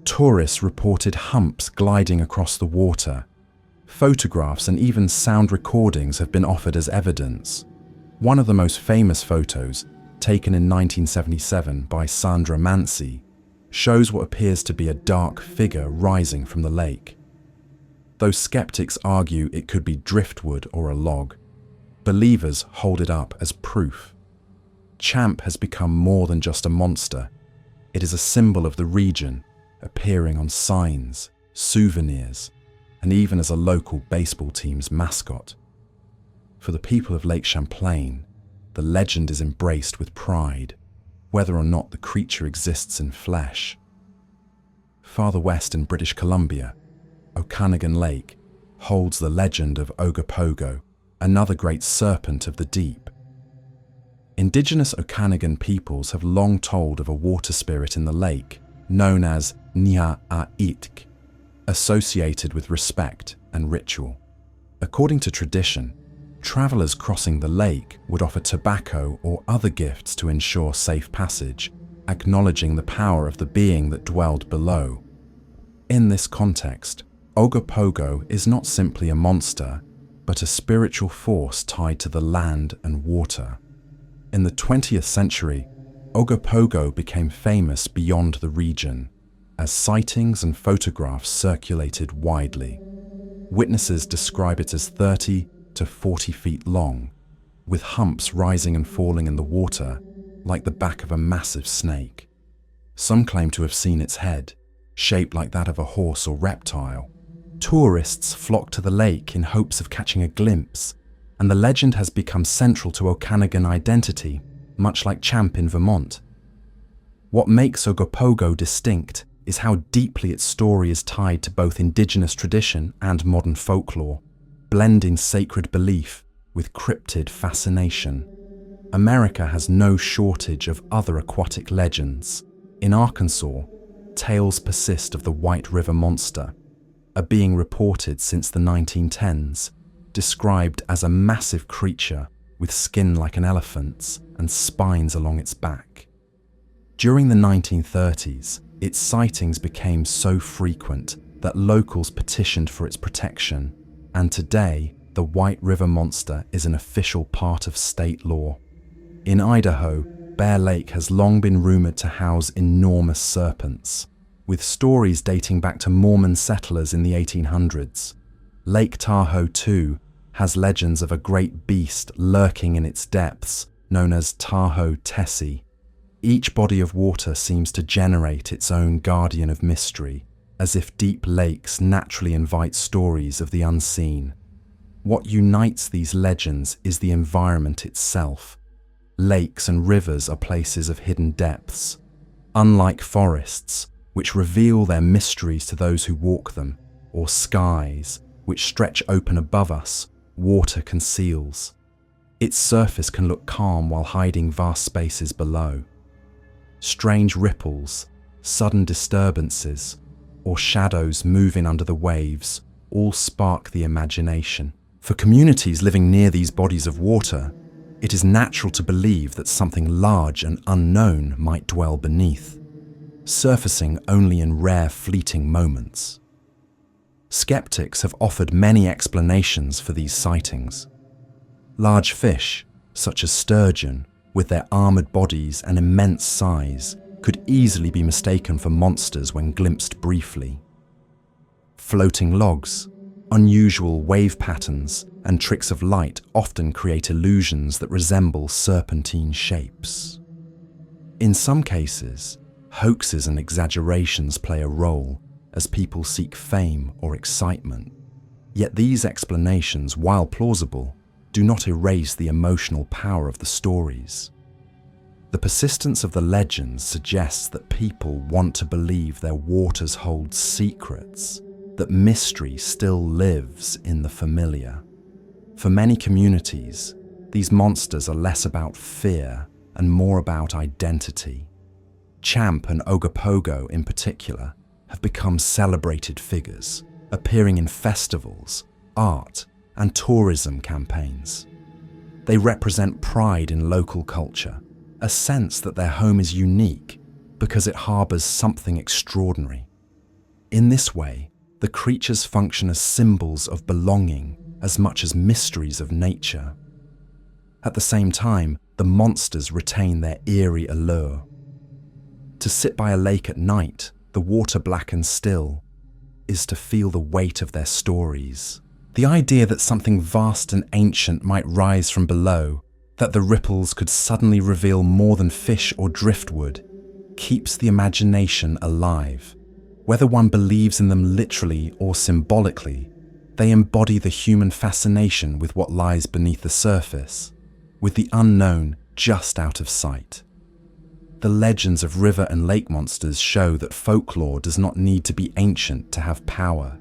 Tourists reported humps gliding across the water. Photographs and even sound recordings have been offered as evidence. One of the most famous photos, taken in 1977 by Sandra Mansi, shows what appears to be a dark figure rising from the lake. Though skeptics argue it could be driftwood or a log, believers hold it up as proof. Champ has become more than just a monster. It is a symbol of the region, appearing on signs, souvenirs, and even as a local baseball team's mascot. For the people of Lake Champlain, the legend is embraced with pride, whether or not the creature exists in flesh. Farther west in British Columbia, Okanagan Lake holds the legend of Ogopogo, another great serpent of the deep. Indigenous Okanagan peoples have long told of a water spirit in the lake, known as Nia-a-itk, associated with respect and ritual. According to tradition, travelers crossing the lake would offer tobacco or other gifts to ensure safe passage, acknowledging the power of the being that dwelled below. In this context, Ogopogo is not simply a monster, but a spiritual force tied to the land and water. In the 20th century, Ogopogo became famous beyond the region, as sightings and photographs circulated widely. Witnesses describe it as 30 to 40 feet long, with humps rising and falling in the water like the back of a massive snake. Some claim to have seen its head, shaped like that of a horse or reptile. Tourists flock to the lake in hopes of catching a glimpse, and the legend has become central to Okanagan identity, much like Champ in Vermont. What makes Ogopogo distinct is how deeply its story is tied to both indigenous tradition and modern folklore, blending sacred belief with cryptid fascination. America has no shortage of other aquatic legends. In Arkansas, tales persist of the White River Monster, a being reported since the 1910s, described as a massive creature with skin like an elephant's and spines along its back. During the 1930s, its sightings became so frequent that locals petitioned for its protection, and today, the White River Monster is an official part of state law. In Idaho, Bear Lake has long been rumored to house enormous serpents, with stories dating back to Mormon settlers in the 1800s. Lake Tahoe, too, has legends of a great beast lurking in its depths, known as Tahoe Tessie. Each body of water seems to generate its own guardian of mystery, as if deep lakes naturally invite stories of the unseen. What unites these legends is the environment itself. Lakes and rivers are places of hidden depths. Unlike forests, which reveal their mysteries to those who walk them, or skies, which stretch open above us, water conceals. Its surface can look calm while hiding vast spaces below. Strange ripples, sudden disturbances, or shadows moving under the waves all spark the imagination. For communities living near these bodies of water, it is natural to believe that something large and unknown might dwell beneath, surfacing only in rare, fleeting moments. Skeptics have offered many explanations for these sightings. Large fish, such as sturgeon, with their armored bodies and immense size, could easily be mistaken for monsters when glimpsed briefly. Floating logs, unusual wave patterns, and tricks of light often create illusions that resemble serpentine shapes. In some cases, hoaxes and exaggerations play a role as people seek fame or excitement. Yet these explanations, while plausible, do not erase the emotional power of the stories. The persistence of the legends suggests that people want to believe their waters hold secrets, that mystery still lives in the familiar. For many communities, these monsters are less about fear and more about identity. Champ and Ogopogo, in particular, have become celebrated figures, appearing in festivals, art, and tourism campaigns. They represent pride in local culture, a sense that their home is unique because it harbors something extraordinary. In this way, the creatures function as symbols of belonging as much as mysteries of nature. At the same time, the monsters retain their eerie allure. To sit by a lake at night, the water black and still, is to feel the weight of their stories. The idea that something vast and ancient might rise from below, that the ripples could suddenly reveal more than fish or driftwood, keeps the imagination alive. Whether one believes in them literally or symbolically, they embody the human fascination with what lies beneath the surface, with the unknown just out of sight. The legends of river and lake monsters show that folklore does not need to be ancient to have power.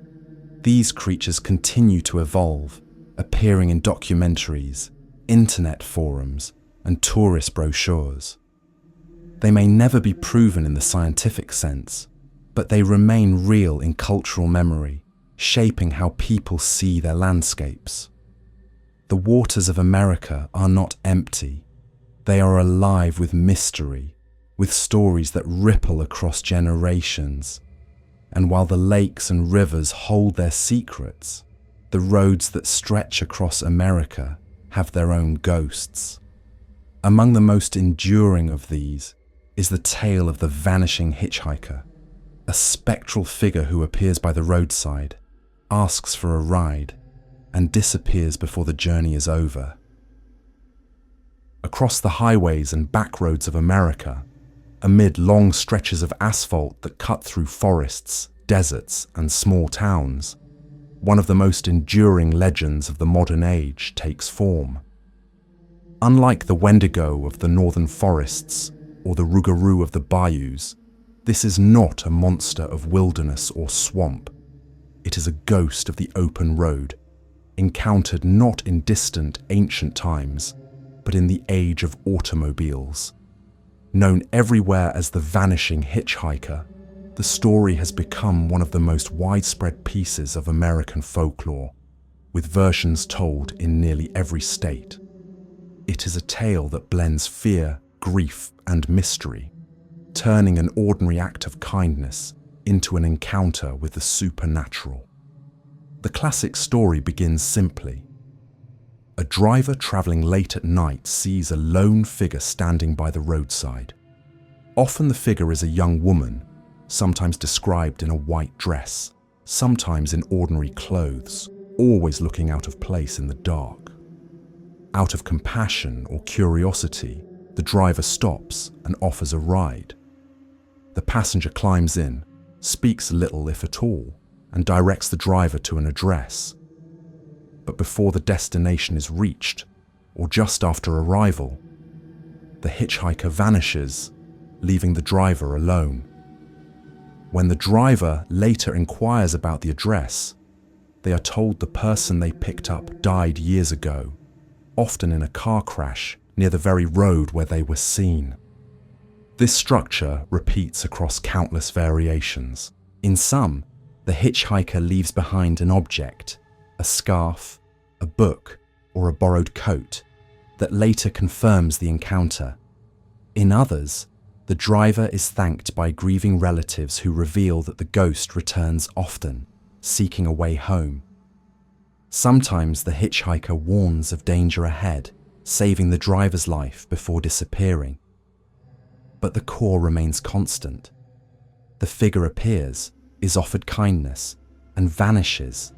These creatures continue to evolve, appearing in documentaries, internet forums, and tourist brochures. They may never be proven in the scientific sense, but they remain real in cultural memory, shaping how people see their landscapes. The waters of America are not empty. They are alive with mystery, with stories that ripple across generations. And while the lakes and rivers hold their secrets, the roads that stretch across America have their own ghosts. Among the most enduring of these is the tale of the Vanishing Hitchhiker, a spectral figure who appears by the roadside, asks for a ride, and disappears before the journey is over. Across the highways and back roads of America, amid long stretches of asphalt that cut through forests, deserts, and small towns, one of the most enduring legends of the modern age takes form. Unlike the Wendigo of the northern forests or the Rougarou of the bayous, this is not a monster of wilderness or swamp. It is a ghost of the open road, encountered not in distant ancient times, but in the age of automobiles. Known everywhere as the Vanishing Hitchhiker, the story has become one of the most widespread pieces of American folklore, with versions told in nearly every state. It is a tale that blends fear, grief, and mystery, turning an ordinary act of kindness into an encounter with the supernatural. The classic story begins simply. A driver traveling late at night sees a lone figure standing by the roadside. Often the figure is a young woman, sometimes described in a white dress, sometimes in ordinary clothes, always looking out of place in the dark. Out of compassion or curiosity, the driver stops and offers a ride. The passenger climbs in, speaks little if at all, and directs the driver to an address. But before the destination is reached, or just after arrival, the hitchhiker vanishes, leaving the driver alone. When the driver later inquires about the address, they are told the person they picked up died years ago, often in a car crash near the very road where they were seen. This structure repeats across countless variations. In some, the hitchhiker leaves behind an object, a scarf, a book, or a borrowed coat, that later confirms the encounter. In others, the driver is thanked by grieving relatives who reveal that the ghost returns often, seeking a way home. Sometimes the hitchhiker warns of danger ahead, saving the driver's life before disappearing. But the core remains constant. The figure appears, is offered kindness, and vanishes,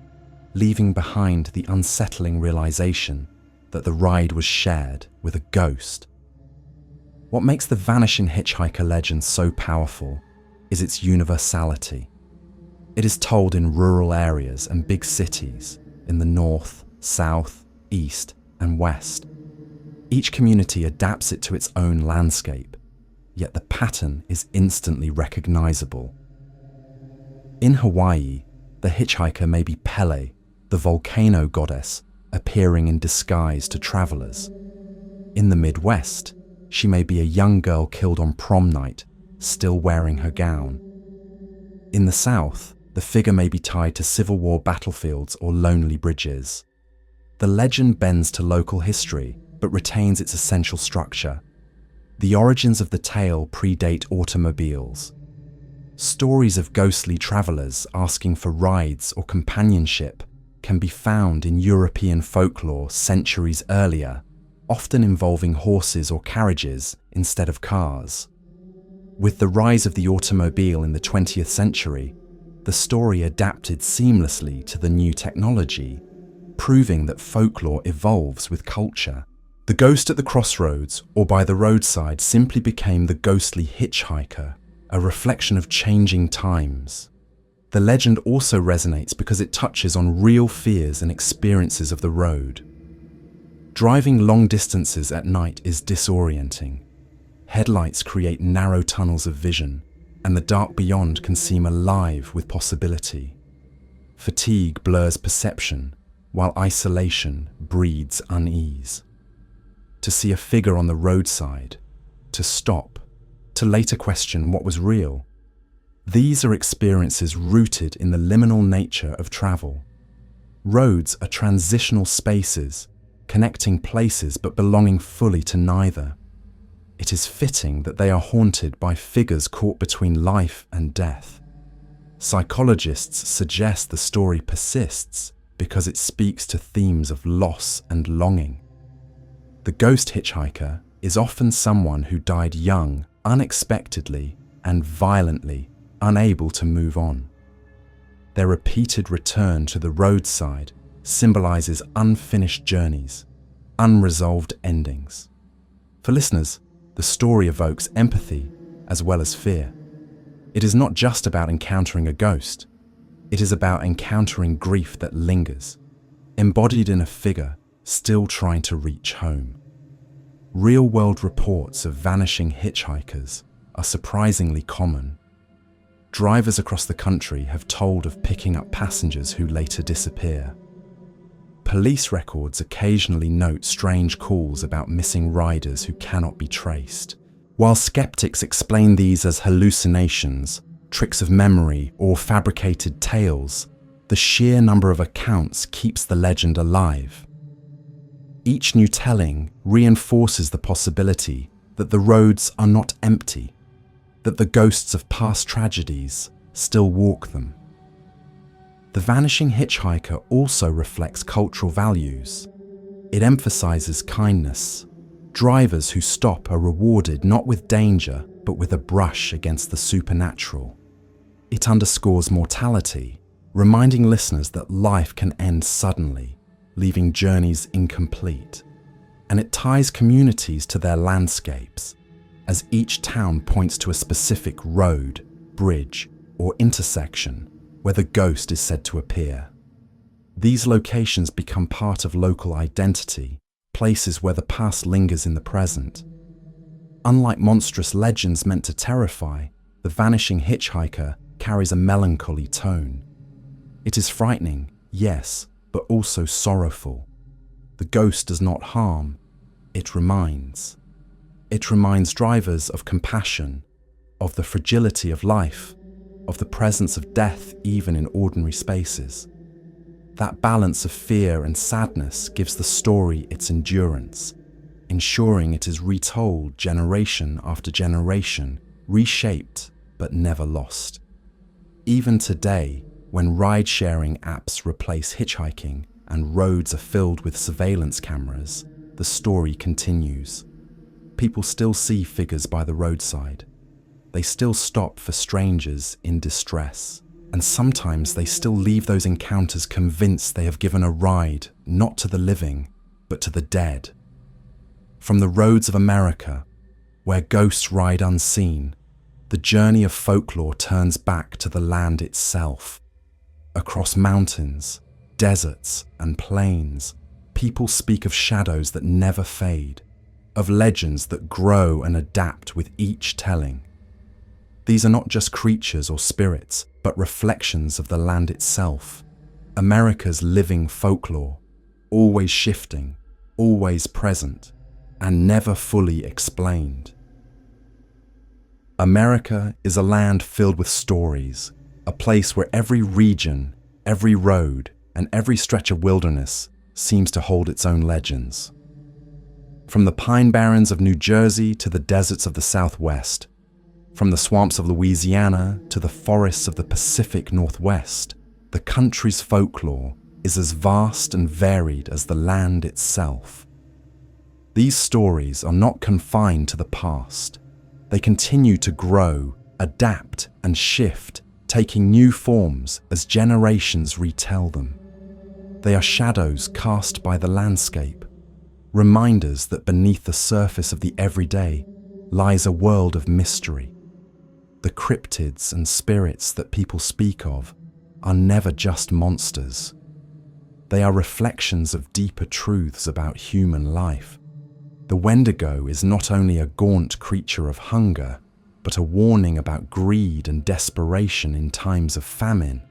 leaving behind the unsettling realization that the ride was shared with a ghost. What makes the vanishing hitchhiker legend so powerful is its universality. It is told in rural areas and big cities in the north, south, east, and west. Each community adapts it to its own landscape, yet the pattern is instantly recognizable. In Hawaii, the hitchhiker may be Pele, the volcano goddess, appearing in disguise to travelers. In the Midwest, she may be a young girl killed on prom night, still wearing her gown. In the South, the figure may be tied to Civil War battlefields or lonely bridges. The legend bends to local history, but retains its essential structure. The origins of the tale predate automobiles. Stories of ghostly travelers asking for rides or companionship can be found in European folklore centuries earlier, often involving horses or carriages instead of cars. With the rise of the automobile in the 20th century, the story adapted seamlessly to the new technology, proving that folklore evolves with culture. The ghost at the crossroads or by the roadside simply became the ghostly hitchhiker, a reflection of changing times. The legend also resonates because it touches on real fears and experiences of the road. Driving long distances at night is disorienting. Headlights create narrow tunnels of vision, and the dark beyond can seem alive with possibility. Fatigue blurs perception, while isolation breeds unease. To see a figure on the roadside, to stop, to later question what was real. These are experiences rooted in the liminal nature of travel. Roads are transitional spaces, connecting places but belonging fully to neither. It is fitting that they are haunted by figures caught between life and death. Psychologists suggest the story persists because it speaks to themes of loss and longing. The ghost hitchhiker is often someone who died young, unexpectedly, and violently, unable to move on. Their repeated return to the roadside symbolizes unfinished journeys, unresolved endings. For listeners, the story evokes empathy as well as fear. It is not just about encountering a ghost. It is about encountering grief that lingers, embodied in a figure still trying to reach home. Real-world reports of vanishing hitchhikers are surprisingly common. Drivers across the country have told of picking up passengers who later disappear. Police records occasionally note strange calls about missing riders who cannot be traced. While skeptics explain these as hallucinations, tricks of memory, or fabricated tales, the sheer number of accounts keeps the legend alive. Each new telling reinforces the possibility that the roads are not empty. that the ghosts of past tragedies still walk them. The Vanishing Hitchhiker also reflects cultural values. It emphasizes kindness. Drivers who stop are rewarded not with danger, but with a brush against the supernatural. It underscores mortality, reminding listeners that life can end suddenly, leaving journeys incomplete. And it ties communities to their landscapes, as each town points to a specific road, bridge, or intersection where the ghost is said to appear. These locations become part of local identity, places where the past lingers in the present. Unlike monstrous legends meant to terrify, the Vanishing Hitchhiker carries a melancholy tone. It is frightening, yes, but also sorrowful. The ghost does not harm, it reminds. It reminds drivers of compassion, of the fragility of life, of the presence of death even in ordinary spaces. That balance of fear and sadness gives the story its endurance, ensuring it is retold generation after generation, reshaped but never lost. Even today, when ride-sharing apps replace hitchhiking and roads are filled with surveillance cameras, the story continues. People still see figures by the roadside. They still stop for strangers in distress. And sometimes they still leave those encounters convinced they have given a ride, not to the living, but to the dead. From the roads of America, where ghosts ride unseen, the journey of folklore turns back to the land itself. Across mountains, deserts, and plains, people speak of shadows that never fade, of legends that grow and adapt with each telling. These are not just creatures or spirits, but reflections of the land itself, America's living folklore, always shifting, always present, and never fully explained. America is a land filled with stories, a place where every region, every road, and every stretch of wilderness seems to hold its own legends. From the pine barrens of New Jersey to the deserts of the Southwest, from the swamps of Louisiana to the forests of the Pacific Northwest, the country's folklore is as vast and varied as the land itself. These stories are not confined to the past. They continue to grow, adapt, and shift, taking new forms as generations retell them. They are shadows cast by the landscape, reminders that beneath the surface of the everyday lies a world of mystery. The cryptids and spirits that people speak of are never just monsters. They are reflections of deeper truths about human life. The Wendigo is not only a gaunt creature of hunger, but a warning about greed and desperation in times of famine.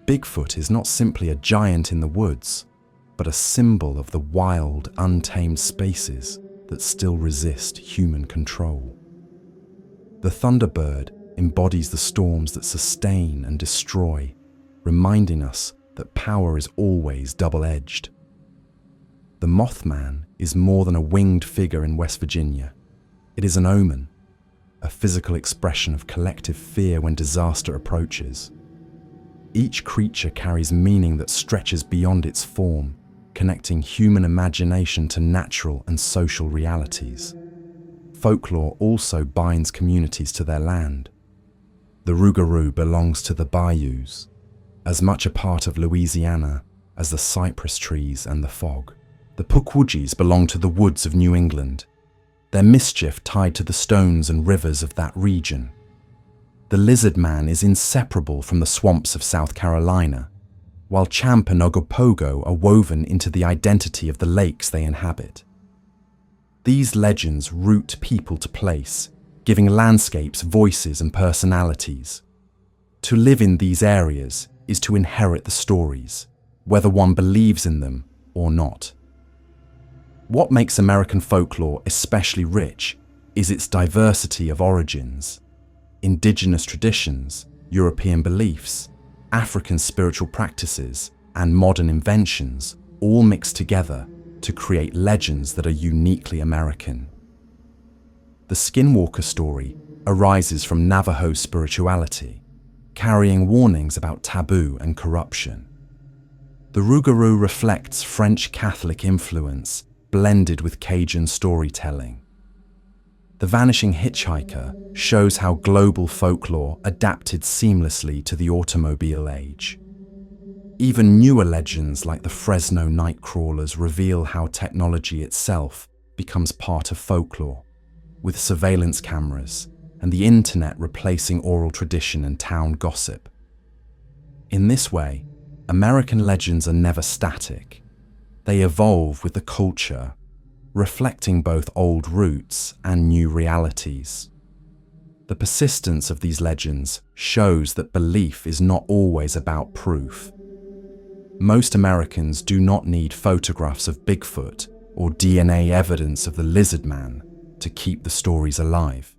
Bigfoot is not simply a giant in the woods, but a symbol of the wild, untamed spaces that still resist human control. The Thunderbird embodies the storms that sustain and destroy, reminding us that power is always double-edged. The Mothman is more than a winged figure in West Virginia. It is an omen, a physical expression of collective fear when disaster approaches. Each creature carries meaning that stretches beyond its form, connecting human imagination to natural and social realities. Folklore also binds communities to their land. The Rougarou belongs to the Bayous, as much a part of Louisiana as the cypress trees and the fog. The Pukwudgies belong to the woods of New England, their mischief tied to the stones and rivers of that region. The lizard man is inseparable from the swamps of South Carolina, while Champ and Ogopogo are woven into the identity of the lakes they inhabit. These legends root people to place, giving landscapes voices and personalities. To live in these areas is to inherit the stories, whether one believes in them or not. What makes American folklore especially rich is its diversity of origins. Indigenous traditions, European beliefs, African spiritual practices, and modern inventions all mix together to create legends that are uniquely American. The Skinwalker story, arises from Navajo spirituality, carrying warnings about taboo and corruption. The Rougarou reflects French Catholic influence blended with Cajun storytelling. The Vanishing Hitchhiker shows how global folklore adapted seamlessly to the automobile age. Even newer legends like the Fresno Nightcrawlers reveal how technology itself becomes part of folklore, with surveillance cameras and the internet replacing oral tradition and town gossip. In this way, American legends are never static. They evolve with the culture, reflecting both old roots and new realities. The persistence of these legends shows that belief is not always about proof. Most Americans do not need photographs of Bigfoot or DNA evidence of the lizard man to keep the stories alive.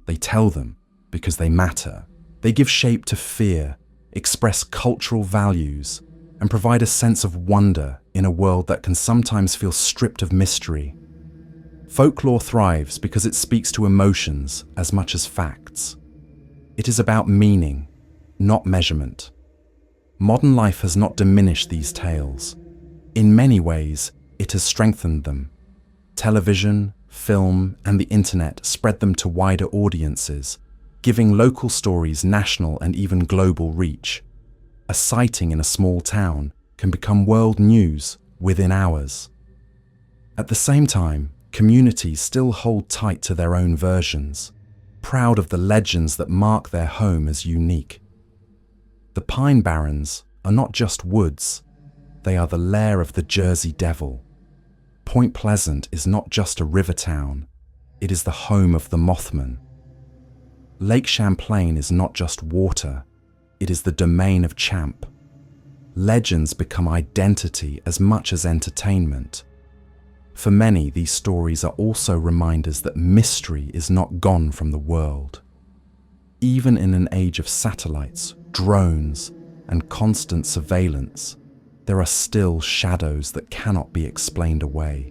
They tell them because they matter. They give shape to fear, express cultural values, and provide a sense of wonder in a world that can sometimes feel stripped of mystery. Folklore thrives because it speaks to emotions as much as facts. It is about meaning, not measurement. Modern life has not diminished these tales. In many ways, it has strengthened them. Television, film, and the internet spread them to wider audiences, giving local stories national and even global reach. A sighting in a small town can become world news within hours. At the same time, communities still hold tight to their own versions, proud of the legends that mark their home as unique. The Pine Barrens are not just woods, they are the lair of the Jersey Devil. Point Pleasant is not just a river town, it is the home of the Mothman. Lake Champlain is not just water, it is the domain of Champ. Legends become identity as much as entertainment. For many, these stories are also reminders that mystery is not gone from the world. Even in an age of satellites, drones, and constant surveillance, there are still shadows that cannot be explained away.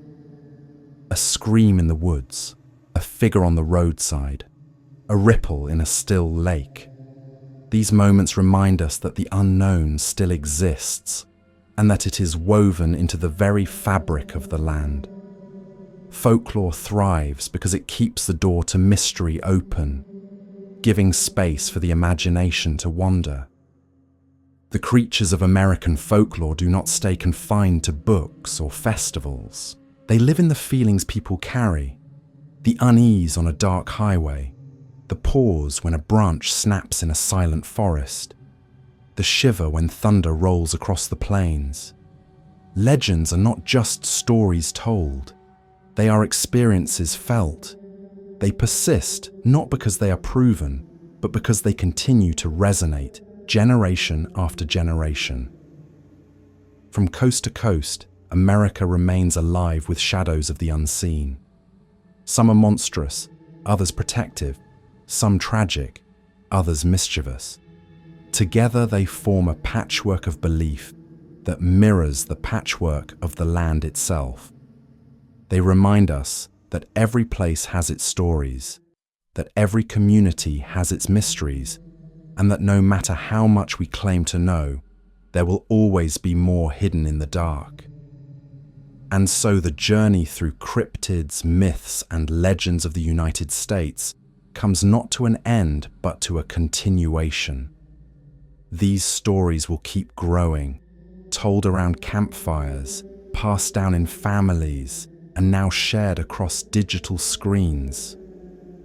A scream in the woods, a figure on the roadside, a ripple in a still lake. These moments remind us that the unknown still exists, and that it is woven into the very fabric of the land. Folklore thrives because it keeps the door to mystery open, giving space for the imagination to wander. The creatures of American folklore do not stay confined to books or festivals. They live in the feelings people carry, the unease on a dark highway, the pause when a branch snaps in a silent forest, the shiver when thunder rolls across the plains. Legends are not just stories told, they are experiences felt. They persist not because they are proven, but because they continue to resonate generation after generation. From coast to coast, America remains alive with shadows of the unseen. Some are monstrous, others protective, some tragic, others mischievous. Together they form a patchwork of belief that mirrors the patchwork of the land itself. They remind us that every place has its stories, that every community has its mysteries, and that no matter how much we claim to know, there will always be more hidden in the dark. And so the journey through cryptids, myths, and legends of the United States comes not to an end, but to a continuation. These stories will keep growing, told around campfires, passed down in families, and now shared across digital screens.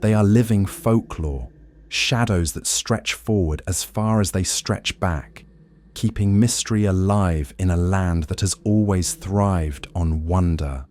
They are living folklore, shadows that stretch forward as far as they stretch back, keeping mystery alive in a land that has always thrived on wonder.